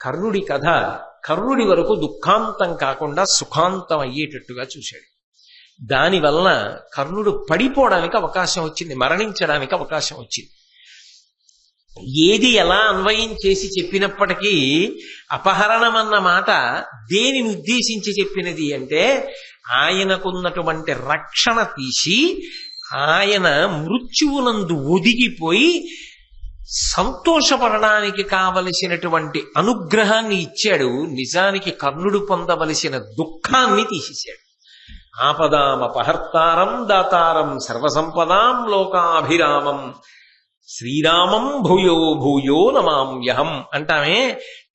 కర్ణుడి కథ కర్ణుడి వరకు దుఃఖాంతం కాకుండా సుఖాంతం అయ్యేటట్టుగా చూశాడు. దానివల్ల కర్ణుడు పడిపోవడానికి అవకాశం వచ్చింది, మరణించడానికి అవకాశం వచ్చింది. ఏది ఎలా అన్వయం చేసి చెప్పినప్పటికీ అపహరణం అన్న మాట దేనిని ఉద్దేశించి చెప్పినది అంటే, ఆయనకున్నటువంటి రక్షణ తీసి ఆయన మృత్యువునందు ఒదిగిపోయి సంతోషపడడానికి కావలసినటువంటి అనుగ్రహాన్ని ఇచ్చాడు. నిజానికి కర్ణుడు పొందవలసిన దుఃఖాన్ని తీసేశాడు. ఆపదామపహర్తారం దాతారం సర్వసంపదాం లోకాభిరామం శ్రీరామం భూయో భూయో నమామ్యహం అంటామే,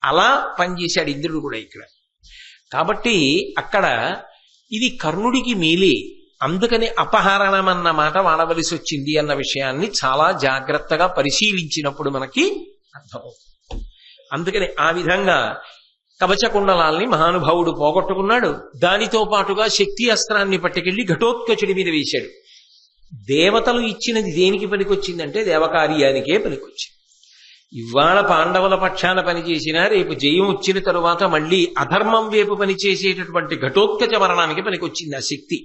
అలా పనిచేశాడు ఇంద్రుడు కూడా ఇక్కడ. కాబట్టి అక్కడ ఇది కర్ణుడికి మేలే, అందుకని అపహరణం అన్న మాట వాడవలసి వచ్చింది అన్న విషయాన్ని చాలా జాగ్రత్తగా పరిశీలించినప్పుడు మనకి అర్థమవుతుంది. అందుకని ఆ విధంగా కవచకుండలాల్ని మహానుభావుడు పోగొట్టుకున్నాడు. దానితో పాటుగా శక్తి అస్త్రాన్ని పట్టుకెళ్లి ఘటోత్కచుడి మీద వేశాడు. దేవతలు ఇచ్చినది దేనికి పనికొచ్చిందంటే దేవకార్యానికే పనికొచ్చింది. ఇవాళ పాండవుల పక్షాన పనిచేసినా రేపు జయం వచ్చిన తరువాత మళ్ళీ అధర్మం వైపు పనిచేసేటటువంటి ఘటోత్కచ మరణానికి పనికొచ్చింది ఆ శక్తి.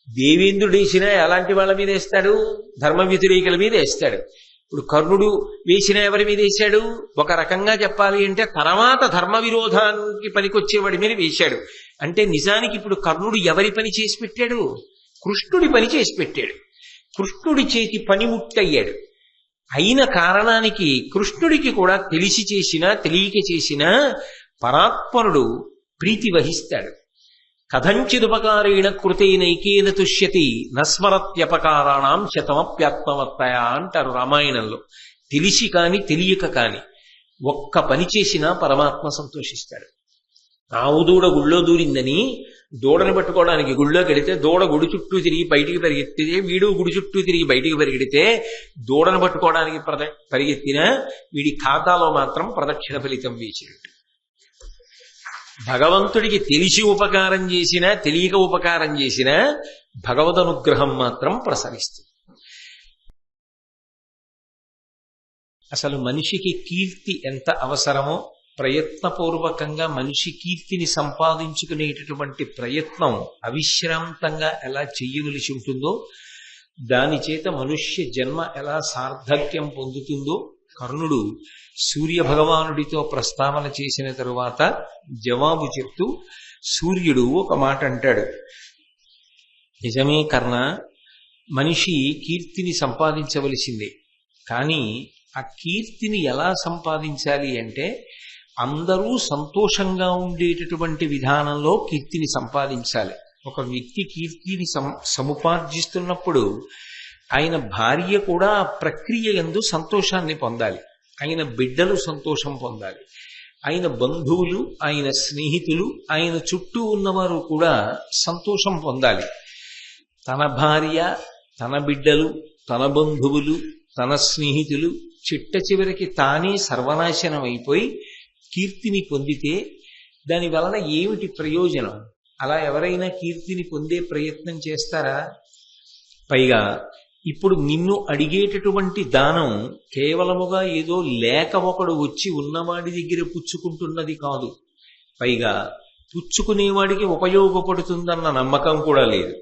దేవేంద్రుడు వేసినా ఎలాంటి వాళ్ళ మీద వేస్తాడు? ధర్మ వ్యతిరేకుల మీద వేస్తాడు. ఇప్పుడు కర్ణుడు వేసిన ఎవరి మీద వేశాడు? ఒక రకంగా చెప్పాలి అంటే తర్వాత ధర్మ విరోధానికి పనికొచ్చేవాడి మీద వేశాడు. అంటే నిజానికి ఇప్పుడు కర్ణుడు ఎవరి పని చేసి పెట్టాడు? కృష్ణుడి పని చేసి పెట్టాడు. కృష్ణుడి చేతి పనిముట్టయ్యాడు. అయిన కారణానికి కృష్ణుడికి కూడా తెలిసి చేసినా తెలియక చేసినా పరాత్పరుడు ప్రీతి వహిస్తాడు. కథంచిదుపకారేణ కృతేనైకేన తుష్యతి నస్మరత్యపకారాణం శతమప్యాత్మవత్తయ అంటారు రామాయణంలో. తెలిసి కాని తెలియక కాని ఒక్క పని చేసినా పరమాత్మ సంతోషిస్తాడు. ఆవు దూడ గుళ్ళో దూరిందని దూడను పట్టుకోవడానికి గుళ్ళోకి వెళితే దూడ గుడి చుట్టూ తిరిగి బయటికి పరిగెత్తితే వీడు గుడి చుట్టూ తిరిగి బయటికి పరిగెడితే దూడను పట్టుకోవడానికి పరిగెత్తినా వీడి ఖాతాలో మాత్రం ప్రదక్షిణ ఫలితం వేసినట్టు. భగవంతుడికి తెలిసి ఉపకారం చేసినా తెలియక ఉపకారం చేసినా భగవద్ అనుగ్రహం మాత్రం ప్రసరిస్తుంది. అసలు మనిషికి కీర్తి ఎంత అవసరమో, ప్రయత్నపూర్వకంగా మనిషి కీర్తిని సంపాదించుకునేటటువంటి ప్రయత్నం అవిశ్రాంతంగా ఎలా చెయ్యవలసి ఉంటుందో, దాని చేత మనుష్య జన్మ ఎలా సార్థక్యం పొందుతుందో కర్ణుడు సూర్య భగవానుడితో ప్రస్తావన చేసిన తరువాత జవాబు చెప్తూ సూర్యుడు ఒక మాట అంటాడు. నిజమే కర్ణ, మనిషి కీర్తిని సంపాదించవలసిందే. కానీ ఆ కీర్తిని ఎలా సంపాదించాలి అంటే అందరూ సంతోషంగా ఉండేటటువంటి విధానంలో కీర్తిని సంపాదించాలి. ఒక వ్యక్తి కీర్తిని సముపార్జిస్తున్నప్పుడు ఆయన భార్య కూడా ఆ ప్రక్రియ యందు సంతోషాన్ని పొందాలి. ఆయన బిడ్డలు సంతోషం పొందాలి. ఆయన బంధువులు, ఆయన స్నేహితులు, ఆయన చుట్టూ ఉన్నవారు కూడా సంతోషం పొందాలి. తన భార్య, తన బిడ్డలు, తన బంధువులు, తన స్నేహితులు చిట్ట చివరికి తానే సర్వనాశనం అయిపోయి కీర్తిని పొందితే దాని వలన ఏమిటి ప్రయోజనం? అలా ఎవరైనా కీర్తిని పొందే ప్రయత్నం చేస్తారా? పైగా ఇప్పుడు నిన్ను అడిగేటటువంటి దానం కేవలముగా ఏదో లేక ఒకడు వచ్చి ఉన్నవాడి దగ్గర పుచ్చుకుంటున్నది కాదు. పైగా పుచ్చుకునేవాడికి ఉపయోగపడుతుందన్న నమ్మకం కూడా లేదు.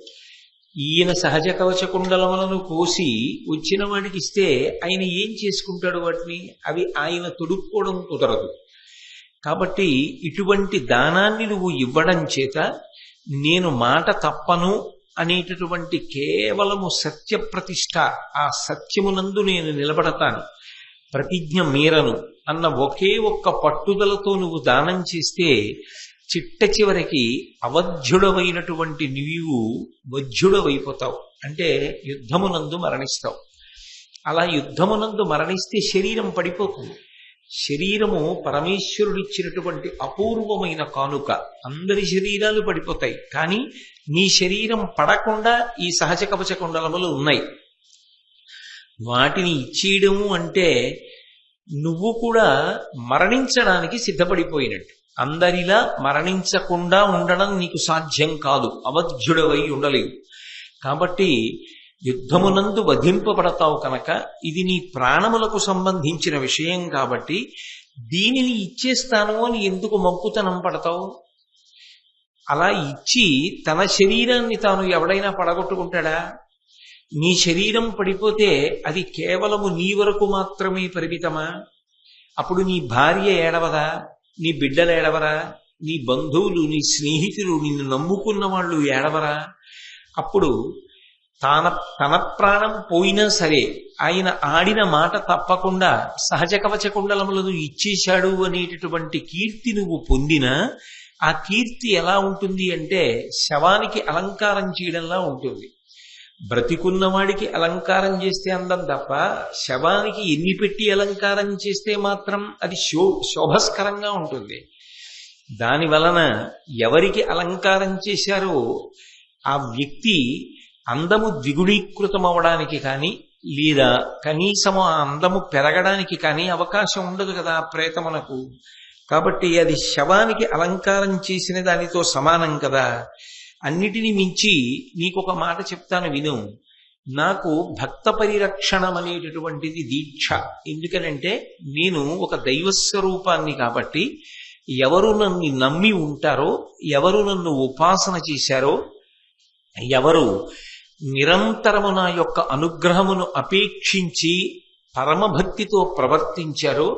ఈయన సహజ కవచ కుండలములను కోసి వచ్చిన వాడికి ఇస్తే ఆయన ఏం చేసుకుంటాడు? వాటిని అవి ఆయన తొడుక్కోవడం కుదరదు. కాబట్టి ఇటువంటి దానాన్ని నువ్వు ఇవ్వడం చేత నేను మాట తప్పను అనేటటువంటి కేవలము సత్య ప్రతిష్ట, ఆ సత్యమునందు నేను నిలబడతాను, ప్రతిజ్ఞ మీరను అన్న ఒకే ఒక్క పట్టుదలతో నువ్వు దానం చేస్తే చిట్ట చివరికి అవధ్యుడవైనటువంటి నీవు వధ్యుడవైపోతావు. అంటే యుద్ధమునందు మరణిస్తావు. అలా యుద్ధమునందు మరణిస్తే శరీరం పడిపోతుంది. శరీరము పరమేశ్వరుడిచ్చినటువంటి అపూర్వమైన కానుక. అందరి శరీరాలు పడిపోతాయి, కానీ నీ శరీరం పడకుండా ఈ సహజ కవచ కుండలములు ఉన్నాయి. వాటిని ఇచ్చేయడము అంటే నువ్వు కూడా మరణించడానికి సిద్ధపడిపోయినట్టు. అందరిలా మరణించకుండా ఉండడం నీకు సాధ్యం కాదు, అవధ్యుడవై ఉండలేవు. కాబట్టి యుద్ధమునందు వధింపబడతావు కనుక ఇది నీ ప్రాణములకు సంబంధించిన విషయం కాబట్టి దీనిని ఇచ్చేస్తాను అని ఎందుకు మక్కుతనం పడతావు? అలా ఇచ్చి తన శరీరాన్ని తాను ఎవడైనా పడగొట్టుకుంటాడా? నీ శరీరం పడిపోతే అది కేవలము నీ వరకు మాత్రమే పరిమితమా? అప్పుడు నీ భార్య ఏడవదా? నీ బిడ్డలు ఏడవరా? నీ బంధువులు, నీ స్నేహితులు, నిన్ను నమ్ముకున్న వాళ్ళు ఏడవరా? అప్పుడు తన ప్రాణం పోయినా సరే ఆయన ఆడిన మాట తప్పకుండా సహజ కవచ కుండలములను ఇచ్చేశాడు అనేటటువంటి కీర్తి నువ్వు పొందినా ఆ కీర్తి ఎలా ఉంటుంది అంటే శవానికి అలంకారం చేయడంలా ఉంటుంది. బ్రతికున్నవాడికి అలంకారం చేస్తే అందం తప్ప శవానికి ఎన్ని పెట్టి అలంకారం చేస్తే మాత్రం అది శోభస్కరంగా ఉంటుంది. దాని వలన ఎవరికి అలంకారం చేశారో ఆ వ్యక్తి అందము ద్విగుణీకృతం అవడానికి కానీ లేదా కనీసము ఆ అందము పెరగడానికి కానీ అవకాశం ఉండదు కదా ప్రేతమునకు. కాబట్టి అది శవానికి అలంకారం చేసిన దానితో సమానం కదా. అన్నిటినీ మించి నీకొక మాట చెప్తాను విను. నాకు భక్త పరిరక్షణం అనేటటువంటిది దీక్ష. ఎందుకనంటే నేను ఒక దైవస్వరూపాన్ని కాబట్టి ఎవరు నన్ను నమ్మి ఉంటారో, ఎవరు నన్ను ఉపాసన చేశారో, ఎవరు నిరంతరము నా యొక్క అనుగ్రహమును అపేక్షించి పరమభక్తితో ప్రవర్తించారో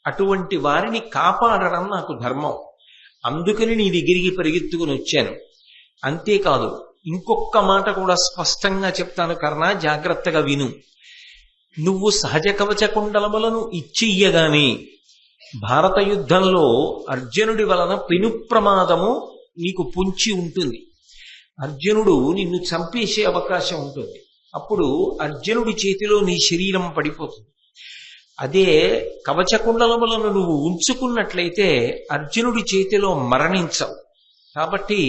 అటువంటి వారిని కాపాడడం నాకు ధర్మం. అందుకని నీ దగ్గరికి పరిగెత్తుకుని వచ్చాను. అంతేకాదు, ఇంకొక మాట కూడా స్పష్టంగా చెప్తాను కర్ణ, జాగ్రత్తగా విను. నువ్వు సహజ కవచ కుండలములను ఇచ్చియ్యగానే భారత యుద్ధంలో అర్జునుడి వలన పెను ప్రమాదము నీకు పొంచి ఉంటుంది. అర్జునుడు నిన్ను చంపేసే అవకాశం ఉంటుంది. అప్పుడు అర్జునుడి చేతిలో నీ శరీరం పడిపోతుంది. అదే కవచకుండలములను నువ్వు ఉంచుకున్నట్లయితే అర్జునుడి చేతిలో మరణించవు. కాబట్టి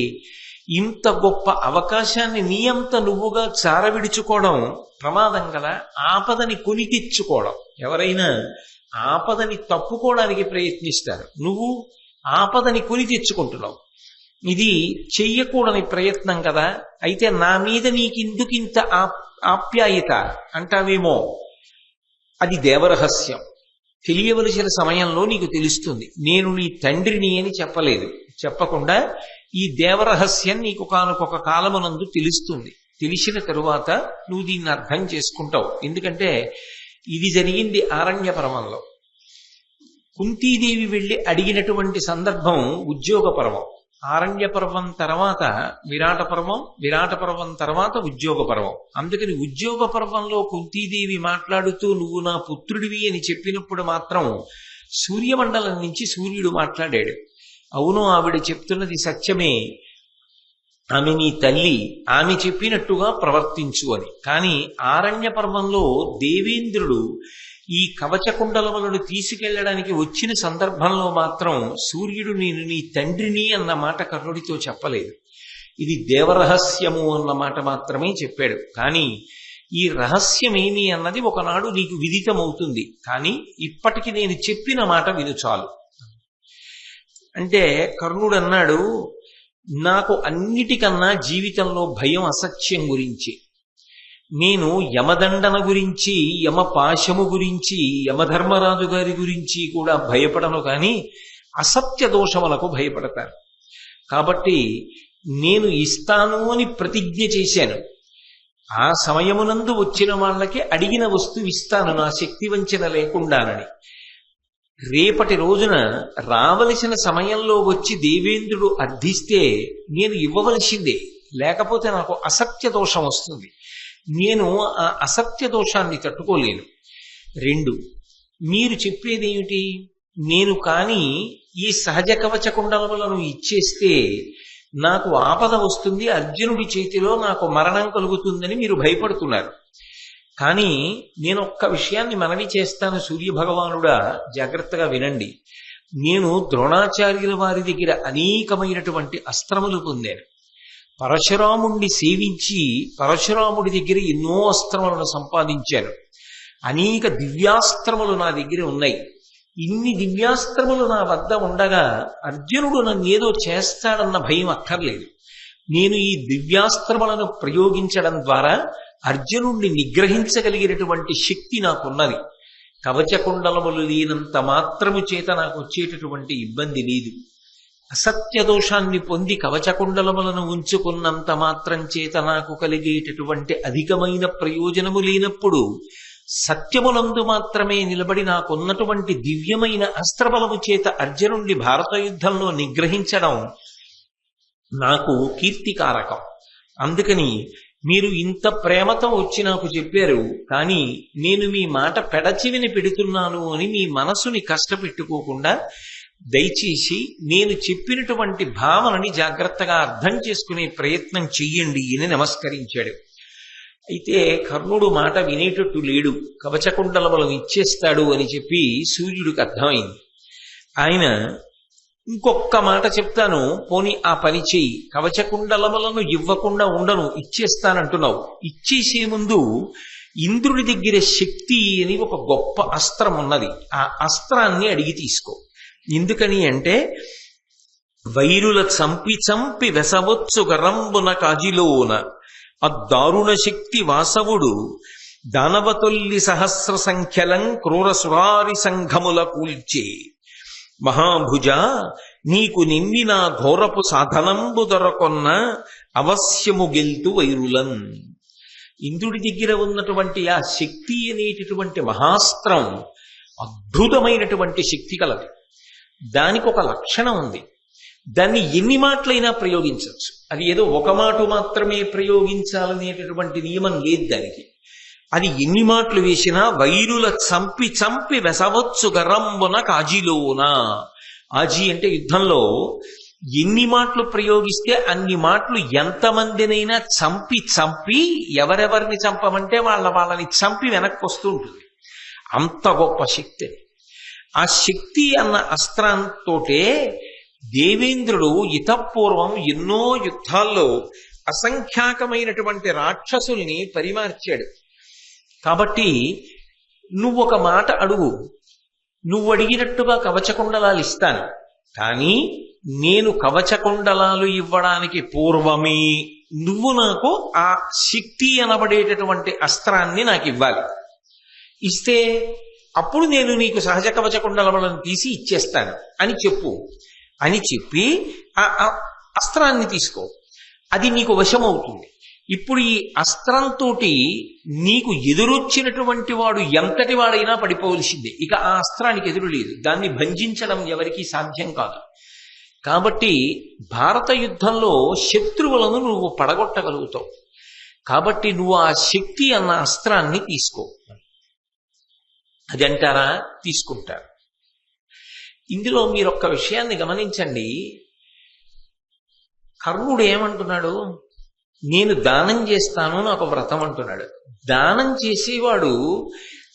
ఇంత గొప్ప అవకాశాన్ని నీ అంత నువ్వుగా చారవిడుచుకోవడం ప్రమాదం కదా. ఆపదని కొని తెచ్చుకోవడం. ఎవరైనా ఆపదని తప్పుకోవడానికి ప్రయత్నిస్తారు, నువ్వు ఆపదని కొని తెచ్చుకుంటున్నావు. ఇది చెయ్యకూడని ప్రయత్నం కదా. అయితే నా మీద నీకిందుకింత ఆప్యాయత అంటావేమో, అది దేవరహస్యం. తెలియవలసిన సమయంలో నీకు తెలుస్తుంది. నేను నీ తండ్రిని అని చెప్పలేదు, చెప్పకుండా ఈ దేవరహస్యం నీకు కానుకొక కాలమునందు తెలుస్తుంది. తెలిసిన తరువాత నువ్వు దీన్ని అర్థం చేసుకుంటావు. ఎందుకంటే ఇది జరిగింది ఆరణ్య పర్వంలో. కుంతీదేవి వెళ్ళి అడిగినటువంటి సందర్భం ఉద్యోగ పర్వం. ఆరణ్య పర్వం తర్వాత విరాట పర్వం, విరాట పర్వం తర్వాత ఉద్యోగ పర్వం. అందుకని ఉద్యోగ పర్వంలో కుంతీదేవి మాట్లాడుతూ నువ్వు నా పుత్రుడివి అని చెప్పినప్పుడు మాత్రం సూర్యమండలం నుంచి సూర్యుడు మాట్లాడాడు. అవును, ఆవిడ చెప్తున్నది సత్యమే, ఆమె నీ తల్లి, ఆమె చెప్పినట్టుగా ప్రవర్తించు అని. కానీ ఆరణ్య పర్వంలో దేవేంద్రుడు ఈ కవచకుండలములను తీసుకెళ్లడానికి వచ్చిన సందర్భంలో మాత్రం సూర్యుడు నేను నీ తండ్రిని అన్న మాట కర్ణుడితో చెప్పలేదు. ఇది దేవరహస్యము అన్న మాట మాత్రమే చెప్పాడు. కానీ ఈ రహస్యమేమి అన్నది ఒకనాడు నీకు విదితమవుతుంది. కానీ ఇప్పటికి నేను చెప్పిన మాట విను చాలు అంటే కర్ణుడు అన్నాడు, నాకు అన్నిటికన్నా జీవితంలో భయం అసత్యం గురించి. నేను యమదండన గురించి, యమపాశము గురించి, యమధర్మరాజు గారి గురించి కూడా భయపడను, కానీ అసత్య దోషములకు భయపడతాను. కాబట్టి నేను ఇస్తాను అని ప్రతిజ్ఞ చేశాను. ఆ సమయమునందు వచ్చిన వాళ్ళకి అడిగిన వస్తువు ఇస్తాను, నా శక్తి వంచన లేకుండానని. రేపటి రోజున రావలసిన సమయంలో వచ్చి దేవేంద్రుడు అర్థిస్తే నేను ఇవ్వవలసిందే, లేకపోతే నాకు అసత్య దోషం వస్తుంది. నేను ఆ అసత్య దోషాన్ని తట్టుకోలేను. 2, మీరు చెప్పేదేమిటి? నేను కానీ ఈ సహజ కవచ కుండలములను ఇచ్చేస్తే నాకు ఆపద వస్తుంది, అర్జునుడి చేతిలో నాకు మరణం కలుగుతుందని మీరు భయపడుతున్నారు. కానీ నేను ఒక్క విషయాన్ని మనవి చేస్తాను సూర్యభగవానుడా, జాగ్రత్తగా వినండి. నేను ద్రోణాచార్యుల వారి దగ్గర అనేకమైనటువంటి అస్త్రములు పొందాను. పరశురాముణ్ణి సేవించి పరశురాముడి దగ్గర ఎన్నో అస్త్రములను సంపాదించాను. అనేక దివ్యాస్త్రములు నా దగ్గర ఉన్నాయి. ఇన్ని దివ్యాస్త్రములు నా వద్ద ఉండగా అర్జునుడు నన్ను ఏదో చేస్తాడన్న భయం అక్కర్లేదు. నేను ఈ దివ్యాస్త్రములను ప్రయోగించడం ద్వారా అర్జునుణ్ణి నిగ్రహించగలిగినటువంటి శక్తి నాకున్నది. కవచకుండలములు లేనంత మాత్రము చేత నాకు వచ్చేటటువంటి ఇబ్బంది లేదు. అసత్య దోషాన్ని పొంది కవచకుండలములను ఉంచుకున్నంత మాత్రం చేత నాకు కలిగేటటువంటి అధికమైన ప్రయోజనము లేనప్పుడు సత్యములందు మాత్రమే నిలబడి నాకున్నటువంటి దివ్యమైన అస్త్రబలము చేత అర్జునుడి భారత యుద్ధంలో నిగ్రహించడం నాకు కీర్తికారకం. అందుకని మీరు ఇంత ప్రేమతో వచ్చి నాకు చెప్పారు, కానీ నేను మీ మాట పెడచెవిని పెడుతున్నాను అని మీ మనసుని కష్టపెట్టుకోకుండా దయచేసి నేను చెప్పినటువంటి భావనని జాగ్రత్తగా అర్థం చేసుకునే ప్రయత్నం చెయ్యండి అని నమస్కరించాడు. అయితే కర్ణుడు మాట వినేటట్టు లేడు. కవచకుండలములను ఇచ్చేస్తాడు అని చెప్పి సూర్యుడికి అర్థమైంది. ఆయన ఇంకొక్క మాట చెప్తాను, పోని ఆ పని చెయ్యి, కవచకుండలములను ఇవ్వకుండా ఉండను, ఇచ్చేస్తానంటున్నావు. ఇచ్చేసే ముందు ఇంద్రుడి దగ్గర శక్తి అని ఒక గొప్ప అస్త్రం ఉన్నది, ఆ అస్త్రాన్ని అడిగి తీసుకో. ఎందుకని అంటే వైరుల చంపి చంపి వెసవొచ్చు గరంబున కాజిలోన అద్దారుణ శక్తి వాసవుడు దానవతొల్లి సహస్ర సంఖ్యలం క్రూరసురారి సంఘముల కూల్చే మహాభుజ నీకు నిమ్మిన ఘోరపు సాధనంబు దొరకొన్న అవశ్యము గెల్తు వైరులన్. ఇంద్రుడి దగ్గర ఉన్నటువంటి ఆ శక్తి అనేటటువంటి మహాస్త్రం అద్భుతమైనటువంటి శక్తి కలది. దానికి ఒక లక్షణం ఉంది, దాన్ని ఎన్ని మాటలైనా ప్రయోగించవచ్చు. అది ఏదో ఒక మాట మాత్రమే ప్రయోగించాలనేటటువంటి నియమం లేదు దానికి. అది ఎన్ని మాటలు వేసినా వైరుల చంపి చంపి వెసవచ్చు గరంబున కాజిలోన. ఆజీ అంటే యుద్ధంలో ఎన్ని మాటలు ప్రయోగిస్తే అన్ని మాటలు ఎంతమందినైనా చంపి చంపి ఎవరెవరిని చంపమంటే వాళ్ళని చంపి వెనక్కి వస్తూ ఉంటుంది. అంత గొప్ప శక్తి. ఆ శక్తి అన్న అస్త్రంతోటే దేవేంద్రుడు ఇతపూర్వం ఎన్నో యుద్ధాల్లో అసంఖ్యాకమైనటువంటి రాక్షసుల్ని పరిమార్చాడు. కాబట్టి నువ్వు ఒక మాట అడుగు, నువ్వు అడిగినట్టుగా కవచకుండలాలు ఇస్తాను, కానీ నేను కవచకుండలాలు ఇవ్వడానికి పూర్వమే నువ్వు నాకు ఆ శక్తి అనబడేటటువంటి అస్త్రాన్ని నాకు ఇవ్వాలి. ఇస్తే అప్పుడు నేను నీకు సహజ కవచకుండలములను తీసి ఇచ్చేస్తాను అని చెప్పు అని చెప్పి ఆ అస్త్రాన్ని తీసుకో, అది నీకు వశమవుతుంది. ఇప్పుడు ఈ అస్త్రంతో నీకు ఎదురొచ్చినటువంటి వాడు ఎంతటి వాడైనా పడిపోవలసిందే. ఇక ఆ అస్త్రానికి ఎదురు లేదు, దాన్ని భంజించడం ఎవరికీ సాధ్యం కాదు. కాబట్టి భారత యుద్ధంలో శత్రువులను నువ్వు పడగొట్టగలుగుతావు. కాబట్టి నువ్వు ఆ శక్తి అన్న అస్త్రాన్ని తీసుకో. అది అంటారా? తీసుకుంటారు. ఇందులో మీరు ఒక్క విషయాన్ని గమనించండి. కర్ణుడు ఏమంటున్నాడు? నేను దానం చేస్తాను, నాకు వ్రతం అంటున్నాడు. దానం చేసేవాడు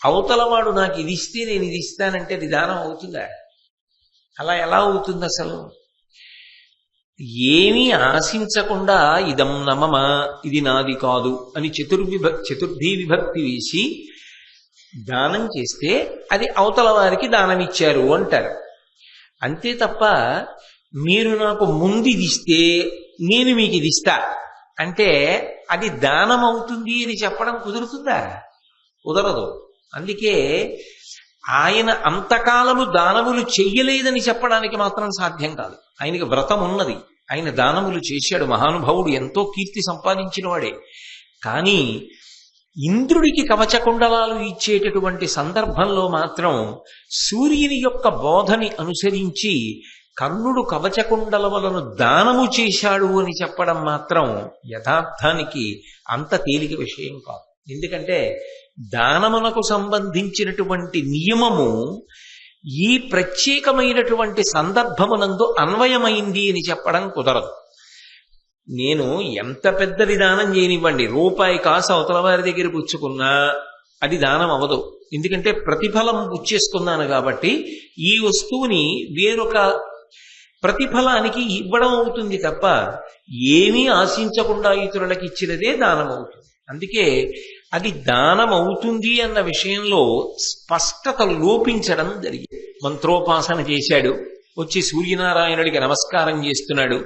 అవతలవాడు నాకు ఇది ఇస్తే నేను ఇది ఇస్తానంటే అది దానం అవుతుందా? అలా ఎలా అవుతుంది అసలు? ఏమీ ఆశించకుండా ఇదం నమమ, ఇది నాది కాదు అని చతుర్థీ విభక్తి వేసి దానం చేస్తే అది అవతల వారికి దానం ఇచ్చారు అంటారు. అంతే తప్ప మీరు నాకు ముందు ఇది ఇస్తే నేను మీకు ఇది ఇస్తా అంటే అది దానం అవుతుంది అని చెప్పడం కుదురుతుందా? కుదరదు. అందుకే ఆయన అంతకాలము దానములు చెయ్యలేదని చెప్పడానికి మాత్రం సాధ్యం కాదు. ఆయనకి వ్రతం ఉన్నది, ఆయన దానములు చేశాడు. మహానుభావుడు, ఎంతో కీర్తి సంపాదించిన వాడే. కానీ ఇంద్రుడికి కవచకుండలాలు ఇచ్చేటటువంటి సందర్భంలో మాత్రం సూర్యుని యొక్క బోధని అనుసరించి కర్ణుడు కవచకుండలములను దానము చేశాడు అని చెప్పడం మాత్రం యథార్థానికి అంత తేలిక విషయం కాదు. ఎందుకంటే దానమునకు సంబంధించినటువంటి నియమము ఈ ప్రత్యేకమైనటువంటి సందర్భమునందు అన్వయమైంది అని చెప్పడం కుదరదు. నేను ఎంత పెద్దది దానం చేయనివ్వండి, రూపాయి కాసు అవతల వారి దగ్గర పుచ్చుకున్నా అది దానం అవ్వదు. ఎందుకంటే ప్రతిఫలం పుచ్చేసుకున్నాను కాబట్టి ఈ వస్తువుని వేరొక ప్రతిఫలానికి ఇవ్వడం అవుతుంది తప్ప ఏమీ ఆశించకుండా ఇతరులకు ఇచ్చినదే దానం అవుతుంది. అందుకే అది దానం అవుతుంది అన్న విషయంలో స్పష్టత లోపించడం జరిగింది. మంత్రోపాసన చేశాడు, వచ్చి సూర్యనారాయణుడికి నమస్కారం చేస్తున్నాడు.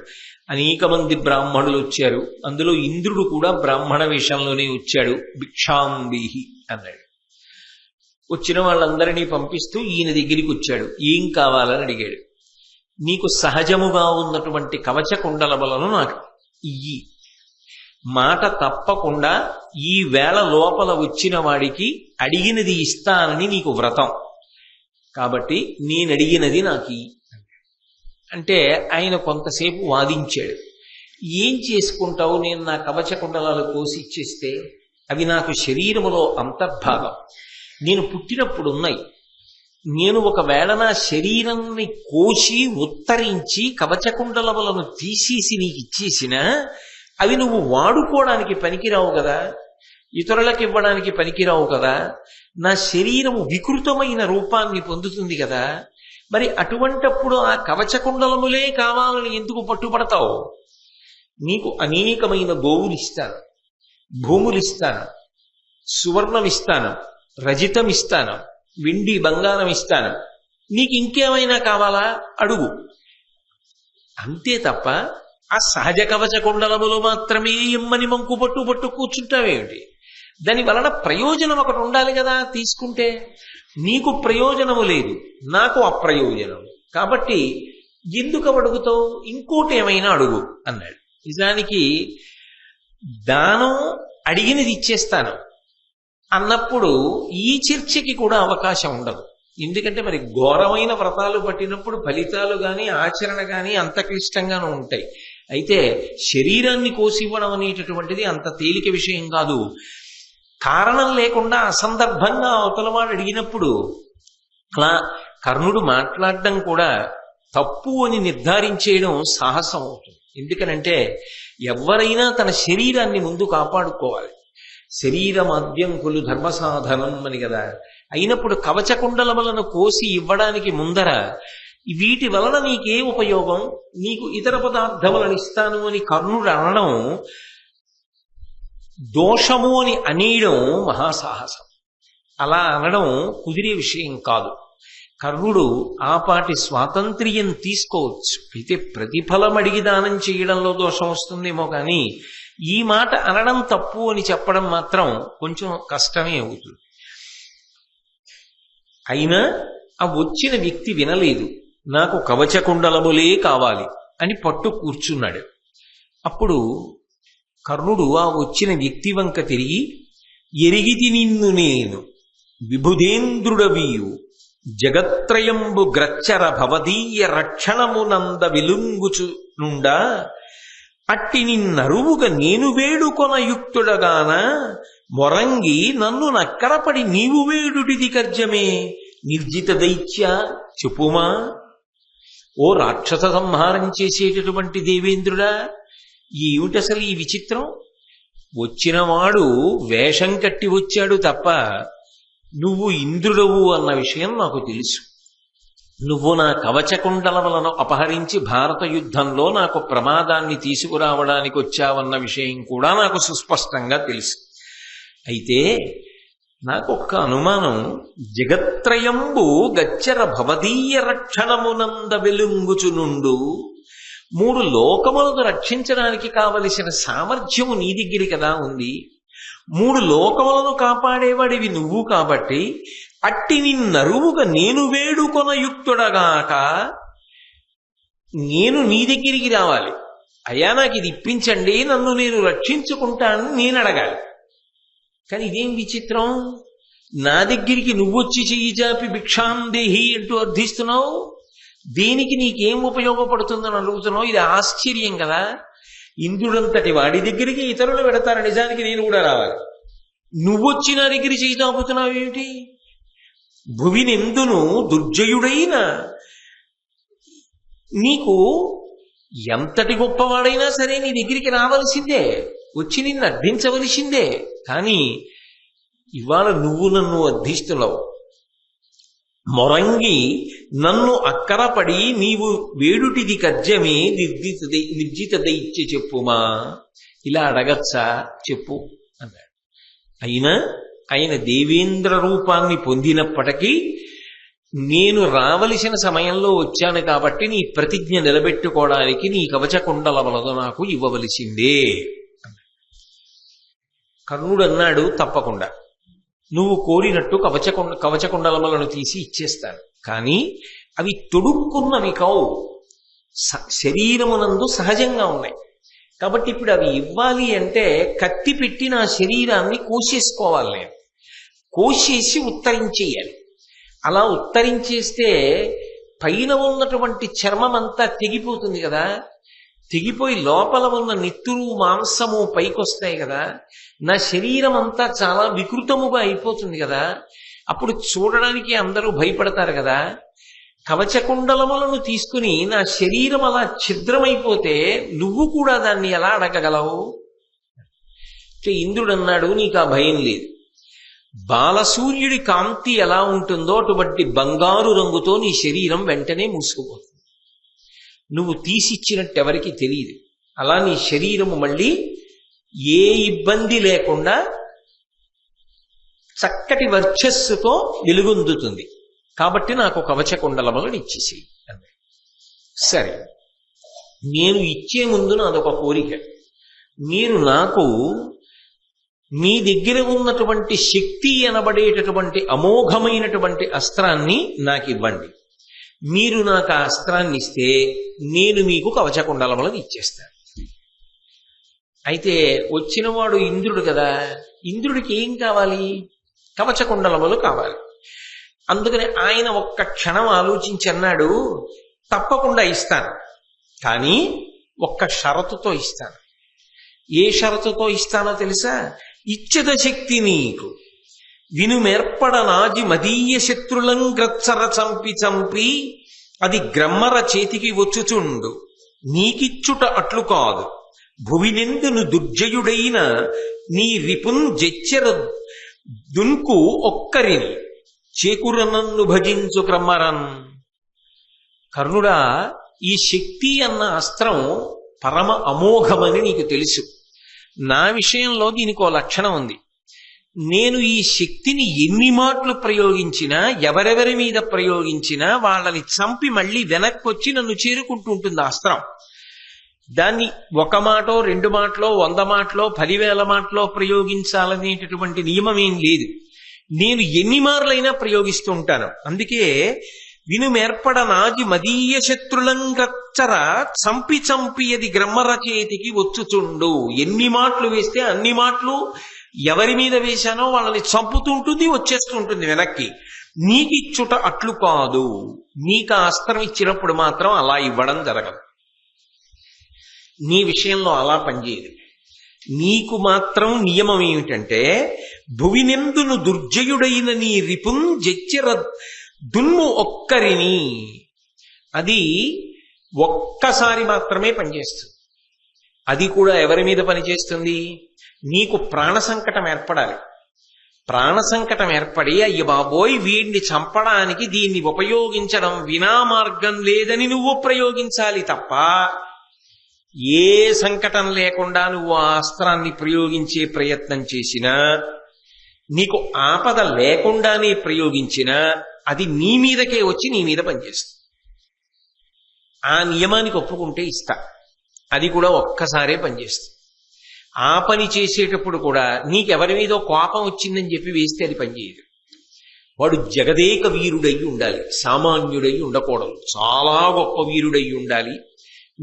అనేక మంది బ్రాహ్మణులు వచ్చారు, అందులో ఇంద్రుడు కూడా బ్రాహ్మణ వేషంలోనే వచ్చాడు. భిక్షాంబిహి అన్నాడు. వచ్చిన వాళ్ళందరినీ పంపిస్తూ ఈయన దగ్గరికి వచ్చాడు. ఏం కావాలని అడిగాడు. నీకు సహజముగా ఉన్నటువంటి కవచ కుండలములను నాకు ఇయ్యి, మాట తప్పకుండా ఈ వేళ లోపల వచ్చిన వాడికి అడిగినది ఇస్తానని నీకు వ్రతం, కాబట్టి నేను అడిగినది నాకు ఇయ్యి అంటే ఆయన కొంతసేపు వాదించాడు. ఏం చేసుకుంటావు, నేను నా కవచ కుండలాలు కోసి ఇచ్చేస్తే? అవి నాకు శరీరములో అంతర్భాగం, నేను పుట్టినప్పుడు ఉన్నాయి. నేను ఒకవేళ నా శరీరాన్ని కోసి ఉత్తరించి కవచకుండలములను తీసేసి నీకు ఇచ్చేసినా అవి నువ్వు వాడుకోవడానికి పనికిరావు కదా, ఇతరులకు ఇవ్వడానికి పనికిరావు కదా, నా శరీరము వికృతమైన రూపాన్ని పొందుతుంది కదా. మరి అటువంటప్పుడు ఆ కవచకుండలములే కావాలని ఎందుకు పట్టుబడతావు? నీకు అనేకమైన గోవులు ఇస్తాను, భూములు ఇస్తాను, సువర్ణం ఇస్తాను, రజితం ఇస్తాను, వెండి బంగారం ఇస్తాను, నీకు ఇంకేమైనా కావాలా అడుగు, అంతే తప్ప ఆ సహజ కవచ కుండలములు మాత్రమే ఇమ్మని మంకు పట్టు కూర్చుంటావేమిటి? దాని వలన ప్రయోజనం ఒకటి ఉండాలి కదా. తీసుకుంటే నీకు ప్రయోజనము లేదు, నాకు అప్రయోజనం, కాబట్టి ఎందుకు అడుగుతావు? ఇంకోటి ఏమైనా అడుగు అన్నాడు. నిజానికి దానం అడిగినది ఇచ్చేస్తాను అన్నప్పుడు ఈ చర్చకి కూడా అవకాశం ఉండదు. ఎందుకంటే మరి ఘోరమైన వ్రతాలు పట్టినప్పుడు ఫలితాలు కానీ ఆచరణ కానీ అంత క్లిష్టంగానూ ఉంటాయి. అయితే శరీరాన్ని కోసివ్వడం అనేటటువంటిది అంత తేలిక విషయం కాదు. కారణం లేకుండా అసందర్భంగా అవతలవాడు అడిగినప్పుడు అలా కర్ణుడు మాట్లాడడం కూడా తప్పు అని నిర్ధారించేయడం సాహసం అవుతుంది. ఎందుకనంటే ఎవరైనా తన శరీరాన్ని ముందు కాపాడుకోవాలి. శరీరమాద్యం కులు ధర్మసాధనం అని కదా. అయినప్పుడు కవచకుండలములను కోసి ఇవ్వడానికి ముందర వీటి వలన నీకే ఉపయోగం, నీకు ఇతర పదార్థములను ఇస్తాను అని కర్ణుడు అనడం దోషము అని అనేయడం మహాసాహసం. అలా అనడం కుదిరే విషయం కాదు. కర్ణుడు ఆపాటి స్వాతంత్ర్యం తీసుకోవచ్చు. అయితే ప్రతిఫలం అడిగి దానం చేయడంలో దోషం వస్తుందేమో కానీ ఈ మాట అనడం తప్పు అని చెప్పడం మాత్రం కొంచెం కష్టమే అవుతుంది. అయినా ఆ వచ్చిన వ్యక్తి వినలేదు. నాకు కవచకుండలములే కావాలి అని పట్టు కూర్చున్నాడు. అప్పుడు కర్ణుడు ఆ వచ్చిన వ్యక్తి వంక తిరిగి, ఎరిగితి నిన్ను నేను విభుదేంద్రుడవీయు జగత్రయంబు గ్రచ్చర భవదీయ రక్షణమునంద వెలుంగుచునుండా అట్టి నిన్నరువుగా నేను వేడుకొన యుక్తుడగాన మొరంగి నన్ను నక్కరపడి నీవు వేడుడిది కర్జమే నిర్జిత దైత్య చెప్పుమా. ఓ రాక్షస సంహారం చేసేటటువంటి దేవేంద్రుడా, ఏమిటి అసలు ఈ విచిత్రం? వచ్చినవాడు వేషం కట్టి వచ్చాడు తప్ప నువ్వు ఇంద్రుడవు అన్న విషయం నాకు తెలుసు. నువ్వు నా కవచకుండలములను అపహరించి భారత యుద్ధంలో నాకు ప్రమాదాన్ని తీసుకురావడానికి వచ్చావన్న విషయం కూడా నాకు సుస్పష్టంగా తెలుసు. అయితే నాకొక్క అనుమానం, జగత్రయంబు గచ్చర భవదీయ రక్షణమునంద వెలుంగుచునుండు, మూడు లోకములను రక్షించడానికి కావలసిన సామర్థ్యము నీ దగ్గర కదా ఉంది. మూడు లోకములను కాపాడేవాడివి నువ్వు కాబట్టి అట్టి నిన్నరువుగా నేను వేడుకొన యుక్తుడగాక నేను నీ దగ్గరికి రావాలి. అయ్యా నాకు ఇది ఇప్పించండి, నన్ను నేను రక్షించుకుంటానని నేను అడగాలి. కానీ ఇదేం విచిత్రం, నా దగ్గరికి నువ్వొచ్చి చెయ్యి చాపి భిక్షాందేహి అంటూ అర్థిస్తున్నావు. దేనికి నీకేం ఉపయోగపడుతుందని అడుగుతున్నావు. ఇది ఆశ్చర్యం కదా. ఇంద్రుడంతటి వాడి దగ్గరికి ఇతరులు పెడతారు, నిజానికి నేను కూడా రావాలి. నువ్వొచ్చి నా దగ్గర చెయ్యి చాపుతున్నావు ఏమిటి? భువినెందును దుర్జయుడైన నీకు ఎంతటి గొప్పవాడైనా సరే నీ దగ్గరికి రావలసిందే, వచ్చి నిన్ను అర్థించవలసిందే. కానీ ఇవాళ నువ్వు నన్ను అర్థిస్తున్నావు. మొరంగి నన్ను అక్కరపడి నీవు వేడుటిది కర్జమే నిర్జిత దైత్య చెప్పుమా. ఇలా అడగచ్చా చెప్పు అన్నాడు. అయినా ఆయన దేవేంద్ర రూపాన్ని పొందినప్పటికీ నేను రావలసిన సమయంలో వచ్చాను కాబట్టి నీ ప్రతిజ్ఞ నిలబెట్టుకోవడానికి నీ కవచకుండలములను నాకు ఇవ్వవలసిందే. కర్ణుడు అన్నాడు, తప్పకుండా నువ్వు కోరినట్టు కవచకుండలములను తీసి ఇచ్చేస్తాను. కానీ అవి తొడుక్కున్నవి కావు, శరీరమునందు సహజంగా ఉన్నాయి. కాబట్టి ఇప్పుడు అవి ఇవ్వాలి అంటే కత్తి పెట్టి నా శరీరాన్ని కోసేసుకోవాలి, నేను కోసేసి ఉత్తరించేయాలి. అలా ఉత్తరించేస్తే పైన ఉన్నటువంటి చర్మం అంతా తెగిపోతుంది కదా, తెగిపోయి లోపల ఉన్న నెత్తురు మాంసము పైకొస్తాయి కదా, నా శరీరం అంతా చాలా వికృతముగా అయిపోతుంది కదా. అప్పుడు చూడడానికి అందరూ భయపడతారు కదా. కవచకుండలములను తీసుకుని నా శరీరం అలా ఛిద్రమైపోతే నువ్వు కూడా దాన్ని ఎలా అడగగలవు? ఇంద్రుడు అన్నాడు, నీకు ఆ భయం లేదు. బాలసూర్యుడి కాంతి ఎలా ఉంటుందో అటువంటి బంగారు రంగుతో నీ శరీరం వెంటనే మూసుకుపోతుంది. నువ్వు తీసిచ్చినట్టు ఎవరికి తెలియదు. అలా నీ శరీరము మళ్ళీ ఏ ఇబ్బంది లేకుండా చక్కటి వర్చస్సుతో వెలుగొందుతుంది. కాబట్టి నాకు కవచకుండలములను ఇచ్చేసి అన్నాడు. సరే, నేను ఇచ్చే ముందు నాదొక కోరిక. మీరు నాకు మీ దగ్గర ఉన్నటువంటి శక్తి అనబడేటటువంటి అమోఘమైనటువంటి అస్త్రాన్ని నాకు ఇవ్వండి. మీరు నాకు ఆ అస్త్రాన్ని ఇస్తే నేను మీకు కవచకుండలములను ఇచ్చేస్తాను. అయితే వచ్చినవాడు ఇంద్రుడు కదా, ఇంద్రుడికి ఏం కావాలి? కవచకుండలములు కావాలి. అందుకని ఆయన ఒక్క క్షణం ఆలోచించి అన్నాడు, తప్పకుండా ఇస్తాను, కానీ ఒక్క షరతుతో ఇస్తాను. ఏ షరతుతో ఇస్తానో తెలుసా? ఇచ్చద శక్తి నీకు వినుమెర్పడ నాజి మదీయ శత్రులం గ్రత్సర చంపి చంపి అది గ్రమ్మర చేతికి వచ్చుచుండు నీకిచ్చుట అట్లు కాదు భువినెందును దుర్జయుడైన నీ రిపున్ జెచ్చెర దున్కు ఒక్కరిని చేకురనన్ను భజించు క్రమ్మరన్. కర్ణుడా, ఈ శక్తి అన్న అస్త్రం పరమ అమోఘమని నీకు తెలుసు. నా విషయంలో దీనికి ఓ లక్షణం ఉంది. నేను ఈ శక్తిని ఎన్ని మాటలు ప్రయోగించినా, ఎవరెవరి మీద ప్రయోగించినా వాళ్ళని చంపి మళ్ళీ వెనక్కి వచ్చి నన్ను చేరుకుంటూ ఉంటుంది ఆ అస్త్రం. దాన్ని ఒక మాటో 2 మాటలో 100 మాటలో 10,000 మాటలో ప్రయోగించాలనేటటువంటి నియమం ఏం లేదు. నేను ఎన్ని మార్లైనా ప్రయోగిస్తూ ఉంటాను. అందుకే వినుమేర్పడ నాజి మదీయ శత్రులంగచ్చర చంపి చంపి అది గ్రమ్మర చేతికి వచ్చుచుండు. ఎన్ని మాటలు వేస్తే అన్ని మాటలు ఎవరి మీద వేశానో వాళ్ళని చంపుతూ ఉంటుంది, వచ్చేస్తూ ఉంటుంది వెనక్కి. నీకిచ్చుట అట్లు కాదు. నీకు ఆ అస్త్రం ఇచ్చినప్పుడు మాత్రం అలా ఇవ్వడం జరగదు. నీ విషయంలో అలా పనిచేయదు. నీకు మాత్రం నియమం ఏమిటంటే, భువినెందును దుర్జయుడైన నీ రిపున్ జెచ్చెర దున్ము ఒక్కరిని. అది ఒక్కసారి మాత్రమే పనిచేస్తుంది. అది కూడా ఎవరి మీద పనిచేస్తుంది? నీకు ప్రాణ సంకటం ఏర్పడాలి. ప్రాణ సంకటం ఏర్పడి అయ్య బాబోయ్ వీడిని చంపడానికి దీన్ని ఉపయోగించడం వినా మార్గం లేదని నువ్వు ప్రయోగించాలి తప్ప, ఏ సంకటం లేకుండా నువ్వు ఆ అస్త్రాన్ని ప్రయోగించే ప్రయత్నం చేసినా, నీకు ఆపద లేకుండానే ప్రయోగించినా అది నీ మీదకే వచ్చి నీ మీద పనిచేస్తుంది. ఆ నియమానికి ఒప్పుకుంటే ఇస్తా. అది కూడా ఒక్కసారే పనిచేస్తుంది. ఆ పని చేసేటప్పుడు కూడా నీకెవరి మీదో కోపం వచ్చిందని చెప్పి వేస్తే అది పనిచేయదు. వాడు జగదేక వీరుడై ఉండాలి, సామాన్యుడై ఉండకూడదు. చాలా గొప్ప వీరుడై ఉండాలి.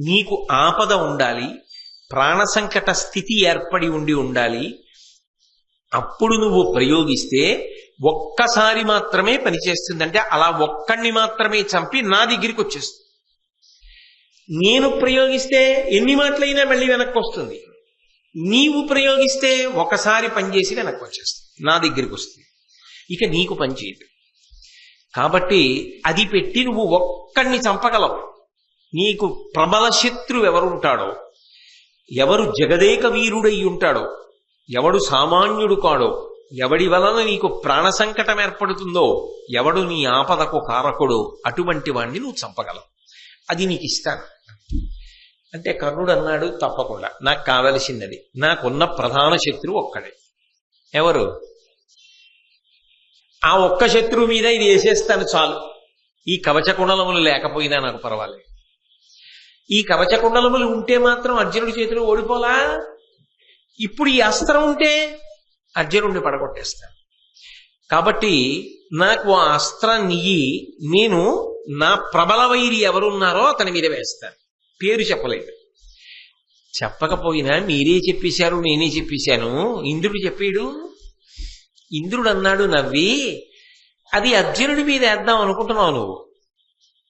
నీకు ఆపద ఉండాలి, ప్రాణ సంకట స్థితి ఏర్పడి ఉండాలి. అప్పుడు నువ్వు ప్రయోగిస్తే ఒక్కసారి మాత్రమే పనిచేస్తుందంటే అలా ఒక్కడిని మాత్రమే చంపి నా దగ్గరికి వచ్చేస్తుంది. నేను ప్రయోగిస్తే ఎన్ని మాటలైనా మళ్ళీ వెనక్కి వస్తుంది. నీవు ప్రయోగిస్తే ఒకసారి పనిచేసి వెనక్కి వచ్చేస్తుంది, నా దగ్గరికి వస్తుంది. ఇక నీకు పనిచేయదు. కాబట్టి అది పెట్టి నువ్వు ఒక్కడిని చంపగలవు. నీకు ప్రబల శత్రువు ఎవరుంటాడో, ఎవరు జగదేక వీరుడై ఉంటాడో, ఎవడు సామాన్యుడు కాడో, ఎవడి వలన నీకు ప్రాణ సంకటం ఏర్పడుతుందో, ఎవడు నీ ఆపదకు కారకుడో అటువంటి వాణ్ణి నువ్వు చంపగలవు. అది నీకు ఇస్తాను అంటే కర్ణుడు అన్నాడు, తప్పకుండా నాకు కావలసినది. నాకున్న ప్రధాన శత్రువు ఒక్కడే. ఎవరు? ఆ ఒక్క శత్రువు మీద ఇది వేసేస్తాను చాలు. ఈ కవచకుండలములు లేకపోయినా నాకు పర్వాలేదు. ఈ కవచకుండలములు ఉంటే మాత్రం అర్జునుడి చేతిలో ఓడిపోలా. ఇప్పుడు ఈ అస్త్రం ఉంటే అర్జునుడిని పడగొట్టేస్తాను. కాబట్టి నాకు ఆ అస్త్రాన్ని నేను నా ప్రబల వైరి ఎవరున్నారో అతని మీద వేస్తాను. పేరు చెప్పలేదు. చెప్పకపోయినా మీరే చెప్పేశారు, నేనే చెప్పేశాను. ఇంద్రుడు చెప్పాడు. ఇంద్రుడు అన్నాడు నవ్వి, అది అర్జునుడి మీద వేద్దాం అనుకుంటున్నావు నువ్వు.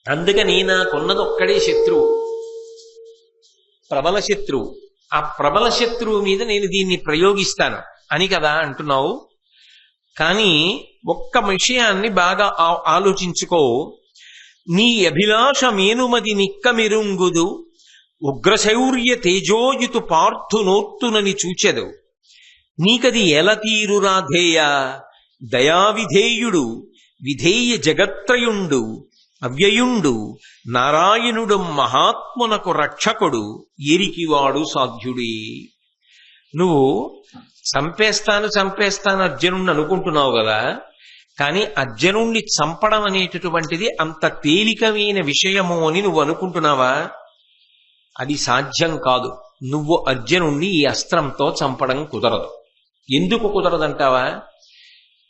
అందుకని నాకున్నది ఒక్కడే శత్రువు, ప్రబల శత్రువు. ఆ ప్రబల శత్రువు మీద నేను దీన్ని ప్రయోగిస్తాను అని కదా అంటున్నావు. కానీ ఒక్క విషయాన్ని బాగా ఆలోచించుకో. నీ అభిలాష మేనుమది నిక్కమిరుంగుదు, ఉగ్రశౌర్య తేజోయుతు పార్థునోత్తునని చూచెదు. నీకది ఎలతీరు రాధేయ, దయావిధేయుడు విధేయ జగత్రయుండు అవ్యయుండు నారాయణుడు మహాత్మునకు రక్షకుడు ఎరికివాడు సాధ్యుడే. నువ్వు చంపేస్తాను అర్జునుడిని అనుకుంటున్నావు కదా, కానీ అర్జునుణ్ణి చంపడం అనేటటువంటిది అంత తేలికమైన విషయము అని నువ్వు అనుకుంటున్నావా? అది సాధ్యం కాదు. నువ్వు అర్జునుణ్ణి ఈ అస్త్రంతో చంపడం కుదరదు. ఎందుకు కుదరదంటావా?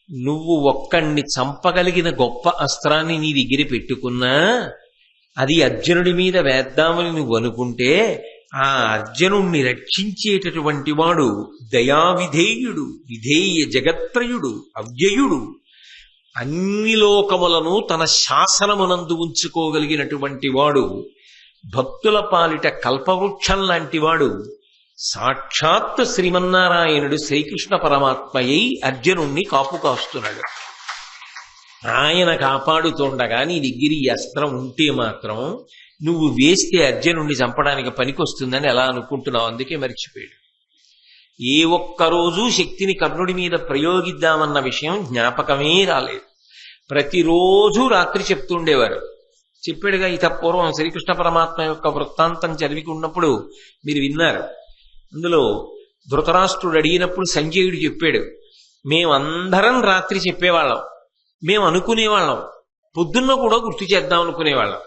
నువ్వు ఒక్కణ్ణి చంపగలిగిన గొప్ప అస్త్రాన్ని నీ దగ్గర పెట్టుకున్నా అది అర్జునుడి మీద వేద్దామని నువ్వు అనుకుంటే ఆ అర్జునుణ్ణి రక్షించేటటువంటి వాడు దయావిధేయుడు విధేయ జగత్రయుడు అవ్యయుడు, అన్ని లోకములను తన శాసనమునందు ఉంచుకోగలిగినటువంటి వాడు, భక్తుల పాలిట కల్పవృక్షం లాంటి వాడు, సాక్షాత్ శ్రీమన్నారాయణుడు శ్రీకృష్ణ పరమాత్మయ్యి అర్జునుణ్ణి కాపు కాస్తున్నాడు. ఆయన కాపాడుతుండగా నీ దగ్గర ఈ అస్త్రం ఉంటే మాత్రం నువ్వు వేస్తే అర్జునుణ్ణి చంపడానికి పనికొస్తుందని ఎలా అనుకుంటున్నావు? అందుకే మర్చిపోయాడు. ఏ ఒక్కరోజు శక్తిని కర్ణుడి మీద ప్రయోగిద్దామన్న విషయం జ్ఞాపకమే రాలేదు. ప్రతిరోజు రాత్రి చెప్తుండేవారు. చెప్పాడుగా పూర్వం శ్రీకృష్ణ పరమాత్మ యొక్క వృత్తాంతం చదివి ఉన్నప్పుడు మీరు విన్నారు. అందులో ధృతరాష్ట్రుడు అడిగినప్పుడు సంజయుడు చెప్పాడు, మేమందరం రాత్రి చెప్పేవాళ్ళం, మేము అనుకునేవాళ్ళం, పొద్దున్న కూడా గుర్తు చేద్దాం అనుకునేవాళ్ళం.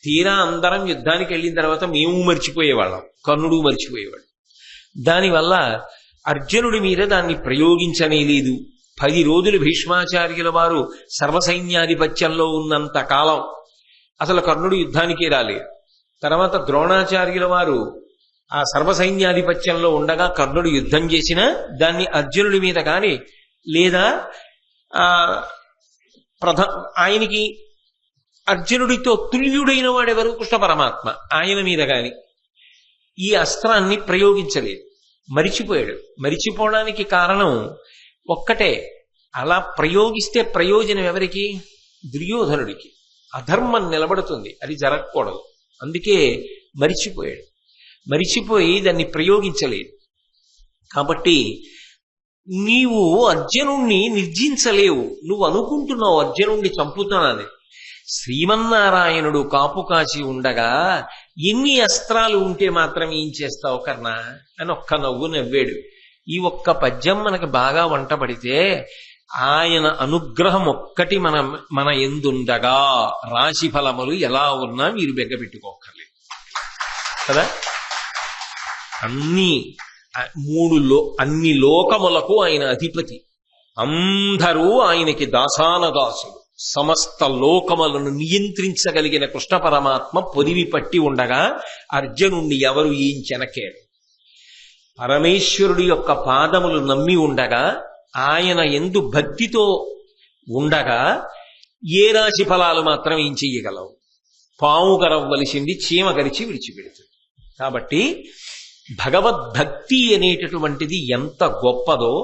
తీరా అందరం యుద్ధానికి వెళ్ళిన తర్వాత మేము మర్చిపోయేవాళ్ళం, కర్ణుడు మర్చిపోయేవాడు. దానివల్ల అర్జునుడి మీద దాన్ని ప్రయోగించనే లేదు. 10 రోజులు భీష్మాచార్యుల వారు సర్వసైన్యాధిపత్యంలో ఉన్నంత కాలం అసలు కర్ణుడు యుద్ధానికే రాలేదు. తర్వాత ద్రోణాచార్యుల వారు ఆ సర్వసైన్యాధిపత్యంలో ఉండగా కర్ణుడు యుద్ధం చేసినా దాన్ని అర్జునుడి మీద కానీ లేదా ఆయనకి అర్జునుడితో తుల్యుడైన వాడెవరు? కృష్ణ పరమాత్మ. ఆయన మీద గాని ఈ అస్త్రాన్ని ప్రయోగించలేదు. మరిచిపోయాడు. మరిచిపోవడానికి కారణం ఒక్కటే, అలా ప్రయోగిస్తే ప్రయోజనం ఎవరికి? దుర్యోధనుడికి. అధర్మం నిలబడుతుంది, అది జరగకూడదు. అందుకే మరిచిపోయాడు. మరిచిపోయి దాన్ని ప్రయోగించలేదు. కాబట్టి నీవు అర్జునుణ్ణి నిర్జించలేవు. నువ్వు అనుకుంటున్నావు అర్జునుణ్ణి చంపుతానని. శ్రీమన్నారాయణుడు కాపు కాచి ఉండగా ఎన్ని అస్త్రాలు ఉంటే మాత్రం ఏం చేస్తావు కర్ణ అని ఒక్క నవ్వు నవ్వాడు. ఈ ఒక్క పద్యం మనకు బాగా వంట పడితే ఆయన అనుగ్రహం ఒక్కటి మన ఎందుండగా రాశి ఫలములు ఎలా ఉన్నా మీరు బెగ్గబెట్టుకోకర్లేదు కదా. అన్ని లోకములకు ఆయన అధిపతి, అందరూ ఆయనకి దాసానదాసులు. సమస్త లోకములను నియంత్రించగలిగిన కృష్ణ పరమాత్మ పొదివి పట్టి ఉండగా అర్జునుణ్ణి ఎవరు ఏం చెనకేరు? పరమేశ్వరుడి యొక్క పాదములు నమ్మి ఉండగా, ఆయన ఎందు భక్తితో ఉండగా ఏ రాశి ఫలాలు మాత్రం ఏం చెయ్యగలవు? పాము గరవ్వలసింది చీమ గరిచి విడిచిపెడుతుంది. కాబట్టి భగవద్భక్తి అనేటటువంటిది ఎంత గొప్పదో,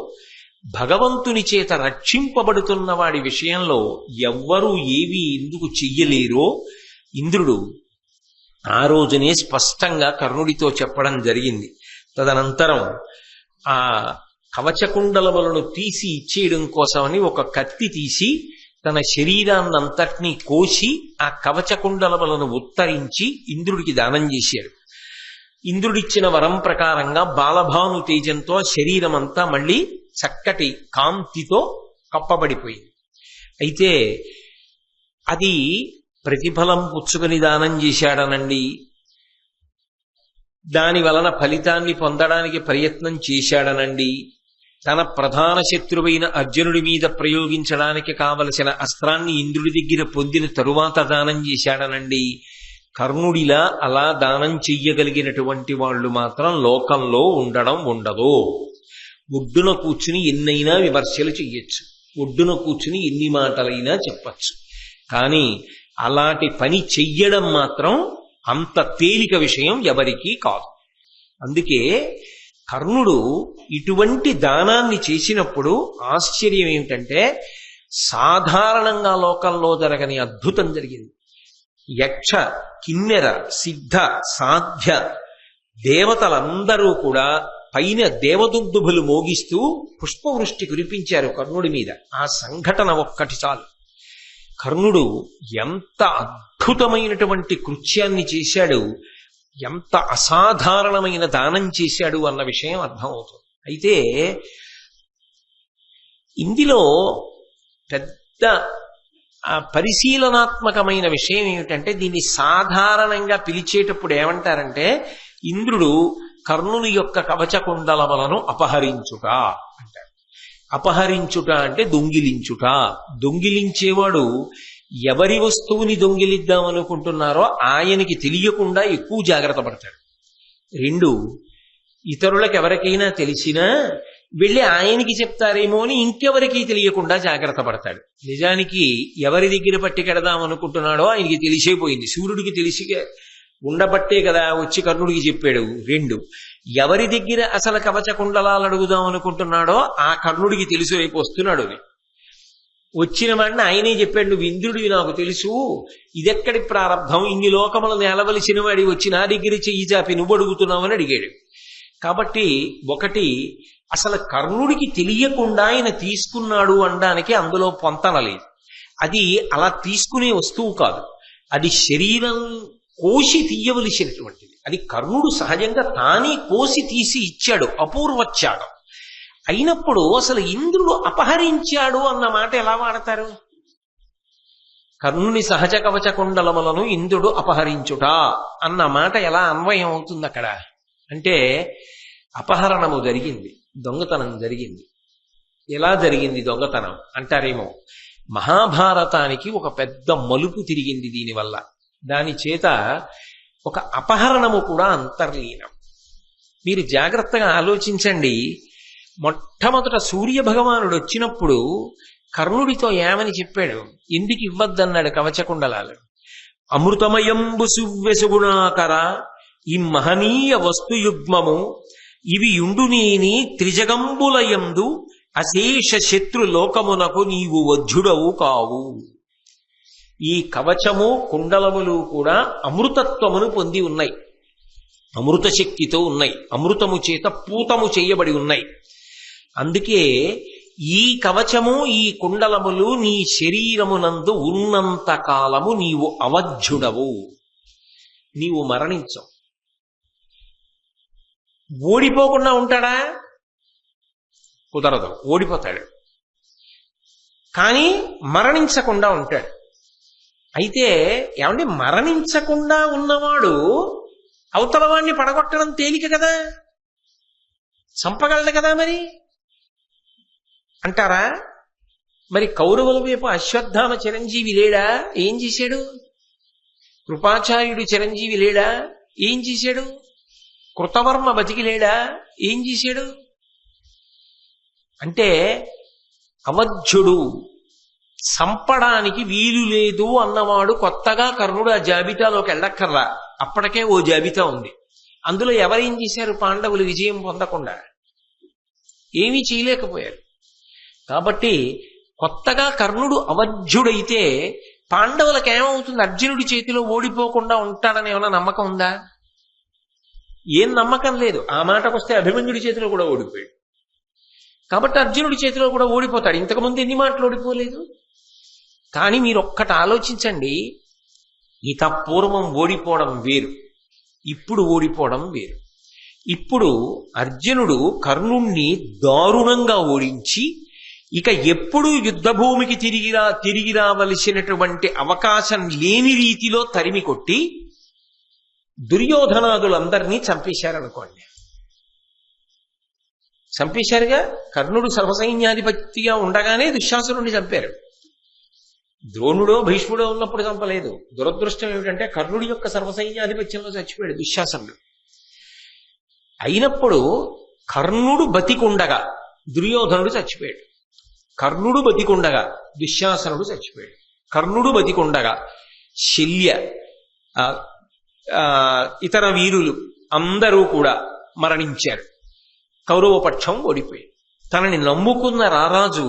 భగవంతుని చేత రక్షింపబడుతున్న వాడి విషయంలో ఎవ్వరూ ఏవి ఎందుకు చెయ్యలేరో ఇంద్రుడు ఆ రోజునే స్పష్టంగా కర్ణుడితో చెప్పడం జరిగింది. తదనంతరం ఆ కవచకుండలములను తీసి ఇచ్చేయడం కోసమని ఒక కత్తి తీసి తన శరీరాన్నంతటినీ కోసి ఆ కవచకుండలములను ఉత్తరించి ఇంద్రుడికి దానం చేశాడు. ఇంద్రుడిచ్చిన వరం ప్రకారంగా బాలభాను తేజంతో శరీరం అంతా మళ్ళీ చక్కటి కాంతితో కప్పబడిపోయింది. అయితే అది ప్రతిఫలం పుచ్చుకొని దానం చేశాడనండి, దాని వలన ఫలితాన్ని పొందడానికి ప్రయత్నం చేశాడనండి, తన ప్రధాన శత్రువైన అర్జునుడి మీద ప్రయోగించడానికి కావలసిన అస్త్రాన్ని ఇంద్రుడి దగ్గర పొందిన తరువాత దానం చేశాడనండి. కర్ణుడిలా అలా దానం చెయ్యగలిగినటువంటి వాళ్ళు మాత్రం లోకంలో ఉండదు. ఒడ్డున కూర్చుని ఎన్నైనా విమర్శలు చెయ్యొచ్చు, ఒడ్డున కూర్చుని ఎన్ని మాటలైనా చెప్పచ్చు, కానీ అలాంటి పని చెయ్యడం మాత్రం అంత తేలిక విషయం ఎవరికీ కాదు. అందుకే కర్ణుడు ఇటువంటి దానాన్ని చేసినప్పుడు ఆశ్చర్యం ఏమిటంటే, సాధారణంగా లోకంలో జరగని అద్భుతం జరిగింది. యక్ష, కిన్నెర, సిద్ధ, సాధ్య దేవతలందరూ కూడా పైన దేవదుందుభులు మోగిస్తూ పుష్పవృష్టి కురిపించారు కర్ణుడి మీద. ఆ సంఘటన ఒక్కటి చాలు. కర్ణుడు ఎంత అద్భుతమైనటువంటి కృత్యాన్ని చేశాడు, ఎంత అసాధారణమైన దానం చేశాడు అన్న విషయం అర్థమవుతుంది. అయితే ఇందులో పెద్ద పరిశీలనాత్మకమైన విషయం ఏమిటంటే, దీన్ని సాధారణంగా పిలిచేటప్పుడు ఏమంటారంటే, ఇంద్రుడు కర్ణుని యొక్క కవచకుండలములను అపహరించుట అంటారు. అపహరించుట అంటే దొంగిలించుట. దొంగిలించేవాడు ఎవరి వస్తువుని దొంగిలిద్దాం అనుకుంటున్నారో ఆయనకి తెలియకుండా ఎక్కువ జాగ్రత్త పడతాడు. 2, ఇతరులకు ఎవరికైనా తెలిసినా వెళ్ళి ఆయనకి చెప్తారేమో అని ఇంకెవరికి తెలియకుండా జాగ్రత్త పడతాడు. నిజానికి ఎవరి దగ్గర పట్టుకెడదాం అనుకుంటున్నాడో ఆయనకి తెలిసిపోయింది. సూర్యుడికి తెలిసి ఉండబట్టే కదా వచ్చి కర్ణుడికి చెప్పాడు. 2, ఎవరి దగ్గర అసలు కవచ కుండలాలు అడుగుదాం అనుకుంటున్నాడో ఆ కర్ణుడికి తెలుసు రేపు వస్తున్నాడు అని. వచ్చిన వాడిని ఆయనే చెప్పాడు, నువ్వు ఇంద్రుడివి నాకు తెలుసు, ఇదెక్కడి ప్రారంభం, ఇన్ని లోకములను నేలవలసిన వాడి వచ్చి నా దగ్గర చెయ్యి చాపి నువ్వు అడుగుతున్నావు అని అడిగాడు. కాబట్టి ఒకటి, అసలు కర్ణుడికి తెలియకుండా ఆయన తీసుకున్నాడు అనడానికి అందులో పొంతన లేదు. అది అలా తీసుకునే వస్తువు కాదు, అది శరీరం కోసి తీయవలసినటువంటిది. అది కర్ణుడు సహజంగా తానే కోసి తీసి ఇచ్చాడు, అపూర్వత్యాగం. అయినప్పుడు అసలు ఇంద్రుడు అపహరించాడు అన్న మాట ఎలా వాడతారు? కర్ణుని సహజ కవచ కుండలములను ఇంద్రుడు అపహరించుట అన్న మాట ఎలా అన్వయం అవుతుంది అక్కడ అంటే, అపహరణము జరిగింది, దొంగతనం జరిగింది. ఎలా జరిగింది దొంగతనం అంటారేమో, మహాభారతానికి ఒక పెద్ద మలుపు తిరిగింది దీనివల్ల. దాని చేత ఒక అపహరణము కూడా అంతర్లీనం. మీరు జాగ్రత్తగా ఆలోచించండి. మొట్టమొదట సూర్య భగవానుడు వచ్చినప్పుడు కర్ణుడితో ఏమని చెప్పాడు? ఎందుకు ఇవ్వద్దన్నాడు కవచకుండలాలు? అమృతమయంబు సువ్వెసుగుణాకర ఈ మహనీయ వస్తుయుగ్మము ఇవి యుండునేని త్రిజగంబులయందు అశేష శత్రు లోకమునకు నీవు వజ్జుడవు కావు. ఈ కవచము కుండలములు కూడా అమృతత్వమును పొంది ఉన్నాయి, అమృత శక్తితో ఉన్నాయి, అమృతము చేత పూతము చేయబడి ఉన్నాయి. అందుకే ఈ కవచము ఈ కుండలములు నీ శరీరమునందు ఉన్నంత కాలము నీవు అవధ్యుడవు, నీవు మరణించవు. ఓడిపోకుండా ఉంటాడా? కుదరదు, ఓడిపోతాడు. కానీ మరణించకుండా ఉంటాడు. అయితే ఏమంటే, మరణించకుండా ఉన్నవాడు అవతల వాడిని పడగొట్టడం తేలిక కదా, చంపగలడు కదా మరి అంటారా? మరి కౌరవుల వైపు అశ్వత్థామ చిరంజీవి లేడా? ఏం చేశాడు? కృపాచార్యుడు చిరంజీవి లేడా? ఏం చేశాడు? కృతవర్మ బతికి లేడా? ఏం చేశాడు? అంటే అవధ్యుడు, సంపడానికి వీలు లేదు అన్నవాడు కొత్తగా కర్ణుడు ఆ జాబితాలోకి వెళ్ళక్కర్లా, అప్పటికే ఓ జాబితా ఉంది. అందులో ఎవరేం చేశారు? పాండవులు విజయం పొందకుండా ఏమీ చేయలేకపోయారు. కాబట్టి కొత్తగా కర్ణుడు అవధ్యుడైతే పాండవులకు ఏమవుతుంది? అర్జునుడి చేతిలో ఓడిపోకుండా ఉంటాడని ఏమైనా నమ్మకం ఉందా? ఏం నమ్మకం లేదు. ఆ మాటకొస్తే అభిమన్యుడి చేతిలో కూడా ఓడిపోయాడు. కాబట్టి అర్జునుడి చేతిలో కూడా ఓడిపోతాడు. ఇంతకుముందు ఎన్ని మాటలు ఓడిపోలేదు. కానీ మీరు ఒక్కటి ఆలోచించండి, ఇత పూర్వం ఓడిపోవడం వేరు, ఇప్పుడు ఓడిపోవడం వేరు. ఇప్పుడు అర్జునుడు కర్ణుణ్ణి దారుణంగా ఓడించి ఇక ఎప్పుడు యుద్ధభూమికి తిరిగి రావలసినటువంటి అవకాశం లేని రీతిలో తరిమి కొట్టి దుర్యోధనాదులందరినీ చంపేశారనుకోండి. చంపేశారుగా. కర్ణుడు సర్వసైన్యాధిపతిగా ఉండగానే దుశ్శాసనుడిని చంపారు. ద్రోణుడో భీష్ముడో ఉన్నప్పుడు చంపలేదు. దురదృష్టం ఏమిటంటే కర్ణుడి యొక్క సర్వసైన్యాధిపత్యంలో చచ్చిపోయాడు దుశ్శాసనుడు. అయినప్పుడు కర్ణుడు బతికుండగా దుర్యోధనుడు చచ్చిపోయాడు. కర్ణుడు బతికుండగా దుశ్శాసనుడు చచ్చిపోయాడు. కర్ణుడు బతికుండగా శల్య ఇతర వీరులు అందరూ కూడా మరణించారు. కౌరవపక్షం ఓడిపోయింది. తనని నమ్ముకున్న రారాజు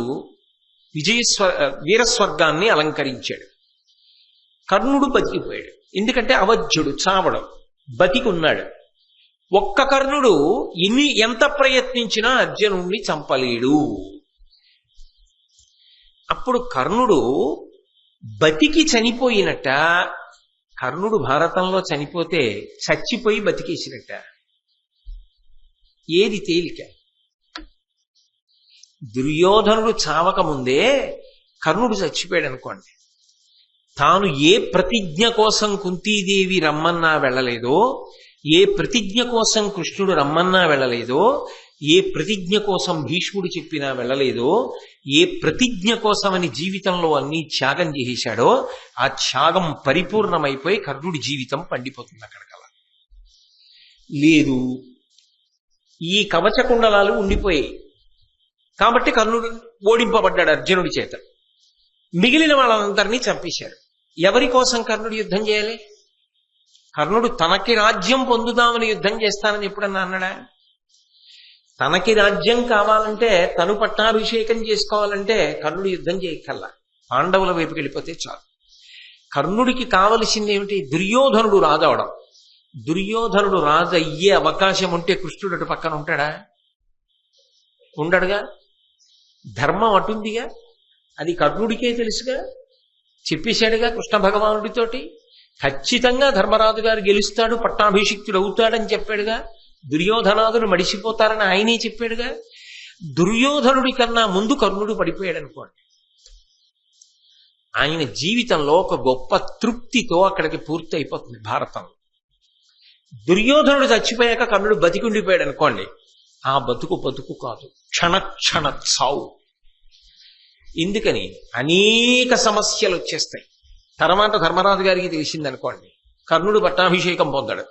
వీరస్వర్గాన్ని అలంకరించాడు. కర్ణుడు బతికిపోయాడు. ఎందుకంటే అవధ్యుడు చావడం, బతికున్నాడు. ఒక్క కర్ణుడు ఎంత ప్రయత్నించినా అర్జునుణ్ణి చంపలేడు. అప్పుడు కర్ణుడు బతికి చనిపోయినట్ట. కర్ణుడు భారతంలో చనిపోతే చచ్చిపోయి బతికేసినట్ట. ఏది తేలిక? దుర్యోధనుడు చావకముందే కర్ణుడు చచ్చిపోయాడు అనుకోండి. తాను ఏ ప్రతిజ్ఞ కోసం కుంతీదేవి రమ్మన్నా వెళ్ళలేదో, ఏ ప్రతిజ్ఞ కోసం కృష్ణుడు రమ్మన్నా వెళ్ళలేదో, ఏ ప్రతిజ్ఞ కోసం భీష్ముడు చెప్పినా వెళ్ళలేదో, ఏ ప్రతిజ్ఞ కోసమని జీవితంలో అన్నీ త్యాగం చేసేశాడో ఆ త్యాగం పరిపూర్ణమైపోయి కర్ణుడి జీవితం పండిపోతుంది. అక్కడికలా లేదు. ఈ కవచ కుండలాలు ఉండిపోయాయి కాబట్టి కర్ణుడు ఓడింపబడ్డాడు అర్జునుడి చేత. మిగిలిన వాళ్ళందరినీ చంపేశారు. ఎవరి కోసం కర్ణుడు యుద్ధం చేయాలి? కర్ణుడు తనకి రాజ్యం పొందుదామని యుద్ధం చేస్తానని ఎప్పుడన్నా అన్నాడా? తనకి రాజ్యం కావాలంటే, తను పట్టాభిషేకం చేసుకోవాలంటే కర్ణుడు యుద్ధం చేయక్కల్లా. పాండవుల వైపుకి వెళ్ళిపోతే చాలు. కర్ణుడికి కావలసింది ఏమిటి? దుర్యోధనుడు రాజవడం. దుర్యోధనుడు రాజు అయ్యే అవకాశం ఉంటే కృష్ణుడు అటు పక్కన ఉంటాడా? ఉండడుగా. ధర్మం అటుందిగా. అది కర్ణుడికే తెలుసుగా. చెప్పేశాడుగా కృష్ణ భగవానుడితోటి. ఖచ్చితంగా ధర్మరాజు గారు గెలుస్తాడు, పట్టాభిషిక్తుడు అవుతాడని చెప్పాడుగా. దుర్యోధనాదులు మడిసిపోతారని ఆయనే చెప్పాడుగా. దుర్యోధనుడి కన్నా ముందు కర్ణుడు పడిపోయాడు అనుకోండి. ఆయన జీవితంలో ఒక గొప్ప తృప్తితో అక్కడికి పూర్తి అయిపోతుంది భారతం. దుర్యోధనుడు చచ్చిపోయాక కర్ణుడు బతికుండిపోయాడు అనుకోండి, ఆ బతుకు కాదు, క్షణ చావు. ఎందుకని? అనేక సమస్యలు వచ్చేస్తాయి. తర్వాత ధర్మరాజు గారికి తెలిసిందనుకోండి, కర్ణుడు పట్టాభిషేకం పొందాడు.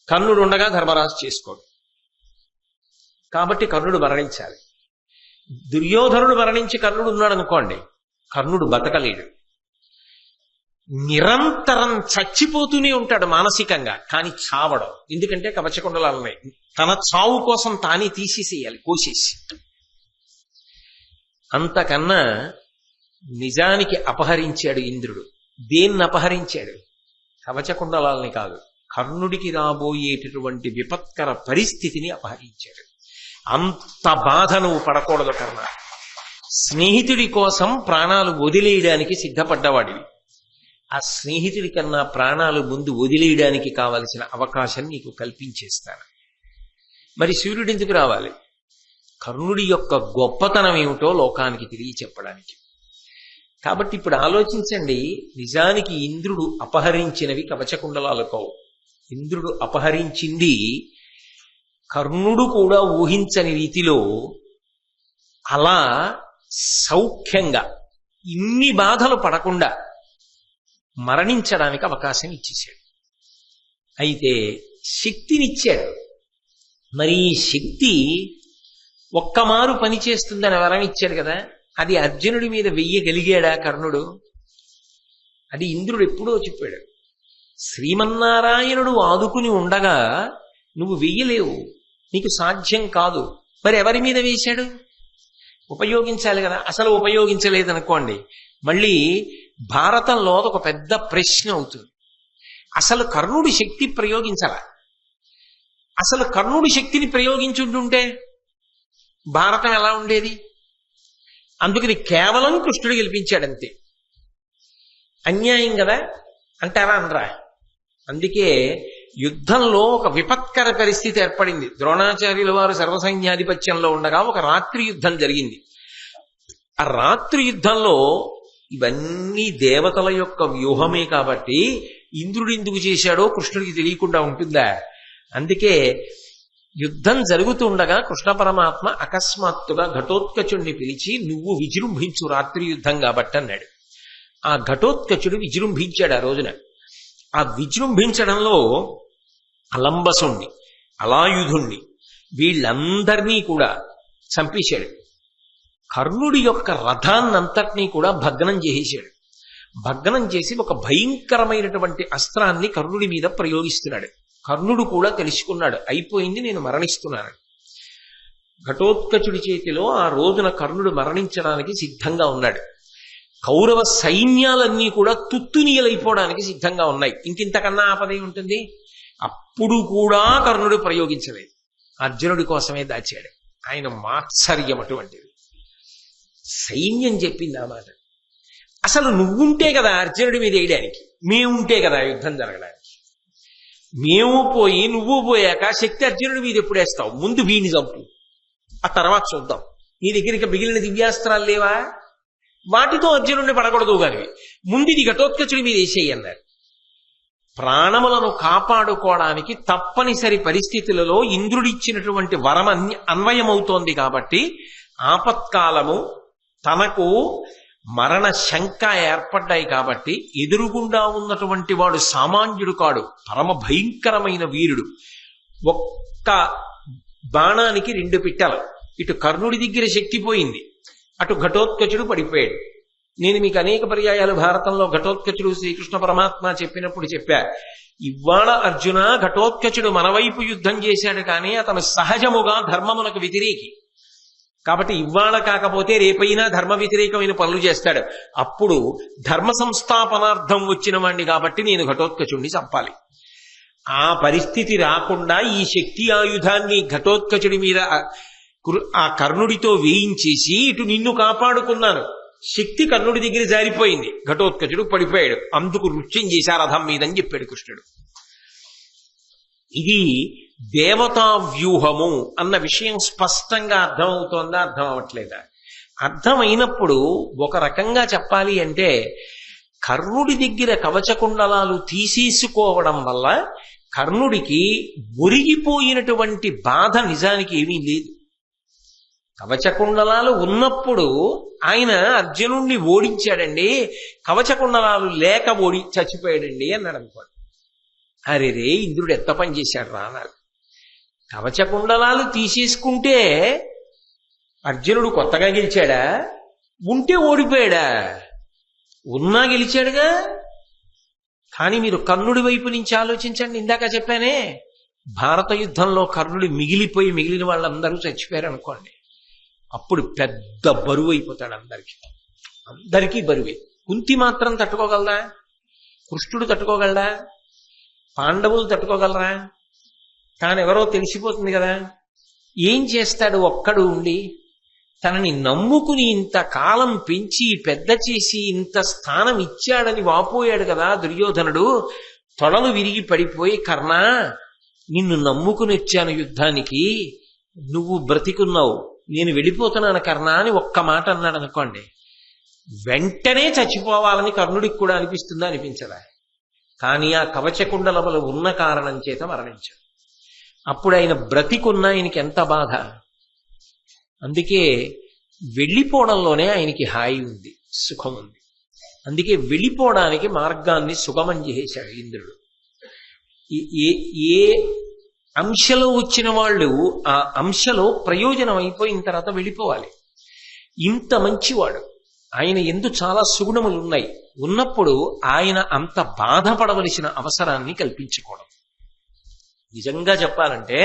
కర్ణుడు ఉండగా ధర్మరాజు చేసుకోడు. కాబట్టి కర్ణుడు మరణించాలి. దుర్యోధనుడు మరణించి కర్ణుడు ఉన్నాడు అనుకోండి, కర్ణుడు బతకలేడు. నిరంతరం చచ్చిపోతూనే ఉంటాడు మానసికంగా, కానీ చావడం. ఎందుకంటే కవచకుండలాలున్నాయి. తన చావు కోసం తానే తీసేసేయాలి, కోసేసి. అంతకన్నా నిజానికి అపహరించాడు ఇంద్రుడు. దేన్ని అపహరించాడు? కవచకుండలాల్ని కాదు, కర్ణుడికి రాబోయేటటువంటి విపత్కర పరిస్థితిని అపహరించాడు. అంత బాధ నువ్వు పడకూడదు కర్ణ. స్నేహితుడి కోసం ప్రాణాలు వదిలేయడానికి సిద్ధపడ్డవాడివి. ఆ స్నేహితుడి కన్నా ప్రాణాలు ముందు వదిలేయడానికి కావలసిన అవకాశం నీకు కల్పించేస్తాను. మరి సూర్యుడు ఎందుకు రావాలి? కర్ణుడి యొక్క గొప్పతనం ఏమిటో లోకానికి తెలియచెప్పడానికి. కాబట్టి ఇప్పుడు ఆలోచించండి, నిజానికి ఇంద్రుడు అపహరించినవి కవచకుండలాలు కావు. ఇంద్రుడు అపహరించింది కర్ణుడు కూడా ఊహించని రీతిలో అలా సౌఖ్యంగా ఇన్ని బాధలు పడకుండా మరణించడానికి అవకాశం ఇచ్చేశాడు. అయితే శక్తినిచ్చాడు. మరి ఈ శక్తి ఒక్కమారు పనిచేస్తుందని వరం ఇచ్చాడు కదా, అది అర్జునుడి మీద వెయ్యగలిగాడా కర్ణుడు? అది ఇంద్రుడు ఎప్పుడో చెప్పాడు. శ్రీమన్నారాయణుడు ఆదుకుని ఉండగా నువ్వు వెయ్యలేవు, నీకు సాధ్యం కాదు. మరి ఎవరి మీద వేశాడు? ఉపయోగించాలి కదా. అసలు ఉపయోగించలేదనుకోండి, మళ్ళీ భారతంలో ఒక పెద్ద ప్రశ్న అవుతుంది. అసలు కర్ణుడి శక్తి ప్రయోగించాలా? అసలు కర్ణుడి శక్తిని ప్రయోగించుంటుంటే భారతం ఎలా ఉండేది? అందుకని కేవలం కృష్ణుడు గెలిపించాడంతే. అన్యాయం కదా అంటారా? అనరా? అందుకే యుద్ధంలో ఒక విపత్కర పరిస్థితి ఏర్పడింది. ద్రోణాచార్యుల వారు సర్వసైన్యాధిపత్యంలో ఉండగా ఒక రాత్రి యుద్ధం జరిగింది. ఆ రాత్రి యుద్ధంలో ఇవన్నీ దేవతల యొక్క వ్యూహమే కాబట్టి ఇంద్రుడు ఎందుకు చేశాడో కృష్ణుడికి తెలియకుండా ఉంటుందా? అందుకే యుద్ధం జరుగుతుండగా కృష్ణ పరమాత్మ అకస్మాత్తుగా ఘటోత్కచుడిని పిలిచి నువ్వు విజృంభించు రాత్రి యుద్ధం కాబట్టి అన్నాడు. ఆ ఘటోత్కచుడు విజృంభించాడు ఆ రోజున. ఆ విజృంభించడంలో అలంబసుణ్ణి, అలాయుధుణ్ణి, వీళ్ళందరినీ కూడా చంపేశాడు. కర్ణుడి యొక్క రథాన్నంతటినీ కూడా భగ్నం చేసేశాడు. భగ్నం చేసి ఒక భయంకరమైనటువంటి అస్త్రాన్ని కర్ణుడి మీద ప్రయోగిస్తున్నాడు. కర్ణుడు కూడా తెలుసుకున్నాడు, అయిపోయింది, నేను మరణిస్తున్నాను. ఘటోత్కచుడి చేతిలో ఆ రోజున కర్ణుడు మరణించడానికి సిద్ధంగా ఉన్నాడు. కౌరవ సైన్యాలన్నీ కూడా తుత్తునీయలైపోవడానికి సిద్ధంగా ఉన్నాయి. ఇంకింతకన్నా ఆపదే ఉంటుంది. అప్పుడు కూడా కర్ణుడు ప్రయోగించలేదు, అర్జునుడి కోసమే దాచాడు. ఆయన మాత్సర్యం అటువంటిది. సైన్యం చెప్పింది ఆ మాట. అసలు నువ్వుంటే కదా అర్జునుడి మీద వేయడానికి, మేముంటే కదా యుద్ధం జరగడానికి. మేము పోయి నువ్వు పోయాక శక్తి అర్జునుడి మీద ఎప్పుడు వేస్తావు? ముందు వీడిని చంపు, ఆ తర్వాత చూద్దాం. నీ దగ్గరికి మిగిలిన దివ్యాస్త్రాలు లేవా? వాటితో అర్జునుడిని పడకూడదు కానీ ముందు ఇది ఘటోత్కచుడి మీద వేసేయి అన్నారు. ప్రాణములను కాపాడుకోవడానికి తప్పనిసరి పరిస్థితులలో ఇంద్రుడిచ్చినటువంటి వరం అన్వయమవుతోంది కాబట్టి ఆపత్కాలము తనకు మరణ శంక ఏర్పడ్డాయి కాబట్టి ఎదురుగుండా ఉన్నటువంటి వాడు సామాన్యుడు కాడు, పరమ భయంకరమైన వీరుడు. ఒక్క బాణానికి 2 పిట్టలు. ఇటు కర్ణుడి దగ్గర శక్తి పోయింది, అటు ఘటోత్కచుడు పడిపోయాడు. నేను మీకు అనేక పర్యాయాలు భారతంలో ఘటోత్కచుడు శ్రీకృష్ణ పరమాత్మ చెప్పినప్పుడు చెప్పా, ఇవాళ అర్జున ఘటోత్కచుడు మన వైపు యుద్ధం చేశాడు కానీ అతను సహజముగా ధర్మమునకు వ్యతిరేకి. కాబట్టి ఇవాళ కాకపోతే రేపైనా ధర్మ వ్యతిరేకమైన పనులు చేస్తాడు. అప్పుడు ధర్మ సంస్థాపనార్థం వచ్చిన వాణ్ణి కాబట్టి నేను ఘటోత్కచుడిని చంపాలి. ఆ పరిస్థితి రాకుండా ఈ శక్తి ఆయుధాన్ని ఘటోత్కచుడి మీద ఆ కర్ణుడితో వేయించేసి ఇటు నిన్ను కాపాడుకున్నాను. శక్తి కర్ణుడి దగ్గర జారిపోయింది, ఘటోత్కచుడు పడిపోయాడు. అందుకు నృత్యం చేశా రథం మీదని చెప్పాడు కృష్ణుడు. ఇది దేవతా వ్యూహము అన్న విషయం స్పష్టంగా అర్థమవుతోందా, అర్థం అవ్వట్లేదా? అర్థమైనప్పుడు ఒక రకంగా చెప్పాలి అంటే కర్ణుడి దగ్గర కవచకుండలాలు తీసేసుకోవడం వల్ల కర్ణుడికి ఒరిగిపోయినటువంటి బాధ నిజానికి ఏమీ లేదు. కవచకుండలాలు ఉన్నప్పుడు ఆయన అర్జునుణ్ణి ఓడించాడండి, కవచకుండలాలు లేక చచ్చిపోయాడండి అన్నాడు అనుకోండి. అరే రే, ఇంద్రుడు ఎంత పని చేశాడు రా అన్నాడు. కవచకుండలాలు తీసేసుకుంటే అర్జునుడు కొత్తగా గెలిచాడా? ఉంటే ఓడిపోయాడా? ఉన్నా గెలిచాడుగా. కానీ మీరు కర్ణుడి వైపు నుంచి ఆలోచించండి. ఇందాక చెప్పానే, భారత యుద్ధంలో కర్ణుడు మిగిలిపోయి మిగిలిన వాళ్ళందరూ చచ్చిపోయారు అనుకోండి, అప్పుడు పెద్ద బరువు అయిపోతాడు. అందరికీ బరువే. కుంతి మాత్రం తట్టుకోగలదా? కృష్ణుడు తట్టుకోగలడా? పాండవులు తట్టుకోగలరా? తానెవరో తెలిసిపోతుంది కదా. ఏం చేస్తాడు? ఒక్కడు ఉండి తనని నమ్ముకుని ఇంతకాలం పెంచి పెద్ద చేసి ఇంత స్థానం ఇచ్చాడని వాపోయాడు కదా దుర్యోధనుడు. తొడలు విరిగి పడిపోయి, కర్ణ నిన్ను నమ్ముకుని వచ్చాను యుద్ధానికి, నువ్వు బ్రతికున్నావు, నేను వెళ్ళిపోతున్నాను కర్ణ అని ఒక్క మాట అన్నాడు అనుకోండి, వెంటనే చచ్చిపోవాలని కర్ణుడికి కూడా అనిపిస్తుందా, అనిపించదా? కానీ ఆ కవచకుండలములు ఉన్న కారణం చేత మరణించాడు. అప్పుడు ఆయన బ్రతికున్న ఆయనకి ఎంత బాధ. అందుకే వెళ్ళిపోవడంలోనే ఆయనకి హాయి ఉంది, సుఖం ఉంది. అందుకే వెళ్ళిపోవడానికి మార్గాన్ని సుగమం చేశాడు ఇంద్రుడు. ఏ అంశలో వచ్చిన వాళ్ళు ఆ అంశలో ప్రయోజనం అయిపోయిన తర్వాత వెళ్ళిపోవాలి. ఇంత మంచివాడు, ఆయన ఎందు చాలా సుగుణములు ఉన్నాయి. ఉన్నప్పుడు ఆయన అంత బాధపడవలసిన అవసరాన్ని కల్పించుకోవడం. నిజంగా చెప్పాలంటే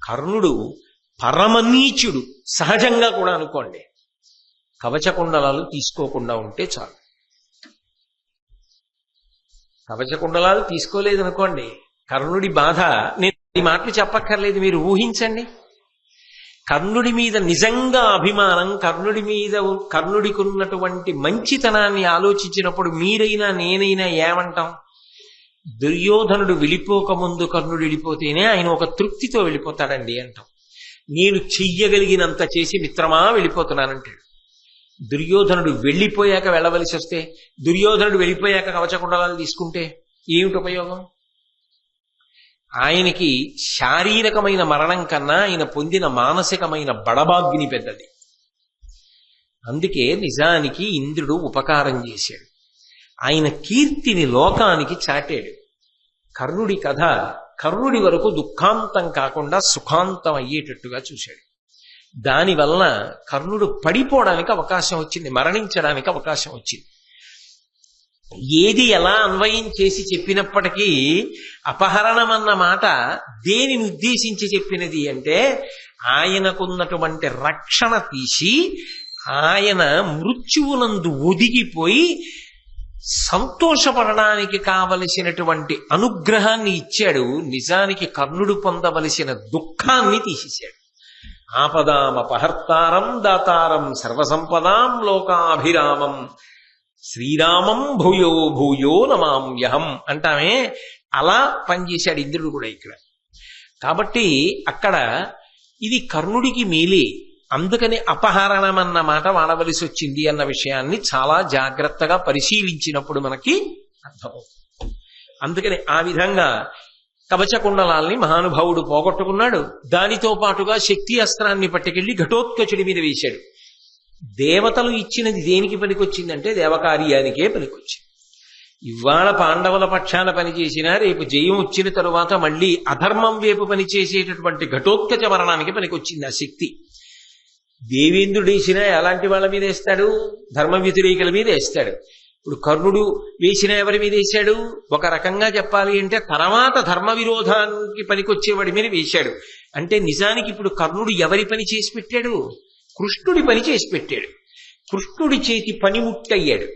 కర్ణుడు పరమనీచుడు సహజంగా కూడా అనుకోండి. కవచకుండలాలు తీసుకోకుండా ఉంటే చాలు. కవచకుండలాలు తీసుకోలేదనుకోండి, కర్ణుడి బాధ నేను ఈ మాటలు చెప్పక్కర్లేదు, మీరు ఊహించండి. కర్ణుడి మీద నిజంగా అభిమానం, కర్ణుడికి ఉన్నటువంటి మంచితనాన్ని ఆలోచించినప్పుడు మీరైనా నేనైనా ఏమంటాం? దుర్యోధనుడు వెళ్ళిపోకముందు కర్ణుడు వెళ్ళిపోతేనే ఆయన ఒక తృప్తితో వెళ్ళిపోతాడండి అంటాం. నేను చెయ్యగలిగినంత చేసి మిత్రమా వెళ్ళిపోతున్నానంటాడు. దుర్యోధనుడు వెళ్ళిపోయాక వెళ్ళవలసి వస్తే, దుర్యోధనుడు వెళ్ళిపోయాక కవచకుండలాలు తీసుకుంటే ఏమిటి ఉపయోగం? ఆయనకి శారీరకమైన మరణం కన్నా ఆయన పొందిన మానసికమైన బడబాగ్ని పెద్దది. అందుకే నిజానికి ఇంద్రుడు ఉపకారం చేశాడు. ఆయన కీర్తిని లోకానికి చాటాడు. కర్ణుడి కథ కర్ణుడి వరకు దుఃఖాంతం కాకుండా సుఖాంతం అయ్యేటట్టుగా చూశాడు. దానివల్ల కర్ణుడు పడిపోవడానికి అవకాశం వచ్చింది, మరణించడానికి అవకాశం వచ్చింది. ఏది ఎలా అన్వయం చేసి చెప్పినప్పటికీ అపహరణం అన్న మాట దేనిని ఉద్దేశించి చెప్పినది అంటే ఆయనకున్నటువంటి రక్షణ తీసి ఆయన మృత్యువునందు ఒదిగిపోయి సంతోషపడడానికి కావలసినటువంటి అనుగ్రహాన్ని ఇచ్చాడు. నిజానికి కర్ణుడు పొందవలసిన దుఃఖాన్ని తీసేశాడు. ఆపదామపహర్తారం దాతారం సర్వసంపదాం లోకాభిరామం శ్రీరామం భూయో భూయో నమామ్యహం అంటామే, అలా పనిచేశాడు ఇంద్రుడు కూడా ఇక్కడ. కాబట్టి అక్కడ ఇది కర్ణుడికి మేలే, అందుకని అపహరణం అన్న మాట వాడవలసి వచ్చింది అన్న విషయాన్ని చాలా జాగ్రత్తగా పరిశీలించినప్పుడు మనకి అర్థమవుతుంది. అందుకని ఆ విధంగా కవచకుండలాల్ని మహానుభావుడు పోగొట్టుకున్నాడు. దానితో పాటుగా శక్తి అస్త్రాన్ని పట్టుకెళ్లి ఘటోత్కచుడి మీద వేశాడు. దేవతలు ఇచ్చినది దేనికి పనికొచ్చిందంటే దేవకార్యానికే పనికొచ్చింది. ఇవాళ పాండవుల పక్షాన పనిచేసినా రేపు జయం వచ్చిన తరువాత మళ్ళీ అధర్మం వైపు పనిచేసేటటువంటి ఘటోత్కచ మరణానికి పనికొచ్చింది ఆ శక్తి. దేవేంద్రుడు వేసినా ఎలాంటి వాళ్ళ మీద వేస్తాడు? ధర్మ వ్యతిరేకుల మీద వేస్తాడు. ఇప్పుడు కర్ణుడు వేసిన ఎవరి మీద వేశాడు? ఒక రకంగా చెప్పాలి అంటే తర్వాత ధర్మ విరోధానికి పనికొచ్చేవాడి మీద వేశాడు. అంటే నిజానికి ఇప్పుడు కర్ణుడు ఎవరి పని చేసి పెట్టాడు? కృష్ణుడి పని చేసి పెట్టాడు. కృష్ణుడి చేతి పనిముట్టయ్యాడు.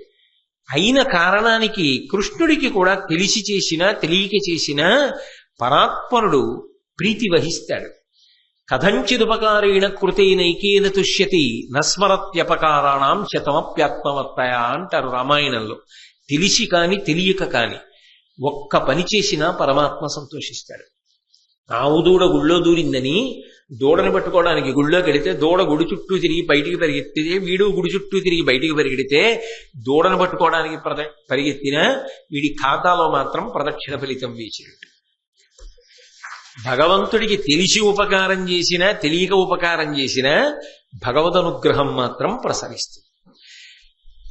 అయిన కారణానికి కృష్ణుడికి కూడా తెలిసి చేసినా తెలియక చేసినా పరాత్పరుడు ప్రీతి వహిస్తాడు. కథంచిదుపకారేణ కృతేనైకేన తుష్యతి నస్మరత్యపకారాణం శతమప్యాత్మవత్తయ అంటారు రామాయణంలో. తెలిసి కాని తెలియక కాని ఒక్క పని చేసినా పరమాత్మ సంతోషిస్తాడు. ఆవు దూడ గుళ్ళో దూరిందని దూడను పట్టుకోవడానికి గుళ్ళోకి వెళితే దూడ గుడి చుట్టూ తిరిగి బయటికి పరిగెత్తితే వీడు గుడి చుట్టూ తిరిగి బయటికి పరిగెడితే దూడను పట్టుకోవడానికి పరిగెత్తినా వీడి ఖాతాలో మాత్రం ప్రదక్షిణ ఫలితం వేసినట్టు. భగవంతుడికి తెలిసి ఉపకారం చేసినా తెలియక ఉపకారం చేసినా భగవద్ అనుగ్రహం మాత్రం ప్రసరిస్తుంది.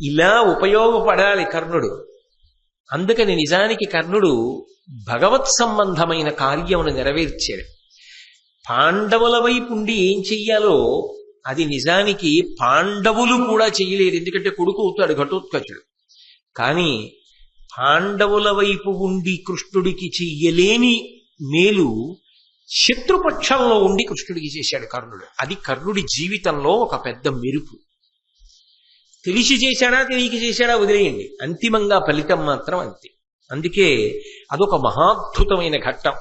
ఇలా ఉపయోగపడాలి కర్ణుడు. అందుకని నిజానికి కర్ణుడు భగవత్ సంబంధమైన కార్యమును నెరవేర్చాడు. పాండవుల వైపు ఉండి ఏం చెయ్యాలో అది నిజానికి పాండవులు కూడా చెయ్యలేరు, ఎందుకంటే కొడుకు అవుతాడు ఘటోత్కచుడు. కానీ పాండవుల వైపు ఉండి కృష్ణుడికి చెయ్యలేని మేలు శత్రుపక్షంలో ఉండి కృష్ణుడికి చేశాడు కర్ణుడు. అది కర్ణుడి జీవితంలో ఒక పెద్ద మెరుపు. తెలిసి చేశాడా తెలియక చేశాడా వదిలేయండి, అంతిమంగా ఫలితం మాత్రం అంతే. అందుకే అదొక మహాద్భుతమైన ఘట్టం.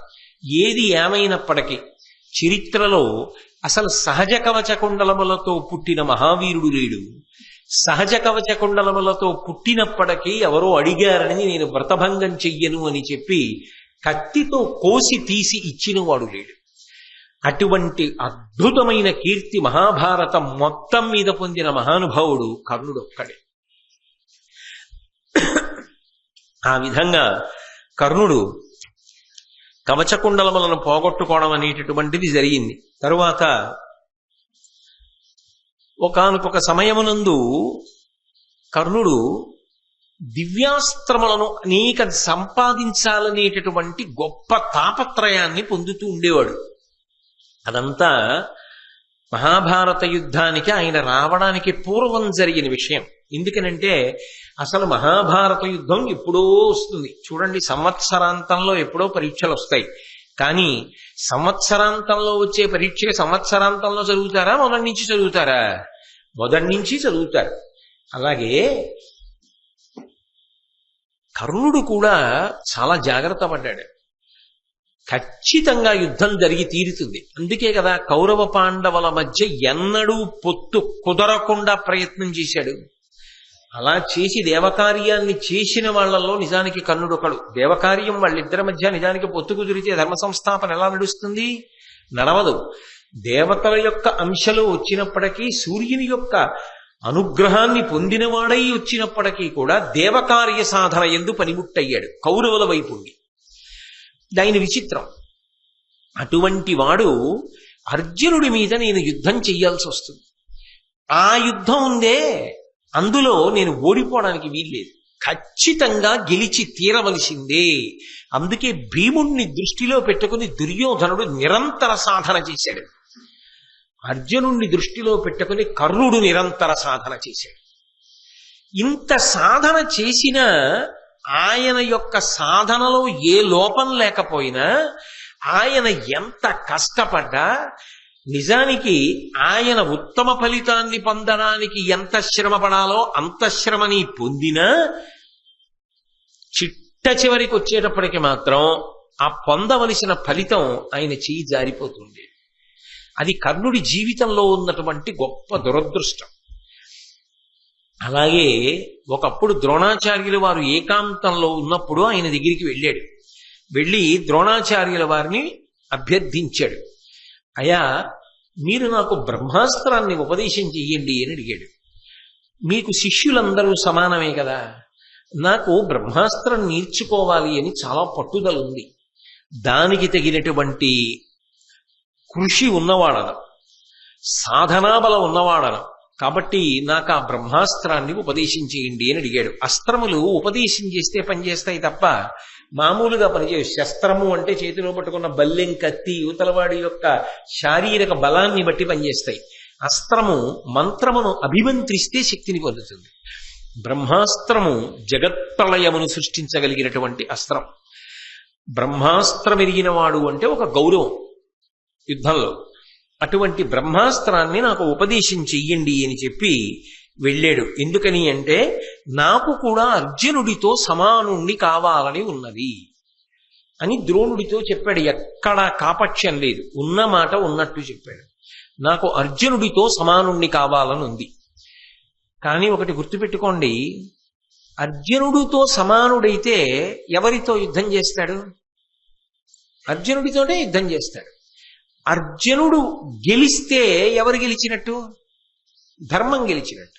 ఏది ఏమైనప్పటికీ చరిత్రలో అసలు సహజ కవచ కుండలములతో పుట్టిన మహావీరుడు లేడు. సహజ కవచ కుండలములతో పుట్టినప్పటికీ ఎవరో అడిగారని నేను వ్రతభంగం చెయ్యను అని చెప్పి కత్తితో కోసి తీసి ఇచ్చినవాడు లేడు. అటువంటి అద్భుతమైన కీర్తి మహాభారతం మొత్తం మీద పొందిన మహానుభావుడు కర్ణుడు ఒక్కడే. ఆ విధంగా కర్ణుడు కవచకుండలములను పోగొట్టుకోవడం అనేటటువంటిది జరిగింది. తరువాత ఒకానొక సమయమునందు కర్ణుడు దివ్యాస్త్రములను అనేక సంపాదించాలనేటటువంటి గొప్ప తాపత్రయాన్ని పొందుతూ ఉండేవాడు. అదంతా మహాభారత యుద్ధానికి ఆయన రావడానికి పూర్వం జరిగిన విషయం. ఎందుకనంటే అసలు మహాభారత యుద్ధం ఎప్పుడో వస్తుంది చూడండి, సంవత్సరాంతంలో ఎప్పుడో పరీక్షలు వస్తాయి. కానీ సంవత్సరాంతంలో వచ్చే పరీక్ష సంవత్సరాంతంలో చదువుతారా మొదటి నుంచి చదువుతారా? మొదటి నుంచి చదువుతారు. అలాగే కర్ణుడు కూడా చాలా జాగ్రత్త పడ్డాడు. ఖచ్చితంగా యుద్ధం జరిగి తీరుతుంది. అందుకే కదా కౌరవ పాండవుల మధ్య ఎన్నడూ పొత్తు కుదరకుండా ప్రయత్నం చేశాడు. అలా చేసి దేవకార్యాన్ని చేసిన వాళ్లలో నిజానికి కర్ణుడు ఒకడు. దేవకార్యం వాళ్ళిద్దరి మధ్య నిజానికి పొత్తు కుదిరితే ధర్మ సంస్థాపన ఎలా నడుస్తుంది? నడవదు. దేవతల యొక్క అంశలో వచ్చినప్పటికీ సూర్యుని యొక్క అనుగ్రహాన్ని పొందినవాడై వచ్చినప్పటికీ కూడా దేవకార్య సాధన ఎందు పనిముట్టయ్యాడు కౌరవుల వైపు ఉండి. దాని విచిత్రం, అటువంటి వాడు అర్జునుడి మీద నేను యుద్ధం చెయ్యాల్సి వస్తుంది. ఆ యుద్ధం ఉందే, అందులో నేను ఓడిపోవడానికి వీల్లేదు, ఖచ్చితంగా గెలిచి తీరవలసిందే. అందుకే భీముణ్ణి దృష్టిలో పెట్టుకుని దుర్యోధనుడు నిరంతర సాధన చేశాడు. అర్జునుణ్ణి దృష్టిలో పెట్టుకుని కర్ణుడు నిరంతర సాధన చేశాడు. ఇంత సాధన చేసిన ఆయన యొక్క సాధనలో ఏ లోపం లేకపోయినా, ఆయన ఎంత కష్టపడ్డా, నిజానికి ఆయన ఉత్తమ ఫలితాన్ని పొందడానికి ఎంత శ్రమ పడాలో అంత శ్రమని పొందినా చిట్ట చివరికి వచ్చేటప్పటికి మాత్రం ఆ పొందవలసిన ఫలితం ఆయన చెయ్యి జారిపోతుంది. అది కర్ణుడి జీవితంలో ఉన్నటువంటి గొప్ప దురదృష్టం. అలాగే ఒకప్పుడు ద్రోణాచార్యుల వారు ఏకాంతంలో ఉన్నప్పుడు ఆయన దగ్గరికి వెళ్ళాడు. వెళ్ళి ద్రోణాచార్యుల వారిని అభ్యర్థించాడు. అయ్యా, మీరు నాకు బ్రహ్మాస్త్రాన్ని ఉపదేశం చెయ్యండి అని అడిగాడు. మీకు శిష్యులందరూ సమానమే కదా, నాకు బ్రహ్మాస్త్రం నేర్చుకోవాలి అని చాలా పట్టుదల ఉంది, దానికి తగినటువంటి కృషి ఉన్నవాడను, సాధనాబలం ఉన్నవాడను, కాబట్టి నాకు ఆ బ్రహ్మాస్త్రాన్ని ఉపదేశం చేయండి అని అడిగాడు. అస్త్రములు ఉపదేశం చేస్తే పనిచేస్తాయి తప్ప మామూలుగా పనిచేయవు. శస్త్రము అంటే చేతిలో పట్టుకున్న బల్లెం, కత్తి యువతలవాడి యొక్క శారీరక బలాన్ని బట్టి పనిచేస్తాయి. అస్త్రము మంత్రమును అభిమంత్రిస్తే శక్తిని పొందుతుంది. బ్రహ్మాస్త్రము జగత్ప్రళయమును సృష్టించగలిగినటువంటి అస్త్రం. బ్రహ్మాస్త్రం ఎరిగిన వాడు అంటే ఒక గౌరవం యుద్ధంలో. అటువంటి బ్రహ్మాస్త్రాన్ని నాకు ఉపదేశం చెయ్యండి అని చెప్పి వెళ్ళాడు. ఎందుకని అంటే, నాకు కూడా అర్జునుడితో సమానుణ్ణి కావాలని ఉన్నది అని ద్రోణుడితో చెప్పాడు. ఎక్కడా కాపక్ష్యం లేదు, ఉన్న మాట ఉన్నట్టు చెప్పాడు. నాకు అర్జునుడితో సమానుణ్ణి కావాలని ఉంది. కానీ ఒకటి గుర్తుపెట్టుకోండి, అర్జునుడితో సమానుడైతే ఎవరితో యుద్ధం చేస్తాడు? అర్జునుడితోనే యుద్ధం చేస్తాడు. అర్జునుడు గెలిస్తే ఎవరు గెలిచినట్టు? ధర్మం గెలిచినట్టు.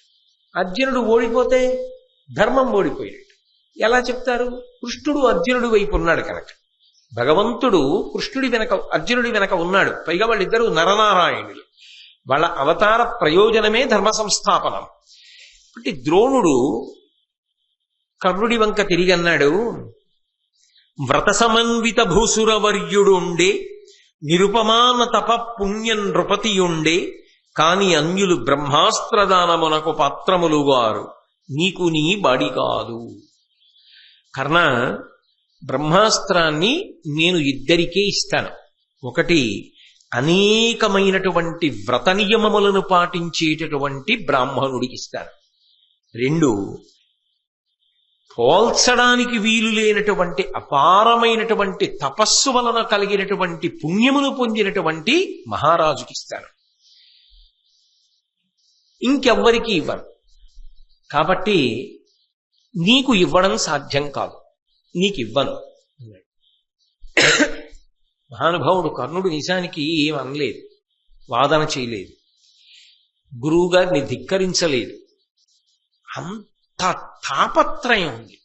అర్జునుడు ఓడిపోతే ధర్మం ఓడిపోయినట్టు. ఎలా చెప్తారు? కృష్ణుడు అర్జునుడి వైపు ఉన్నాడు కనుక, భగవంతుడు కృష్ణుడి వెనక అర్జునుడి వెనక ఉన్నాడు. పైగా వాళ్ళిద్దరూ నరనారాయణులు. వాళ్ళ అవతార ప్రయోజనమే ధర్మ సంస్థాపనం. కాబట్టి ద్రోణుడు కర్ణుడి వంక తిరిగి అన్నాడు, వ్రత సమన్విత భూసురవర్యుడుండే, నిరుపమాన తప పుణ్య నృపతియుండే, కాని అన్యులు బ్రహ్మాస్త్రదానమునకు పాత్రములుగారు, నీకు నీ బాడి కాదు. కర్ణ, బ్రహ్మాస్త్రాన్ని నేను ఇద్దరికే ఇస్తాను. ఒకటి, అనేకమైనటువంటి వ్రత నియమములను పాటించేటటువంటి బ్రాహ్మణుడికి ఇస్తాను. రెండు, పోల్చడానికి వీలు లేనటువంటి అపారమైనటువంటి తపస్సు వలన కలిగినటువంటి పుణ్యమును పొందినటువంటి మహారాజుకి ఇస్తాను. ఇంకెవ్వరికి ఇవ్వను. కాబట్టి నీకు ఇవ్వడం సాధ్యం కాదు, నీకు ఇవ్వను అన్నాడు. మహానుభావుడు కర్ణుడు నిజానికి ఏమనలేదు, వాదన చేయలేదు, గురువు గారిని ధిక్కరించలేదు. అంత తాపత్రయం ఉంది.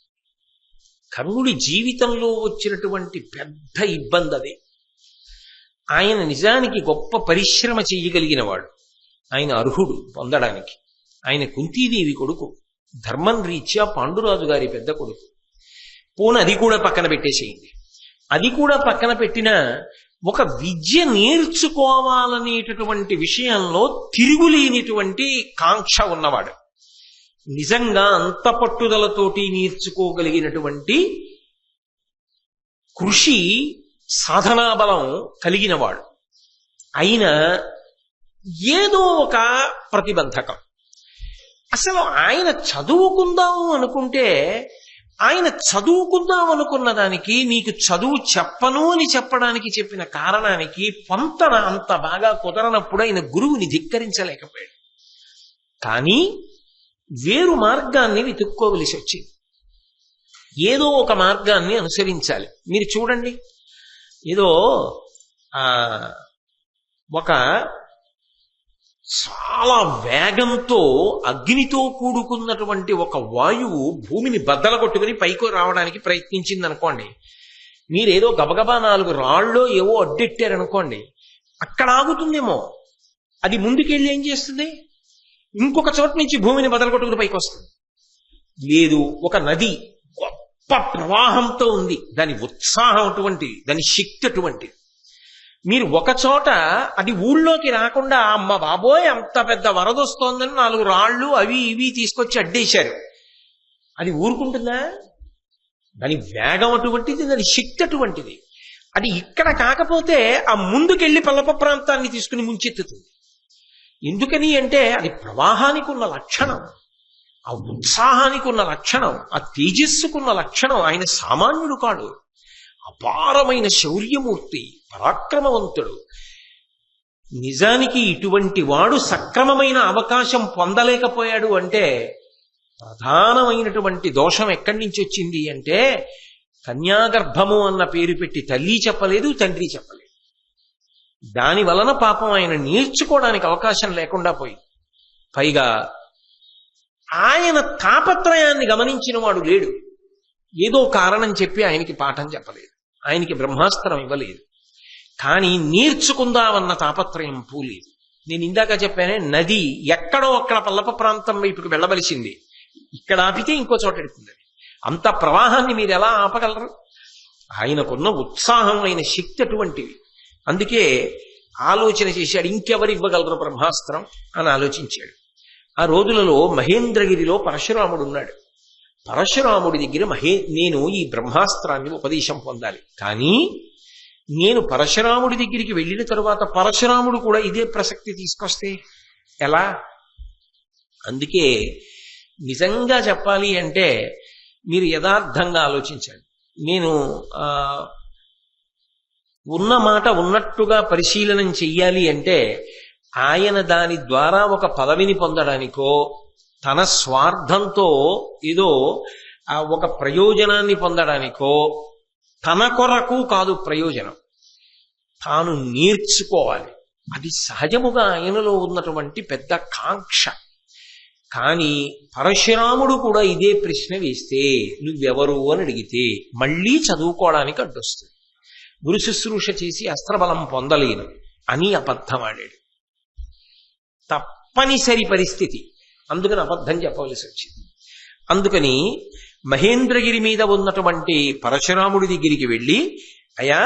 కర్ణుడి జీవితంలో వచ్చినటువంటి పెద్ద ఇబ్బంది అదే. ఆయన నిజానికి గొప్ప పరిశ్రమ చేయగలిగిన వాడు. ఆయన అర్హుడు పొందడానికి. ఆయన కుంతీదేవి కొడుకు, ధర్మం రీత్యా పాండురాజు గారి పెద్ద కొడుకు. పోను అది కూడా పక్కన పెట్టేసేయండి. అది కూడా పక్కన పెట్టిన ఒక విద్య నేర్చుకోవాలనేటటువంటి విషయంలో తిరుగులేనిటువంటి కాంక్ష ఉన్నవాడు. నిజంగా అంత పట్టుదలతోటి నేర్చుకోగలిగినటువంటి కృషి, సాధనాబలం కలిగినవాడు. అయినా ఏదో ఒక ప్రతిబంధకం. అసలు ఆయన చదువుకుందాము అనుకుంటే, ఆయన చదువుకుందాం అనుకున్న దానికి నీకు చదువు చెప్పను అని చెప్పడానికి చెప్పిన కారణానికి పొంతన అంత బాగా కుదరనప్పుడు ఆయన గురువుని ధిక్కరించలేకపోయాడు. కానీ వేరు మార్గాన్ని వెతుక్కోవలసి వచ్చింది. ఏదో ఒక మార్గాన్ని అనుసరించాలి. మీరు చూడండి, ఏదో ఒక చాలా వేగంతో అగ్నితో కూడుకున్నటువంటి ఒక వాయువు భూమిని బద్దలు కొట్టుకుని పైకి రావడానికి ప్రయత్నించింది అనుకోండి. మీరేదో గబగబా 4 రాళ్ళో ఏవో అడ్డెట్టారనుకోండి, అక్కడ ఆగుతుందేమో. అది ముందుకెళ్ళి ఏం చేస్తుంది? ఇంకొక చోట నుంచి భూమిని బదలగొట్టుకుని పైకి వస్తుంది. లేదు, ఒక నది గొప్ప ప్రవాహంతో ఉంది, దాని ఉత్సాహం అటువంటిది, దాని శక్తి అటువంటిది. మీరు ఒక చోట అది ఊళ్ళోకి రాకుండా, అమ్మ బాబోయ్ అంత పెద్ద వరద వస్తోందని 4 రాళ్ళు అవి ఇవి తీసుకొచ్చి అడ్డేశారు, అది ఊరుకుంటుందా? దాని వేగం అటువంటిది, దాని శక్తి అటువంటిది. అది ఇక్కడ కాకపోతే ఆ ముందుకెళ్లి పల్లప ప్రాంతాన్ని తీసుకుని ముంచెత్తుతుంది. ఎందుకని అంటే అది ప్రవాహానికి ఉన్న లక్షణం, ఆ ఉత్సాహానికి ఉన్న లక్షణం, ఆ తేజస్సుకున్న లక్షణం. ఆయన సామాన్యుడు కాడు, అపారమైన శౌర్యమూర్తి, పరాక్రమవంతుడు. నిజానికి ఇటువంటి వాడు సక్రమమైన అవకాశం పొందలేకపోయాడు అంటే ప్రధానమైనటువంటి దోషం ఎక్కడి నుంచి వచ్చింది అంటే, కన్యాగర్భము అన్న పేరు పెట్టి తల్లి చెప్పలేదు, తండ్రి చెప్పలేదు. దాని వలన పాపం ఆయన నేర్చుకోవడానికి అవకాశం లేకుండా పోయింది. పైగా ఆయన తాపత్రయాన్ని గమనించిన వాడు లేడు. ఏదో కారణం చెప్పి ఆయనకి పాఠం చెప్పలేదు, ఆయనకి బ్రహ్మాస్త్రం ఇవ్వలేదు. కానీ నేర్చుకుందామన్న తాపత్రయం పోలేదు. నేను ఇందాక చెప్పానే, నది ఎక్కడో అక్కడ పల్లప ప్రాంతం వైపుకి వెళ్ళవలసింది, ఇక్కడ ఆపితే ఇంకో చోట ఎడుతుంది. అంత ప్రవాహాన్ని మీరు ఎలా ఆపగలరు? ఆయనకున్న ఉత్సాహం, ఆయన శక్తి అటువంటివి. అందుకే ఆలోచన చేశాడు, ఇంకెవరు ఇవ్వగలరు బ్రహ్మాస్త్రం అని ఆలోచించాడు. ఆ రోజులలో మహేంద్రగిరిలో పరశురాముడు ఉన్నాడు. పరశురాముడి దగ్గర నేను ఈ బ్రహ్మాస్త్రాన్ని ఉపదేశం పొందాలి, కానీ నేను పరశురాముడి దగ్గరికి వెళ్ళిన తరువాత పరశురాముడు కూడా ఇదే ప్రసక్తి తీసుకొస్తే ఎలా? అందుకే నిజంగా చెప్పాలి అంటే మీరు యథార్థంగా ఆలోచించండి. నేను ఉన్న మాట ఉన్నట్టుగా పరిశీలనం చెయ్యాలి అంటే, ఆయన దాని ద్వారా ఒక పదవిని పొందడానికో, తన స్వార్థంతో ఏదో ఒక ప్రయోజనాన్ని పొందడానికో, తన కొరకు కాదు ప్రయోజనం, తాను నేర్చుకోవాలి. అది సహజముగా ఆయనలో ఉన్నటువంటి పెద్ద కాంక్ష. కానీ పరశురాముడు కూడా ఇదే ప్రశ్న వేస్తే, నువ్వెవరు అని అడిగితే మళ్ళీ చదువుకోవడానికి అడ్డొస్తుంది. గురు శుశ్రూష చేసి అస్త్రబలం పొందలేను అని అబద్ధమాడాడు. తప్పనిసరి పరిస్థితి, అందుకని అబద్ధం చెప్పవలసి వచ్చింది. అందుకని మహేంద్రగిరి మీద ఉన్నటువంటి పరశురాముడి దగ్గరికి వెళ్ళి, అయ్యా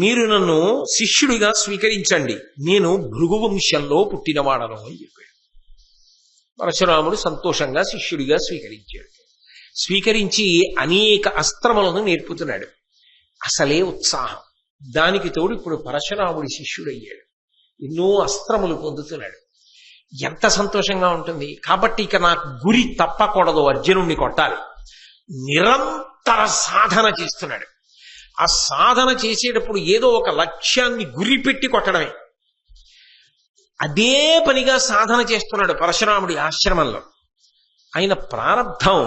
మీరు నన్ను శిష్యుడిగా స్వీకరించండి, నేను భృగు వంశంలో పుట్టినవాడను అని చెప్పాడు. పరశురాముడు సంతోషంగా శిష్యుడిగా స్వీకరించాడు. స్వీకరించి అనేక అస్త్రములను నేర్పుతున్నాడు. అసలే ఉత్సాహం. దానికి తోడు ఇప్పుడు పరశురాముడి శిష్యుడయ్యాడు, ఎన్నో అస్త్రములు పొందుతున్నాడు. ఎంత సంతోషంగా ఉంటుంది. కాబట్టి ఇక నాకు గురి తప్పకూడదు, అర్జునుడిని కొట్టాలి. నిరంతర సాధన చేస్తున్నాడు. ఆ సాధన చేసేటప్పుడు ఏదో ఒక లక్ష్యాన్ని గురిపెట్టి కొట్టడమే, అదే పనిగా సాధన చేస్తున్నాడు పరశురాముడి ఆశ్రమంలో. ఆయన ప్రారంధం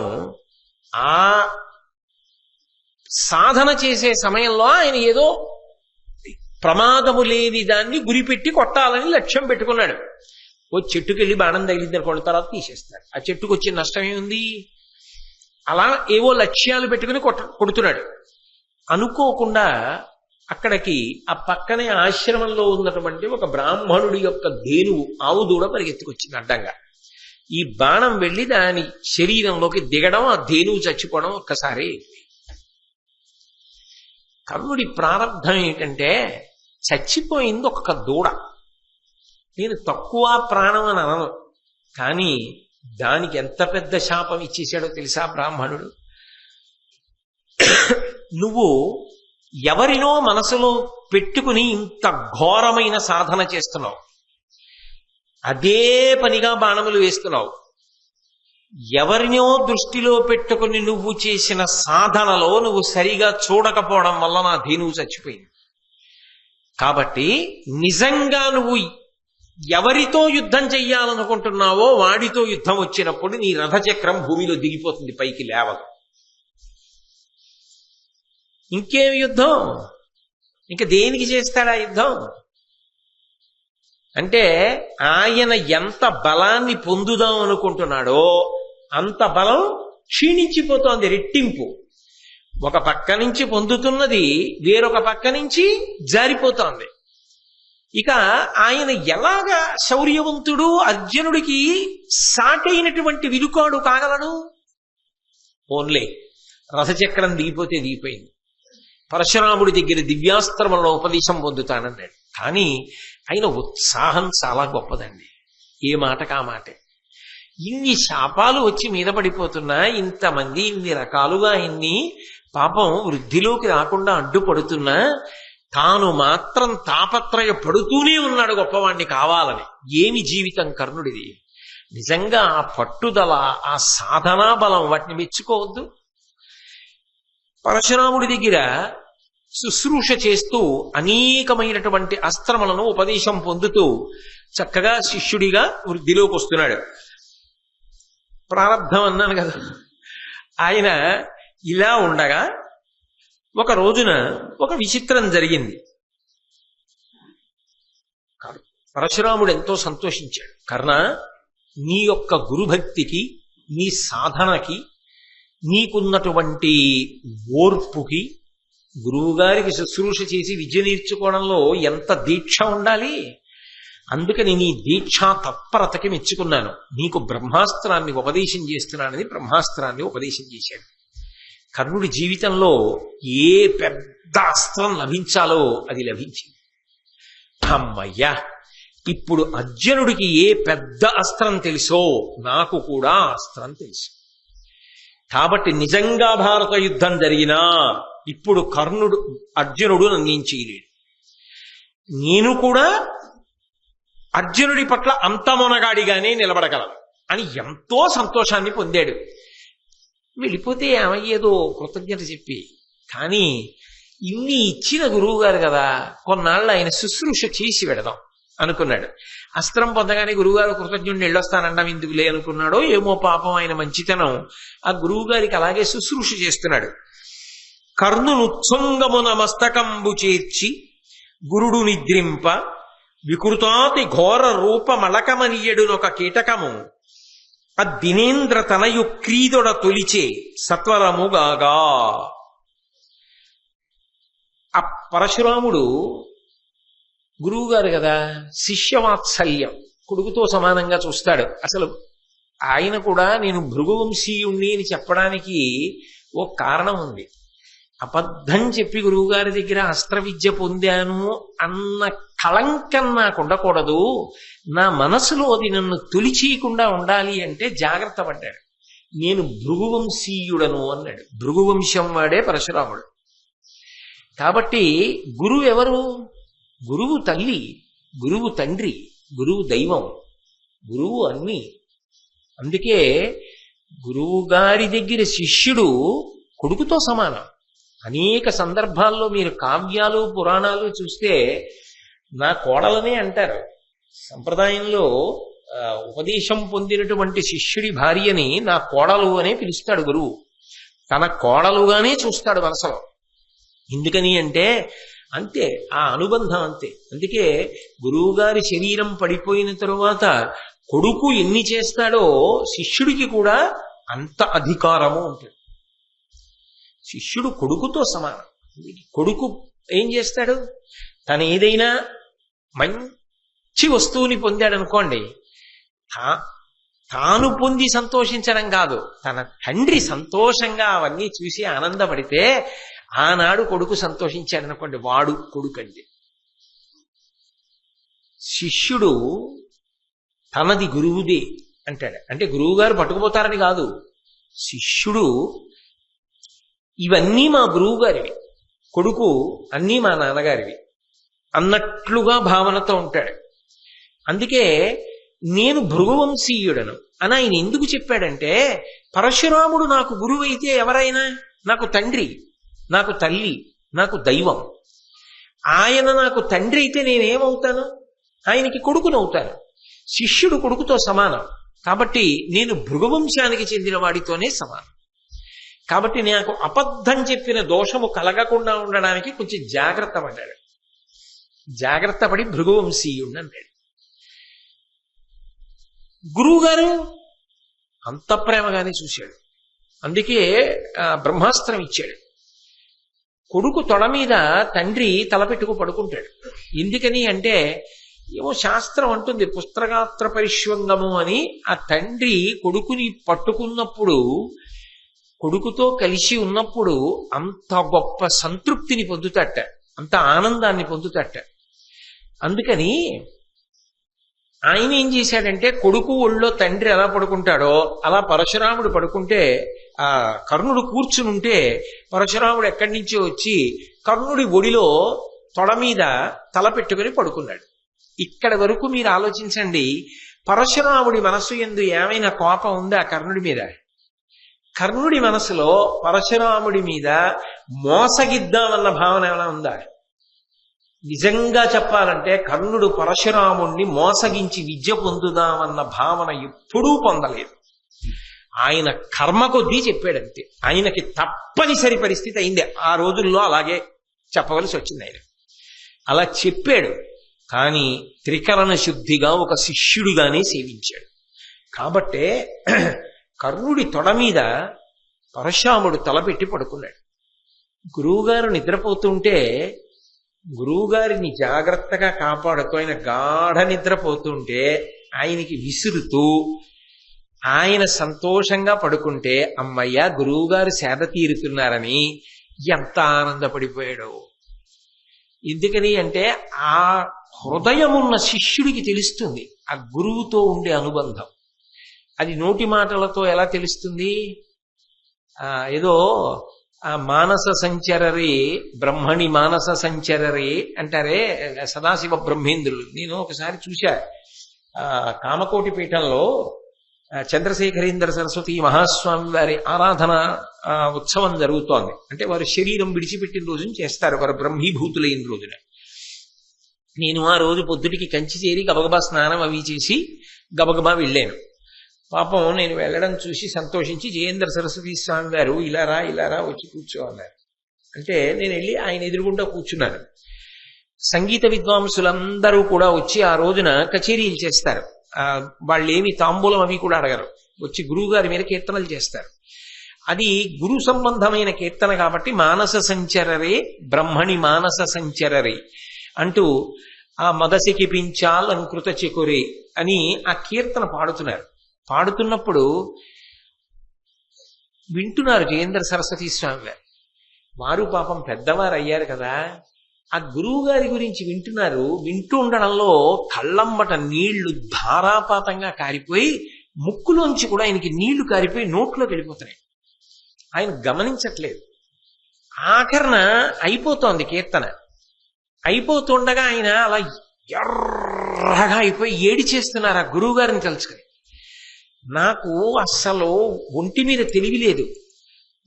ఆ సాధన చేసే సమయంలో ఆయన ఏదో ప్రమాదము లేని దాన్ని గురిపెట్టి కొట్టాలని లక్ష్యం పెట్టుకున్నాడు. ఓ చెట్టుకి వెళ్ళి బాణం తగిలింది అనుకోండి, తర్వాత తీసేస్తాడు. ఆ చెట్టుకు వచ్చే నష్టం ఏముంది? అలా ఏవో లక్ష్యాలు పెట్టుకుని కొడుతున్నాడు. అనుకోకుండా అక్కడికి ఆ పక్కనే ఆశ్రమంలో ఉన్నటువంటి ఒక బ్రాహ్మణుడి యొక్క ధేనువు, ఆవు దూడ పరిగెత్తుకొచ్చింది అడ్డంగా. ఈ బాణం వెళ్ళి దాని శరీరంలోకి దిగడం, ఆ ధేనువు చచ్చిపోవడం ఒక్కసారి. కర్ణుడి ప్రారంధం ఏంటంటే, చచ్చిపోయింది ఒక్క దూడ. నేను తక్కువ ప్రాణం అని అనను, కానీ దానికి ఎంత పెద్ద శాపం ఇచ్చేశాడో తెలుసా బ్రాహ్మణుడు? నువ్వు ఎవరినో మనసులో పెట్టుకుని ఇంత ఘోరమైన సాధన చేస్తున్నావు, అదే పనిగా బాణములు వేస్తున్నావు. ఎవరినో దృష్టిలో పెట్టుకుని నువ్వు చేసిన సాధనలో నువ్వు సరిగా చూడకపోవడం వల్ల నా ధేనువు చచ్చిపోయింది. కాబట్టి నిజంగా నువ్వు ఎవరితో యుద్ధం చెయ్యాలనుకుంటున్నావో వాడితో యుద్ధం వచ్చినప్పుడు నీ రథచక్రం భూమిలో దిగిపోతుంది, పైకి లేవదు. ఇంకేం యుద్ధం? ఇంకా దేనికి చేస్తాడా యుద్ధం? అంటే ఆయన ఎంత బలాన్ని పొందుదాం అనుకుంటున్నాడో అంత బలం క్షీణించిపోతోంది, రెట్టింపు. ఒక పక్క నుంచి పొందుతున్నది వేరొక పక్క నుంచి జారిపోతోంది. ఇక ఆయన ఎలాగా శౌర్యవంతుడు, అర్జునుడికి సాటైనటువంటి విలుకాడు కాగలడు? ఓన్లే రథచక్రం దిగిపోతే దిగిపోయింది. పరశురాముడి దగ్గర దివ్యాస్త్రములలో ఉపదేశం పొందుతానన్నాడు. కానీ ఆయన ఉత్సాహం చాలా గొప్పదండి. ఏ మాటకా మాటే. ఇన్ని శాపాలు వచ్చి మీద పడిపోతున్నా, ఇంతమంది ఇన్ని రకాలుగా ఇన్ని పాపం వృద్ధిలోకి రాకుండా అడ్డుపడుతున్నా, తాను మాత్రం తాపత్రయ పడుతూనే ఉన్నాడు గొప్పవాణ్ణి కావాలని. ఏమి జీవితం కర్ణుడిది! నిజంగా ఆ పట్టుదల, ఆ సాధనా బలం, వాటిని మెచ్చుకోవద్దు. పరశురాముడి దగ్గర శుశ్రూష చేస్తూ అనేకమైనటువంటి అస్త్రములను ఉపదేశం పొందుతూ చక్కగా శిష్యుడిగా వృద్ధిలోకి వస్తున్నాడు. ప్రారంధం అన్నాను కదా. ఆయన ఇలా ఉండగా ఒక రోజున ఒక విచిత్రం జరిగింది. పరశురాముడు ఎంతో సంతోషించాడు. కర్ణ, నీ యొక్క గురుభక్తికి, నీ సాధనకి, నీకున్నటువంటి ఓర్పుకి, గురువుగారికి శుశ్రూష చేసి విద్య నేర్చుకోవడంలో ఎంత దీక్ష ఉండాలి. అందుకని నీ దీక్షా తత్పరతకి మెచ్చుకున్నాను. నీకు బ్రహ్మాస్త్రాన్ని ఉపదేశం చేస్తున్నానని బ్రహ్మాస్త్రాన్ని ఉపదేశం చేశాడు. కర్ణుడి జీవితంలో ఏ పెద్ద అస్త్రం లభించాలో అది లభించింది. అమ్మయ్యా, ఇప్పుడు అర్జునుడికి ఏ పెద్ద అస్త్రం తెలుసో నాకు కూడా అస్త్రం తెలుసు. కాబట్టి నిజంగా భారత యుద్ధం జరిగినా ఇప్పుడు అర్జునుడు నన్నేం చేయలేడు. నేను కూడా అర్జునుడి పట్ల అంత మొనగాడిగానే నిలబడగలను అని ఎంతో సంతోషాన్ని పొందాడు. వెళ్ళిపోతే ఏమయ్యేదో కృతజ్ఞత చెప్పి. కానీ ఇన్ని ఇచ్చిన గురువు గారు కదా, కొన్నాళ్ళు ఆయన శుశ్రూష చేసి వెడదాం అనుకున్నాడు. అస్త్రం పొందగానే గురువుగారు కృతజ్ఞుడిని వెళ్ళొస్తానండం ఎందుకులే అనుకున్నాడో ఏమో, పాపం ఆయన మంచితనం ఆ గురువు గారికి అలాగే శుశ్రూష చేస్తున్నాడు. కర్ణునుత్సంగమున మస్తకంబు చేర్చి గురుడు నిద్రింప వికృతాతి ఘోర రూపమలకమనియడునొక కీటకము అద్దినేంద్ర తనయు క్రీదొడ తొలిచే సత్వరముగాగా. ఆ పరశురాముడు గురువుగారు కదా, శిష్యవాత్సల్యం, కొడుకుతో సమానంగా చూస్తాడు. అసలు ఆయన కూడా నేను భృగువంశీయుణ్ణి అని చెప్పడానికి ఓ కారణం ఉంది. అబద్ధం చెప్పి గురువుగారి దగ్గర అస్త్ర విద్య పొందాను అన్న కళంకం నాకు ఉండకూడదు, నా మనసులో అది నన్ను తొలిచేయకుండా ఉండాలి అంటే జాగ్రత్త పడ్డాడు. నేను భృగువంశీయుడను అన్నాడు. భృగువంశం వాడే పరశురాముడు. కాబట్టి గురువు ఎవరు? గురువు తల్లి, గురువు తండ్రి, గురువు దైవం, గురువు అన్నీ. అందుకే గురువు గారి దగ్గర శిష్యుడు కొడుకుతో సమానం. అనేక సందర్భాల్లో మీరు కావ్యాలు పురాణాలు చూస్తే నా కోడలనే అంటారు. సంప్రదాయంలో ఉపదేశం పొందినటువంటి శిష్యుడి భార్యని నా కోడలు అనే పిలుస్తాడు గురువు. తన కోడలుగానే చూస్తాడు మనసులో. ఎందుకని అంటే అంతే, ఆ అనుబంధం అంతే. అందుకే గురువుగారి శరీరం పడిపోయిన తరువాత కొడుకు ఎన్ని చేస్తాడో శిష్యుడికి కూడా అంత అధికారము ఉంటుంది. శిష్యుడు కొడుకుతో సమానం. కొడుకు ఏం చేస్తాడు? తను ఏదైనా మంచి వస్తువుని పొందాడనుకోండి, తాను పొంది సంతోషించడం కాదు, తన తండ్రి సంతోషంగా అవన్నీ చూసి ఆనందపడితే ఆనాడు కొడుకు సంతోషించాడనుకోండి, వాడు కొడుకండి. శిష్యుడు తనది గురువుదే అంటాడు. అంటే గురువుగారు పట్టుకుపోతారని కాదు, శిష్యుడు ఇవన్నీ మా గురువు గారివి, కొడుకు అన్నీ మా నాన్నగారివి అన్నట్లుగా భావనతో ఉంటాడు. అందుకే నేను భృగువంశీయుడను అని ఆయన ఎందుకు చెప్పాడంటే, పరశురాముడు నాకు గురువు అయితే ఎవరైనా నాకు తండ్రి, నాకు తల్లి, నాకు దైవం. ఆయన నాకు తండ్రి అయితే నేనేమవుతాను? ఆయనకి కొడుకునవుతాను. శిష్యుడు కొడుకుతో సమానం. కాబట్టి నేను భృగువంశానికి చెందిన వాడితోనే సమానం. కాబట్టి నాకు అబద్ధం చెప్పిన దోషము కలగకుండా ఉండడానికి కొంచెం జాగ్రత్త పడ్డాడు. జాగ్రత్త పడి భృగువంశీయుణ్ణి అన్నాడు. గురువుగారు అంత ప్రేమగానే చూశాడు. అందుకే బ్రహ్మాస్త్రం ఇచ్చాడు. కొడుకు తొడ మీద తండ్రి తలపెట్టుకు పడుకుంటాడు. ఎందుకని అంటే ఏమో శాస్త్రం అంటుంది పుత్రగాత్ర పరిష్వంగము అని. ఆ తండ్రి కొడుకుని పట్టుకున్నప్పుడు, కొడుకుతో కలిసి ఉన్నప్పుడు అంత గొప్ప సంతృప్తిని పొందుతట, అంత ఆనందాన్ని పొందుతట. అందుకని ఆయన ఏం చేశాడంటే కొడుకు ఒళ్ళో తండ్రి ఎలా పడుకుంటాడో అలా పరశురాముడు పడుకుంటే, ఆ కర్ణుడు కూర్చుని ఉంటే పరశురాముడు ఎక్కడి నుంచో వచ్చి కర్ణుడి ఒడిలో తొడ మీద తల పెట్టుకుని పడుకున్నాడు. ఇక్కడి వరకు మీరు ఆలోచించండి, పరశురాముడి మనస్సు యందు ఏమైనా కోపం ఉందా కర్ణుడి మీద? కర్ణుడి మనసులో పరశురాముడి మీద మోసగిద్దామన్న భావన ఏమైనా ఉందా? నిజంగా చెప్పాలంటే కర్ణుడు పరశురాముణ్ణి మోసగించి విద్య పొందుదామన్న భావన ఎప్పుడూ పొందలేదు. ఆయన కర్మ కొద్దీ చెప్పాడంతే. ఆయనకి తప్పనిసరి పరిస్థితి అయింది, ఆ రోజుల్లో అలాగే చెప్పవలసి వచ్చింది. ఆయన అలా చెప్పాడు, కానీ త్రికరణ శుద్ధిగా ఒక శిష్యుడిగానే సేవించాడు. కాబట్టే కర్ణుడి తొడ మీద పరశురాముడు తలపెట్టి పడుకున్నాడు. గురువుగారు నిద్రపోతుంటే గురువుగారిని జాగ్రత్తగా కాపాడుతూ ఆయన గాఢ నిద్రపోతుంటే ఆయనకి విసురుతూ ఆయన సంతోషంగా పడుకుంటే అమ్మయ్య గురువుగారు సేద తీరుతున్నారని ఎంత ఆనందపడిపోయాడు. ఎందుకని అంటే ఆ హృదయమున్న శిష్యుడికి తెలుస్తుంది ఆ గురువుతో ఉండే అనుబంధం. అది నోటి మాటలతో ఎలా తెలుస్తుంది? ఏదో మానస సంచరరే బ్రహ్మణి మానస సంచరరే అంటారే సదాశివ బ్రహ్మేంద్రులు. నేను ఒకసారి చూశా, కామకోటి పీఠంలో చంద్రశేఖరేంద్ర సరస్వతి మహాస్వామి వారి ఆరాధన ఉత్సవం జరుగుతోంది. అంటే వారు శరీరం విడిచిపెట్టిన రోజున చేస్తారు, వారు బ్రహ్మీభూతులైన రోజున. నేను ఆ రోజు పొద్దుటికి కంచి చేరి గబగబా స్నానం అవి చేసి గబగబా వెళ్ళాను. పాపం నేను వెళ్ళడం చూసి సంతోషించి జయేంద్ర సరస్వతి స్వామి వారు ఇలారా ఇలారా వచ్చి కూర్చోన్నారు. అంటే నేను వెళ్ళి ఆయన ఎదురుగుండా కూర్చున్నాను. సంగీత విద్వాంసులందరూ కూడా వచ్చి ఆ రోజున కచేరీలు చేస్తారు. వాళ్ళేమి తాంబూలం అవి కూడా అడగరు, వచ్చి గురువు గారి మీద కీర్తనలు చేస్తారు. అది గురు సంబంధమైన కీర్తన కాబట్టి మానస సంచరరే బ్రహ్మణి మానస సంచరరే అంటూ ఆ మదసికి పించాల్ అంకృత చెకురే అని ఆ కీర్తన పాడుతున్నారు. పాడుతున్నప్పుడు వింటున్నారు జయేంద్ర సరస్వతి స్వామి గారు. వారు పాపం పెద్దవారు అయ్యారు కదా, ఆ గురువు గారి గురించి వింటున్నారు. వింటూ ఉండడంలో కళ్ళమ్మట నీళ్లు ధారాపాతంగా కారిపోయి ముక్కులోంచి కూడా ఆయనకి నీళ్లు కారిపోయి నోట్లోకి వెళ్ళిపోతున్నాయి. ఆయన గమనించట్లేదు. ఆఖరణ అయిపోతోంది కీర్తన. అయిపోతుండగా ఆయన అలా ఎర్రగా అయిపోయి ఏడి చేస్తున్నారు ఆ గురువు గారిని తలుచుకొని. నాకు అస్సలు ఒంటి మీద తెలివి లేదు.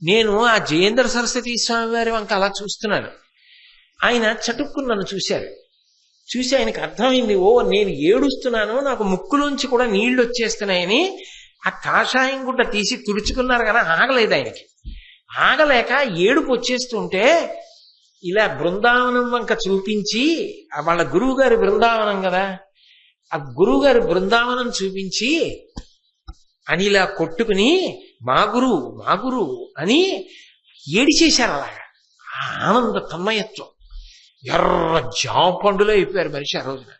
నేను ఆ జయేంద్ర సరస్వతి స్వామి వారి వంక అలా చూస్తున్నాను. ఆయన చటుక్కుని నన్ను చూశారు. చూసి ఆయనకు అర్థమైంది, ఓ నేను ఏడుస్తున్నాను, నాకు ముక్కులోంచి కూడా నీళ్లు వచ్చేస్తున్నాయని. ఆ కాషాయం గుడ్డ తీసి తుడుచుకున్నారు కదా, ఆగలేదు ఆయనకి. ఆగలేక ఏడుపు వచ్చేస్తుంటే ఇలా బృందావనం వంక చూపించి, వాళ్ళ గురువు గారి బృందావనం కదా, ఆ గురువు గారి బృందావనం చూపించి అని ఇలా కొట్టుకుని మా గురువు అని ఏడిచేశారు. అలాగా ఆనంద తన్మయత్వం. ఎర్ర జాపండులో అయిపోయారు మనిషి. ఆ రోజున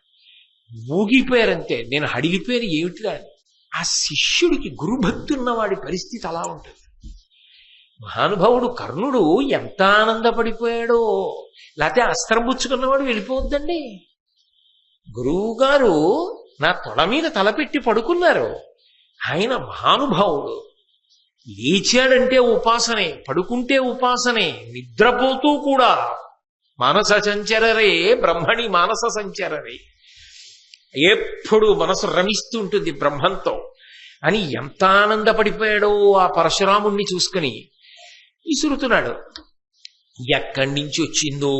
ఊగిపోయారంతే. నేను అడిగిపోయాను ఏమిటిలా అని. ఆ శిష్యుడికి గురుభక్తి ఉన్నవాడి పరిస్థితి అలా ఉంటుంది. మహానుభావుడు కర్ణుడు ఎంత ఆనందపడిపోయాడో. లేకపోతే అస్త్రం పుచ్చుకున్నవాడు వెళ్ళిపోవద్దండి. గురువు గారు నా తొడ మీద తలపెట్టి పడుకున్నారు. ఆయన మహానుభావుడు. లేచాడంటే ఉపాసనే, పడుకుంటే ఉపాసనే, నిద్రపోతూ కూడా మానస సంచరరే బ్రహ్మణి మానస సంచరరే. ఎప్పుడు మనసు రమిస్తూ ఉంటుంది బ్రహ్మంతో అని ఎంత ఆనందపడిపోయాడో ఆ పరశురాముణ్ణి చూసుకుని. విసురుతున్నాడు. ఎక్కడి నుంచి వచ్చిందో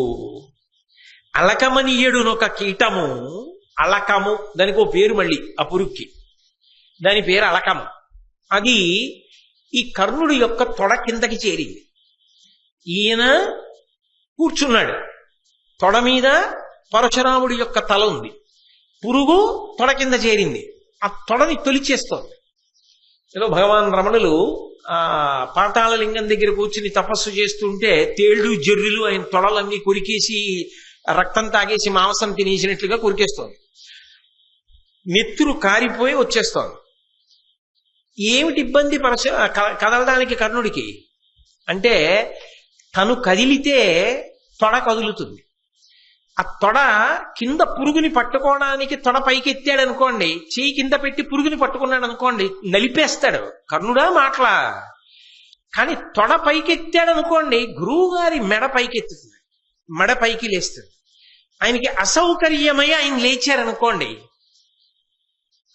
అలకమనియడునొక కీటము. అలకము దానికి ఓ పేరు, మళ్ళీ ఆ పురుక్కి దాని పేరు అలకము. అది ఈ కర్ణుడి యొక్క తొడ కిందకి చేరింది. ఈయన కూర్చున్నాడు, తొడ మీద పరశురాముడి యొక్క తల ఉంది. పురుగు తొడ కింద చేరింది, ఆ తొడని తొలిచేస్తోంది. ఏదో భగవాన్ రమణులు ఆ పాతాళ లింగం దగ్గర కూర్చుని తపస్సు చేస్తుంటే తేళ్లు జర్రులు ఆయన తొడలన్నీ కొరికేసి రక్తం తాగేసి మాంసం తినేసినట్లుగా కొరికేస్తోంది. నెత్తురు కారిపోయి వచ్చేస్తోంది. ఏమిటి ఇబ్బంది కదలడానికి కర్ణుడికి అంటే తను కదిలితే తొడ కదులుతుంది. ఆ తొడ కింద పురుగుని పట్టుకోవడానికి తొడ పైకెత్తాడు అనుకోండి, చెయ్యి కింద పెట్టి పురుగుని పట్టుకున్నాడు అనుకోండి, నలిపేస్తాడు. కర్ణుడా మాటలా. కానీ తొడ పైకెత్తాడు అనుకోండి, గురువు గారి మెడ పైకెత్తుతుంది, మెడ పైకి లేస్తుంది. ఆయనకి అసౌకర్యమై ఆయన లేచారనుకోండి,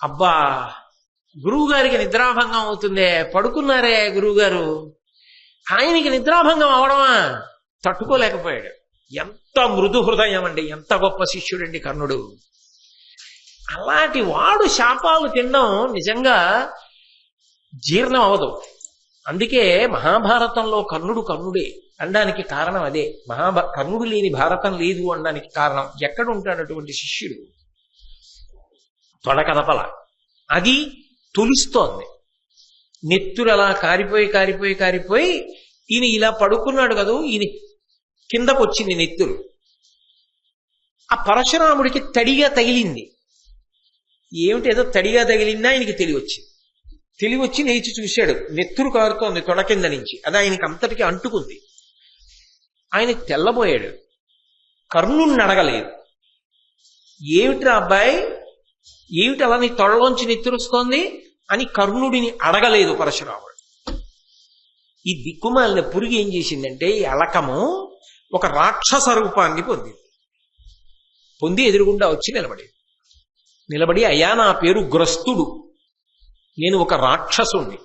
అబ్బా గురువు గారికి నిద్రాభంగం అవుతుందే, పడుకున్నారే గురువుగారు, ఆయనకి నిద్రాభంగం అవడమా తట్టుకోలేకపోయాడు. ఎంత మృదు హృదయం అండి, ఎంత గొప్ప శిష్యుడండి కర్ణుడు. అలాంటి వాడు శాపాలు తినడం నిజంగా జీర్ణం అవదు. అందుకే మహాభారతంలో కర్ణుడే అనడానికి కారణం అదే. కర్ణుడు లేని భారతం లేదు అనడానికి కారణం, ఎక్కడ ఉంటాడు అటువంటి శిష్యుడు? తొడ కదపల, అది తొలుస్తోంది. నెత్తురు అలా కారిపోయి ఈయన ఇలా పడుకున్నాడు కదా, ఈయన కిందకు వచ్చింది నెత్తురు. ఆ పరశురాముడికి తడిగా తగిలింది. ఏమిటేదో తడిగా తగిలిందా ఆయనకి తెలివచ్చి లేచి చూశాడు, నెత్తురు కారుతోంది తొడ కింద నుంచి. అది ఆయనకి అంతటికి అంటుకుంది. ఆయన తెల్లబోయాడు. కర్ణుణ్ణి అడగలేదు, ఏమిట్రా అబ్బాయి, ఏమిటి అలా నీ తొడలోంచి నెత్తురుస్తోంది అని కర్ణుడిని అడగలేదు పరశురాముడు. ఈ దిక్కుమాలిన పురుగు ఏం చేసిందంటే, ఈ అలకము ఒక రాక్షస రూపాన్ని పొంది ఎదురుగుండా వచ్చి నిలబడి అయ్యా నా పేరు గ్రస్తుడు, నేను ఒక రాక్షసుణ్ణి,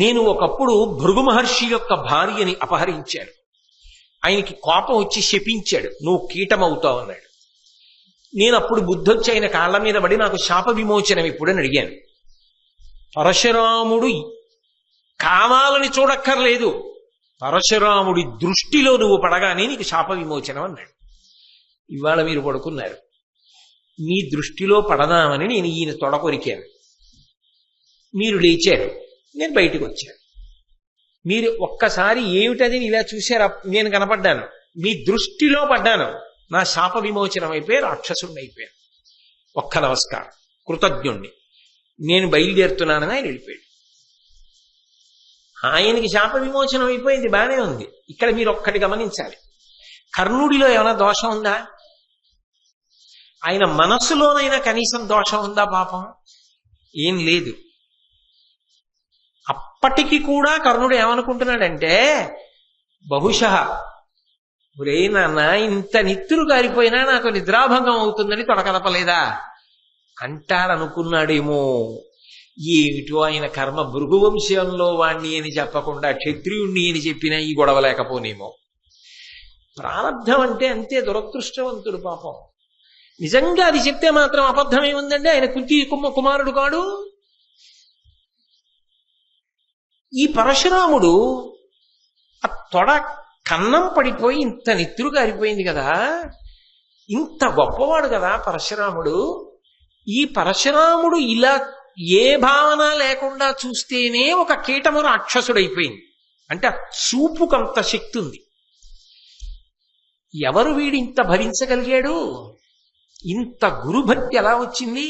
నేను ఒకప్పుడు భృగు మహర్షి యొక్క భార్యని అపహరించాను, ఆయనకి కోపం వచ్చి శపించాడు, నువ్వు కీటమవుతావు అన్నాడు. నేను అప్పుడు బుద్ధొచ్చి ఆయన కాళ్ళ మీద పడి నాకు శాప విమోచనం ఇప్పుడని అడిగాను. పరశురాముడు కావాలని చూడక్కర్లేదు, పరశురాముడి దృష్టిలో నువ్వు పడగానే నీకు శాప విమోచనం అన్నాడు. ఇవాళ మీరు పడుకున్నారు, మీ దృష్టిలో పడదామని నేను ఈయన తొడ కొరికాను, మీరు లేచారు, నేను బయటకు వచ్చాను. మీరు ఒక్కసారి ఏమిటది ఇలా చూశారా, నేను కనపడ్డాను, మీ దృష్టిలో పడ్డాను, నా శాప విమోచనం అయిపోయి రాక్షసుడిని అయిపోయాను. ఒక్క నమస్కారం, కృతజ్ఞుణ్ణి, నేను బయలుదేరుతున్నానని ఆయన వెళ్ళిపోయాడు. ఆయనకి శాప విమోచనం అయిపోయింది, బాగానే ఉంది. ఇక్కడ మీరు ఒక్కటి గమనించాలి, కర్ణుడిలో ఏమైనా దోషం ఉందా? ఆయన మనస్సులోనైనా కనీసం దోషం ఉందా? పాపం ఏం లేదు. అప్పటికి కూడా కర్ణుడు ఏమనుకుంటున్నాడంటే, బహుశా ఒరే నాన్న ఇంత నిత్తురు కారిపోయినా నాకు నిద్రాభంగం అవుతుందని తొడకదపలేదా అంటాడనుకున్నాడేమో. ఏమిటో ఆయన కర్మ, భృగువంశంలో వాణ్ణి అని చెప్పకుండా క్షత్రియుణ్ణి అని చెప్పినా ఈ గొడవ లేకపోనేమో. ప్రారంధం అంటే అంతే, దురదృష్టవంతుడు పాపం. నిజంగా అది చెప్తే మాత్రం అబద్ధమే ఉందండి, ఆయన కుంతి కుమారుడు కాడు. ఈ పరశురాముడు ఆ తొడ కన్నం పడిపోయి ఇంత నిత్తురు కారిపోయింది కదా, ఇంత గొప్పవాడు కదా పరశురాముడు. ఈ పరశురాముడు ఇలా ఏ భావన లేకుండా చూస్తేనే ఒక కీటము రాక్షసుడైపోయింది. అంటే ఆ చూపుకంత శక్తి ఉంది. ఎవరు వీడు ఇంత భరించగలిగాడు? ఇంత గురుభక్తి ఎలా వచ్చింది?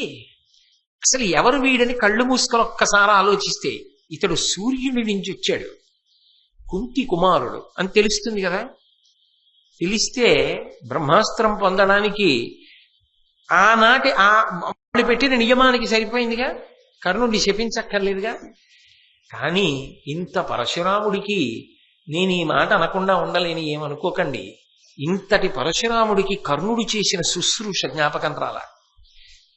అసలు ఎవరు వీడని కళ్ళు మూసుకొని ఒక్కసారి ఆలోచిస్తే, ఇతడు సూర్యుడి నుంచి వచ్చాడు, కుంతి కుమారుడు అని తెలుస్తుంది కదా. తెలిస్తే బ్రహ్మాస్త్రం పొందడానికి ఆనాటి ఆ పెట్టిన నియమానికి సరిపోయిందిగా, కర్ణుడిని శపించక్కర్లేదుగా. కానీ ఇంత పరశురాముడికి, నేను ఈ మాట అనకుండా ఉండలేని ఏమనుకోకండి, ఇంతటి పరశురాముడికి కర్ణుడు చేసిన శుశ్రూష జ్ఞాపకం రాలా,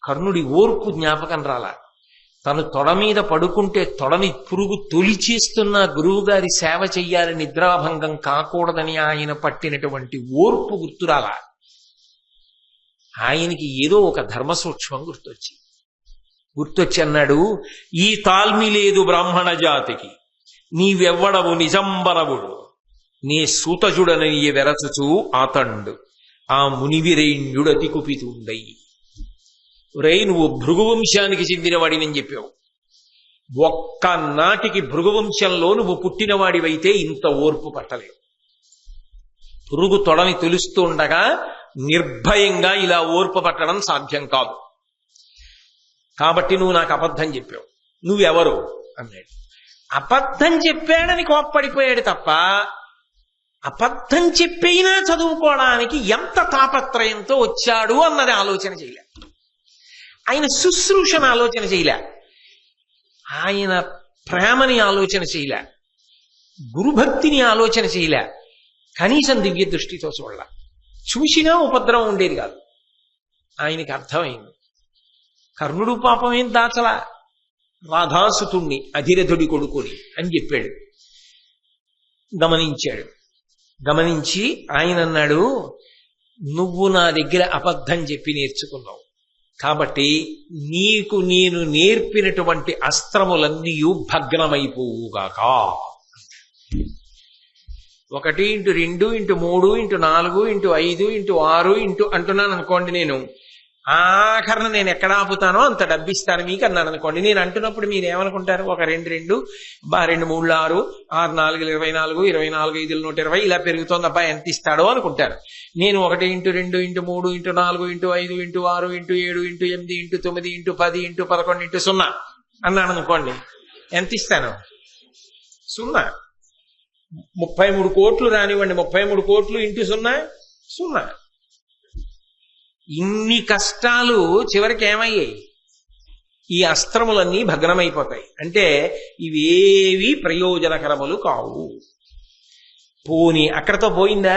కర్ణుడి ఓర్పు జ్ఞాపకం రాలా. తను తొడ మీద పడుకుంటే తొడని పురుగు తొలిచేస్తున్న గురువుగారి సేవ చెయ్యాలి, నిద్రాభంగం కాకూడదని ఆయన పట్టినటువంటి ఓర్పు గుర్తురాలా. ఆయనకి ఏదో ఒక ధర్మ సూక్ష్మం గుర్తొచ్చి అన్నాడు, ఈ తాల్మి లేదు బ్రాహ్మణ జాతికి, నీవెవ్వడవు నిజంబరవుడు, నీ సూతజుడని వెరచుచూ ఆతండు ఆ మునివిరేణ్యుడతి కుపితుండయి. రే, నువ్వు భృగువంశానికి చెందిన వాడినని చెప్పావు, ఒక్కనాటికి భృగువంశంలో నువ్వు పుట్టినవాడివైతే ఇంత ఓర్పు పట్టలేవు. పురుగు తొడని తెలుస్తూ ఉండగా నిర్భయంగా ఇలా ఓర్పు పట్టడం సాధ్యం కాదు. కాబట్టి నువ్వు నాకు అబద్ధం చెప్పావు, నువ్వెవరు అన్నాడు. అబద్ధం చెప్పాడని కోప్పడిపోయాడు తప్ప అబద్ధం చెప్పైనా చదువుకోవడానికి ఎంత తాపత్రయంతో వచ్చాడు అన్నది ఆలోచన చేయలే. ఆయన శుశ్రూషను ఆలోచన చేయలే, ఆయన ప్రేమని ఆలోచన చేయలే, గురుభక్తిని ఆలోచన చేయలే, కనీసం దివ్య దృష్టితో చూడాల. చూసినా ఉపద్రవం ఉండేది కాదు. ఆయనకి అర్థమైంది. కర్ణుడు పాపం ఏం దాచలా, రాధాసుతుణ్ణి అధిరథుడి కొడుకుని అని చెప్పాడు. గమనించాడు. గమనించి ఆయన అన్నాడు, నువ్వు నా దగ్గర అబద్ధం చెప్పి నేర్చుకున్నావు కాబట్టి నీకు నేను నేర్పినటువంటి అస్త్రములన్నీ భగ్నమైపోవుగాక. 1 × 2 × 3 × 4 × 5 × 6 అంటున్నాను అనుకోండి, నేను ఆఖరణ నేను ఎక్కడ ఆపుతానో అంత డబ్బిస్తాను మీకు అన్నాను అనుకోండి. నేను అంటున్నప్పుడు మీరు ఏమనుకుంటారు? 1 2 2 2 3 6 6 4 24 24 5 120 ఇలా పెరుగుతోంది, అబ్బా ఎంత ఇస్తాడో అనుకుంటారు. నేను 1 × 2 × 3 × 4 × 5 × 6 × 7 × 8 × 9 × 10 × 11 × 0 అన్నాను అనుకోండి, ఎంత ఇస్తాను? 0. 33 కోట్లు రానివ్వండి, 33 కోట్లు × 0 0. ఇన్ని కష్టాలు చివరికి ఏమయ్యాయి? ఈ అస్త్రములన్నీ భగ్నమైపోతాయి. అంటే ఇవేవి ప్రయోజనకరములు కావు. పోని అక్కడతో పోయిందా?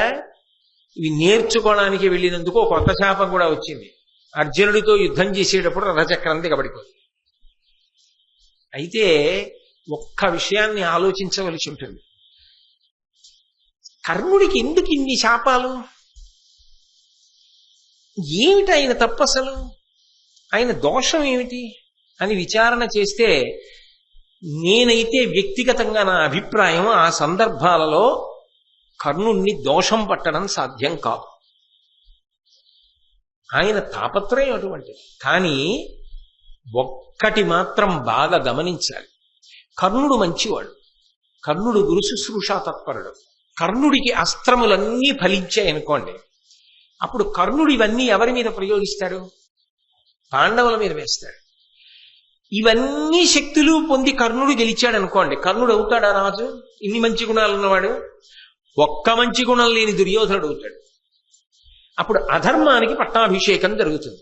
ఇవి నేర్చుకోవడానికి వెళ్ళినందుకు కొత్త శాపం కూడా వచ్చింది. అర్జునుడితో యుద్ధం చేసేటప్పుడు రథచక్రం దిగబడిపోయింది. అయితే ఒక్క విషయాన్ని ఆలోచించవలసి ఉంటుంది. కర్ణుడికి ఎందుకు ఇన్ని శాపాలు? ఏమిటి ఆయన తప్పు? అసలు ఆయన దోషం ఏమిటి అని విచారణ చేస్తే, నేనైతే వ్యక్తిగతంగా నా అభిప్రాయం, ఆ సందర్భాలలో కర్ణుణ్ణి దోషం పట్టడం సాధ్యం కాదు. ఆయన తాపత్రయం అటువంటిది. కానీ ఒక్కటి మాత్రం బాగా గమనించాలి, కర్ణుడు మంచివాడు, కర్ణుడు గురు శుశ్రూషా తత్పరుడు. కర్ణుడికి అస్త్రములన్నీ ఫలించాయనుకోండి, అప్పుడు కర్ణుడు ఇవన్నీ ఎవరి మీద ప్రయోగిస్తాడు? పాండవుల మీద వేస్తాడు. ఇవన్నీ శక్తులు పొంది కర్ణుడు గెలిచాడు అనుకోండి, కర్ణుడు అవుతాడా రాజు? ఇన్ని మంచి గుణాలు ఉన్నవాడు ఒక్క మంచి గుణం లేని దుర్యోధనుడు అవుతాడు. అప్పుడు అధర్మానికి పట్టాభిషేకం జరుగుతుంది.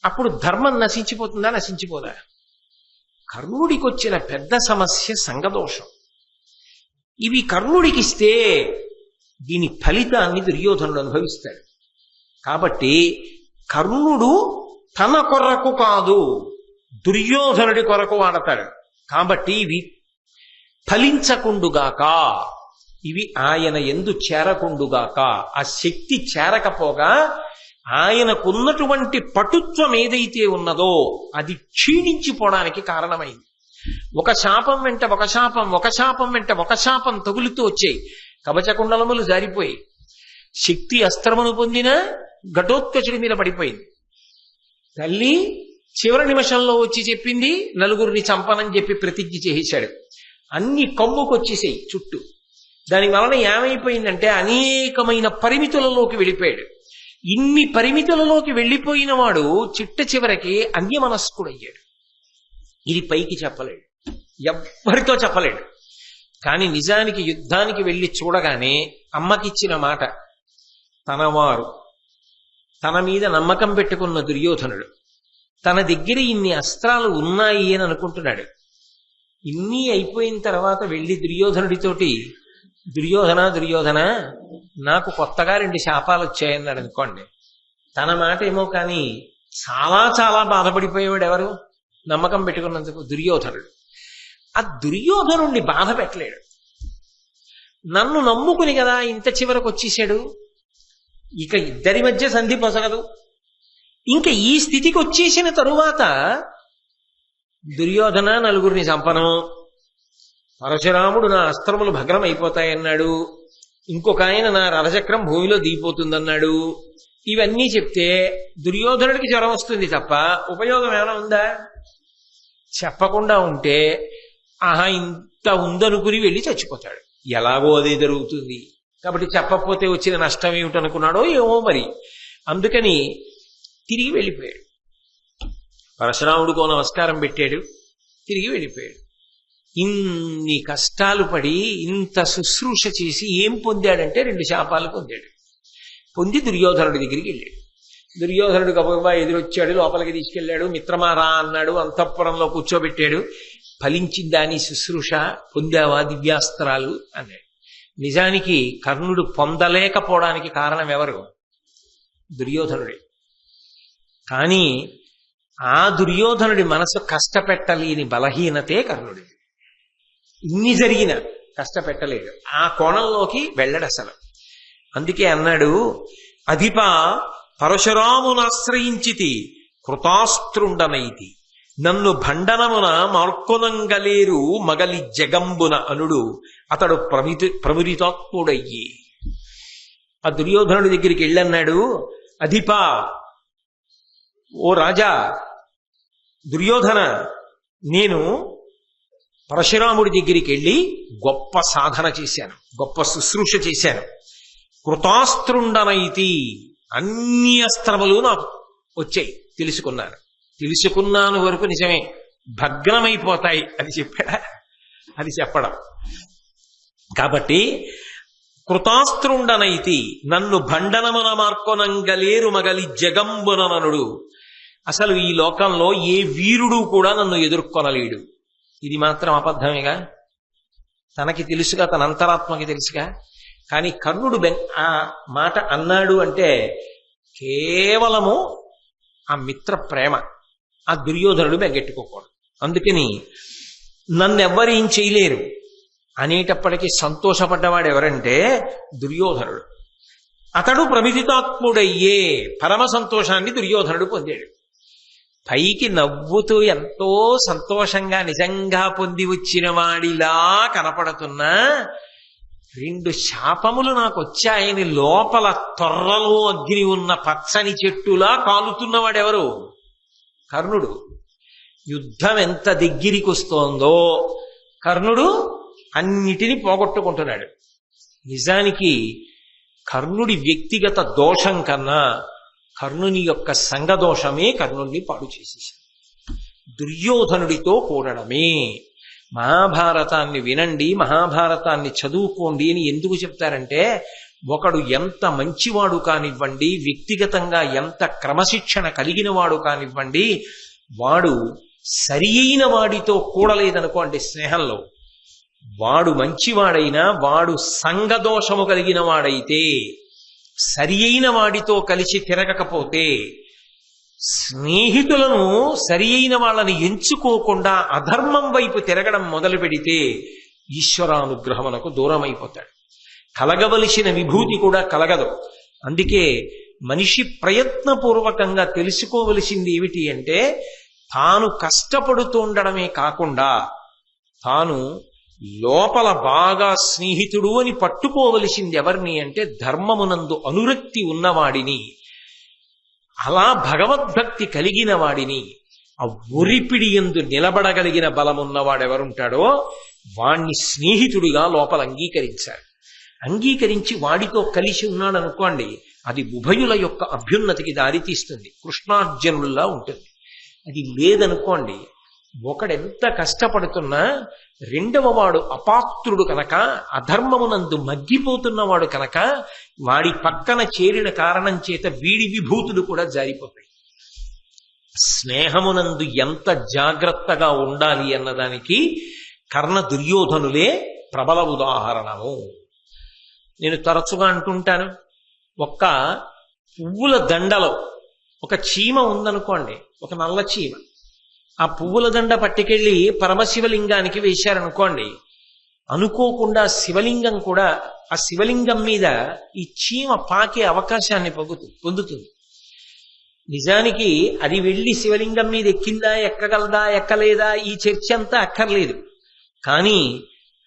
అప్పుడు ధర్మం నశించిపోతుందా? నశించిపోదా? కర్ణుడికి వచ్చిన పెద్ద సమస్య సంఘదోషం. ఇవి కర్ణుడికిస్తే దీని ఫలితాన్ని దుర్యోధనుడు అనుభవిస్తాడు. కాబట్టి కర్ణుడు తన కొరకు కాదు, దుర్యోధనుడి కొరకు వాడతాడు. కాబట్టి ఇవి ఫలించకుండుగాక, ఇవి ఆయన యందు చేరకుండుగాక. ఆ శక్తి చేరకపోగా ఆయనకున్నటువంటి పటుత్వం ఏదైతే ఉన్నదో అది క్షీణించిపోవడానికి కారణమైంది. ఒక శాపం వెంట ఒక శాపం, ఒక శాపం వెంట ఒక శాపం తగులుతూ వచ్చాయి. కవచకుండలములు జారిపోయి శక్తి అస్త్రమును పొందిన ఘటోత్కచుడి మీద పడిపోయింది. తల్లి చివరి నిమిషంలో వచ్చి చెప్పింది, నలుగురిని చంపనని చెప్పి ప్రతిజ్ఞ చేశాడు. అన్ని కమ్ముకొచ్చేసాయి చుట్టూ. దాని వలన ఏమైపోయిందంటే అనేకమైన పరిమితులలోకి వెళ్ళిపోయాడు. ఇన్ని పరిమితులలోకి వెళ్ళిపోయిన వాడు చిట్ట చివరికి అన్యమనస్కుడయ్యాడు. ఇది పైకి చెప్పలేడు, ఎవ్వరితో చెప్పలేడు. కానీ నిజానికి యుద్ధానికి వెళ్ళి చూడగానే అమ్మకిచ్చిన మాట, తనవారు తన మీద నమ్మకం పెట్టుకున్న దుర్యోధనుడు తన దగ్గర ఇన్ని అస్త్రాలు ఉన్నాయి అని అనుకుంటున్నాడు. ఇన్ని అయిపోయిన తర్వాత వెళ్ళి దుర్యోధనుడితోటి, దుర్యోధన నాకు కొత్తగా 2 శాపాలు వచ్చాయన్నాడు అనుకోండి. తన మాట ఏమో కానీ చాలా చాలా బాధపడిపోయేవాడు ఎవరు? నమ్మకం పెట్టుకున్నందుకు దుర్యోధనుడు. ఆ దుర్యోధనుణ్ణి బాధ పెట్టలేడు. నన్ను నమ్ముకుని కదా ఇంత చివరకు వచ్చేసాడు, ఇక ఇద్దరి మధ్య సంధి పొసగదు. ఇంకా ఈ స్థితికి వచ్చేసిన తరువాత దుర్యోధన నలుగురిని చంపను, పరశురాముడు నా అస్త్రములు భగ్నం అయిపోతాయన్నాడు, ఇంకొక ఆయన నా రథచక్రం భూమిలో దిగిపోతుందన్నాడు. ఇవన్నీ చెప్తే దుర్యోధనుడికి జ్వరం వస్తుంది తప్ప ఉపయోగం ఏమైనా ఉందా? చెప్పకుండా ఉంటే ఆహా ఇంత ఉందనుకుని వెళ్ళి చచ్చిపోతాడు. ఎలాగో అదే జరుగుతుంది కాబట్టి చెప్పకపోతే వచ్చిన నష్టం ఏమిటనుకున్నాడో ఏమో మరి. అందుకని తిరిగి వెళ్ళిపోయాడు. పరశురాముడికో నమస్కారం పెట్టాడు, తిరిగి వెళ్ళిపోయాడు. ఇన్ని కష్టాలు పడి ఇంత శుశ్రూష చేసి ఏం పొందాడంటే 2 శాపాలు పొందాడు. పొంది దుర్యోధనుడి దగ్గరికి వెళ్ళాడు. దుర్యోధనుడు గబగబా ఎదురొచ్చాడు, లోపలికి తీసుకెళ్లాడు. మిత్రమారా అన్నాడు, అంతఃపురంలో కూర్చోబెట్టాడు. ఫలించిందా నీ శుశ్రూష, పొందావా దివ్యాస్త్రాలు అన్నాడు. నిజానికి కర్ణుడు పొందలేకపోవడానికి కారణం ఎవరు? దుర్యోధనుడే. కానీ ఆ దుర్యోధనుడి మనసు కష్టపెట్టలేని బలహీనతే కర్ణుడి. ఇన్ని జరిగిన కష్టపెట్టలేడు, ఆ కోణంలోకి వెళ్ళడు అసలు. అందుకే అన్నాడు, అధిప పరశురామునాశ్రయించితి కృతాస్త్రుండనైతి, నన్ను భండనమున మార్కొనంగలేరు మగలి జగంబున అనుడు అతడు ప్రమురితాత్ముడయ్యి. ఆ దుర్యోధనుడి దగ్గరికి వెళ్ళన్నాడు, అధిప, ఓ రాజా దుర్యోధన, నేను పరశురాముడి దగ్గరికి వెళ్ళి గొప్ప సాధన చేశాను, గొప్ప శుశ్రూష చేశాను. కృతాస్త్రుండనైతి, అన్ని అస్త్రములు నాకు వచ్చాయి, తెలుసుకున్నాను వరకు నిజమే, భగ్నమైపోతాయి అది చెప్పాడా? అది చెప్పడం. కాబట్టి కృతాస్త్రుండనైతి, నన్ను భండనమున మార్కొనంగలేరు మగలి జగంబుననుడు. అసలు ఈ లోకంలో ఏ వీరుడు కూడా నన్ను ఎదుర్కొనలేడు. ఇది మాత్రం అబద్ధమేగా, తనకి తెలుసుగా, తన అంతరాత్మకి తెలుసుగా. కానీ కర్ణుడు ఆ మాట అన్నాడు అంటే కేవలము ఆ మిత్ర ప్రేమ. ఆ దుర్యోధనుడు బెంగెట్టుకోకూడదు. అందుకని నన్నెవ్వరేం చేయలేరు అనేటప్పటికీ సంతోషపడ్డవాడు ఎవరంటే దుర్యోధనుడు. అతడు ప్రమిదితాత్ముడయ్యే, పరమ సంతోషాన్ని దుర్యోధనుడు పొందాడు. పైకి నవ్వుతూ ఎంతో సంతోషంగా నిజంగా పొంది వచ్చిన వాడిలా కనపడుతున్నా 2 శాపములు నాకు వచ్చాయని లోపల తొర్రలో అగ్ని ఉన్న పచ్చని చెట్టులా కాలుతున్నవాడెవరు? కర్ణుడు. యుద్ధం ఎంత దగ్గరికి వస్తోందో కర్ణుడు అన్నిటినీ పోగొట్టుకుంటున్నాడు. నిజానికి కర్ణుడి వ్యక్తిగత దోషం కన్నా కర్ణుని యొక్క సంఘదోషమే కర్ణుణ్ణి పాడు చేసేసింది. దుర్యోధనుడితో కూడడమే. మహాభారతాన్ని వినండి, మహాభారతాన్ని చదువుకోండి అని ఎందుకు చెప్తారంటే, ఒకడు ఎంత మంచివాడు కానివ్వండి, వ్యక్తిగతంగా ఎంత క్రమశిక్షణ కలిగిన వాడు కానివ్వండి, వాడు సరి అయిన వాడితో కూడలేదనుకోండి స్నేహంలో, వాడు మంచివాడైనా వాడు సంఘదోషము కలిగిన వాడైతే, సరి అయిన వాడితో కలిసి తిరగకపోతే, స్నేహితులను సరి అయిన వాళ్ళని ఎంచుకోకుండా అధర్మం వైపు తిరగడం మొదలు పెడితే ఈశ్వరానుగ్రహమునకు దూరమైపోతాడు. కలగవలసిన విభూతి కూడా కలగదు. అందుకే మనిషి ప్రయత్నపూర్వకంగా తెలుసుకోవలసింది ఏమిటి అంటే, తాను కష్టపడుతూ ఉండడమే కాకుండా తాను లోపల బాగా స్నేహితుడు అని పట్టుకోవలసింది ఎవరిని అంటే ధర్మమునందు అనురక్తి ఉన్నవాడిని, అలా భగవద్భక్తి కలిగిన వాడిని, ఆ ఒరిపిడి యందు నిలబడగలిగిన బలమున్నవాడెవరుంటాడో వాణ్ణి స్నేహితుడిగా లోపల అంగీకరించాలి. అంగీకరించి వాడితో కలిసి ఉన్నాడనుకోండి, అది ఉభయుల యొక్క అభ్యున్నతికి దారితీస్తుంది, కృష్ణార్జునుల్లా ఉంటుంది. అది లేదనుకోండి, ఒకడెంత కష్టపడుతున్నా రెండవ వాడు అపాత్రుడు కనుక, అధర్మమునందు మగ్గిపోతున్నవాడు కనుక, వాడి పక్కన చేరిన కారణం చేత వీడి విభూతులు కూడా జారిపోతాయి. స్నేహమునందు ఎంత జాగ్రత్తగా ఉండాలి అన్నదానికి కర్ణ దుర్యోధనులే ప్రబల ఉదాహరణము. నేను తరచుగా అంటుంటాను, ఒక్క పువ్వుల దండలో ఒక చీమ ఉందనుకోండి, ఒక నల్ల చీమ, ఆ పువ్వుల దండ పట్టుకెళ్ళి పరమశివలింగానికి వేశారనుకోండి, అనుకోకుండా శివలింగం కూడా, ఆ శివలింగం మీద ఈ చీమ పాకే అవకాశాన్ని పొందుతుంది. నిజానికి అది వెళ్ళి శివలింగం మీద ఎక్కిందా, ఎక్కగలదా, ఎక్కలేదా, ఈ చర్చ అంతా అక్కర్లేదు. కానీ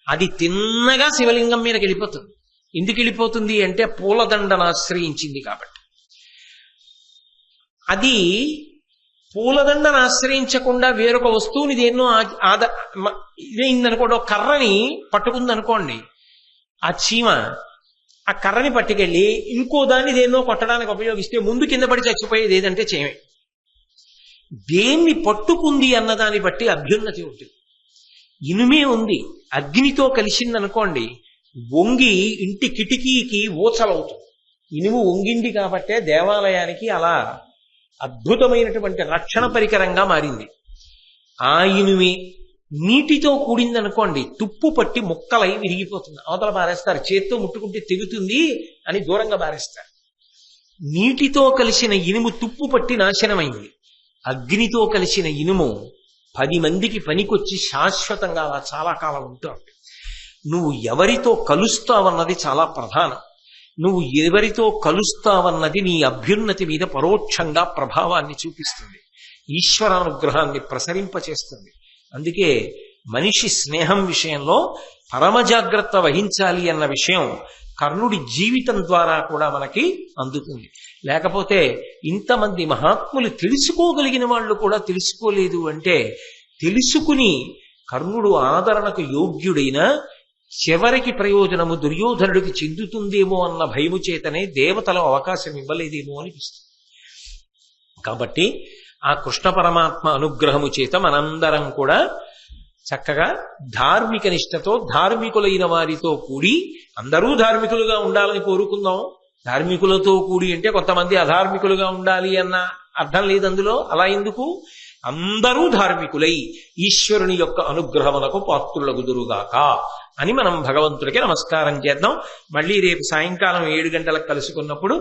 అది తిన్నగా శివలింగం మీదకి వెళ్ళిపోతుంది. ఎందుకు వెళ్ళిపోతుంది అంటే పూలదండను ఆశ్రయించింది కాబట్టి. అది పూలదండను ఆశ్రయించకుండా వేరొక వస్తువుని దేన్నో ఇదైందనుకోండి, ఒక కర్రని పట్టుకుందనుకోండి, ఆ చీమ ఆ కర్రని పట్టుకెళ్ళి ఇంకో దాన్ని దేన్నో కొట్టడానికి ఉపయోగిస్తే ముందు కింద పడి చచ్చిపోయేది ఏదంటే చీమే. దేన్ని పట్టుకుంది అన్నదాన్ని బట్టి అభ్యున్నతి ఉంటుంది. ఇనుమే ఉంది, అగ్నితో కలిసిందనుకోండి, వంగి ఇంటి కిటికీకి ఊచలవుతుంది. ఇనుము వంగింది కాబట్టే దేవాలయానికి అలా అద్భుతమైనటువంటి రక్షణ పరికరంగా మారింది. ఆ ఇనుమే నీటితో కూడిందనుకోండి, తుప్పు పట్టి ముక్కలై విరిగిపోతుంది, అవతల బారేస్తారు, చేత్తో ముట్టుకుంటే తెగుతుంది అని దూరంగా బారేస్తారు. నీటితో కలిసిన ఇనుము తుప్పు పట్టి నాశనమైంది. అగ్నితో కలిసిన ఇనుము 10 మందికి పనికొచ్చి శాశ్వతంగా అలా చాలా కాలం ఉంటుంది. నువ్వు ఎవరితో కలుస్తావన్నది చాలా ప్రధానం. నువ్వు ఎవరితో కలుస్తావన్నది నీ అభ్యున్నతి మీద పరోక్షంగా ప్రభావాన్ని చూపిస్తుంది, ఈశ్వరానుగ్రహాన్ని ప్రసరింపచేస్తుంది. అందుకే మనిషి స్నేహం విషయంలో పరమ జాగ్రత్త వహించాలి అన్న విషయం కర్ణుడి జీవితం ద్వారా కూడా మనకి అందుతుంది. లేకపోతే ఇంతమంది మహాత్ములు తెలుసుకోగలిగిన వాళ్ళు కూడా తెలుసుకోలేదు అంటే, తెలుసుకుని కర్ణుడు ఆదరణకు యోగ్యుడైన చివరికి ప్రయోజనము దుర్యోధనుడికి చెందుతుందేమో అన్న భయము చేతనే దేవతలు అవకాశం ఇవ్వలేదేమో అనిపిస్తుంది. కాబట్టి ఆ కృష్ణ పరమాత్మ అనుగ్రహము చేత మనందరం కూడా చక్కగా ధార్మిక నిష్టతో ధార్మికులైన వారితో కూడి, అందరూ ధార్మికులుగా ఉండాలని కోరుకుందాం. ధార్మికులతో కూడి అంటే కొంతమంది అధార్మికులుగా ఉండాలి అన్న అర్థం లేదు అందులో. అలా ఎందుకు? అందరూ ధార్మికులై ఈశ్వరుని యొక్క అనుగ్రహములకు పాత్రులగుదురుగాక అని మనం భగవంతుడికి నమస్కారం చేద్దాం. మళ్ళీ రేపు సాయంకాలం 7 గంటలకు కలుసుకున్నప్పుడు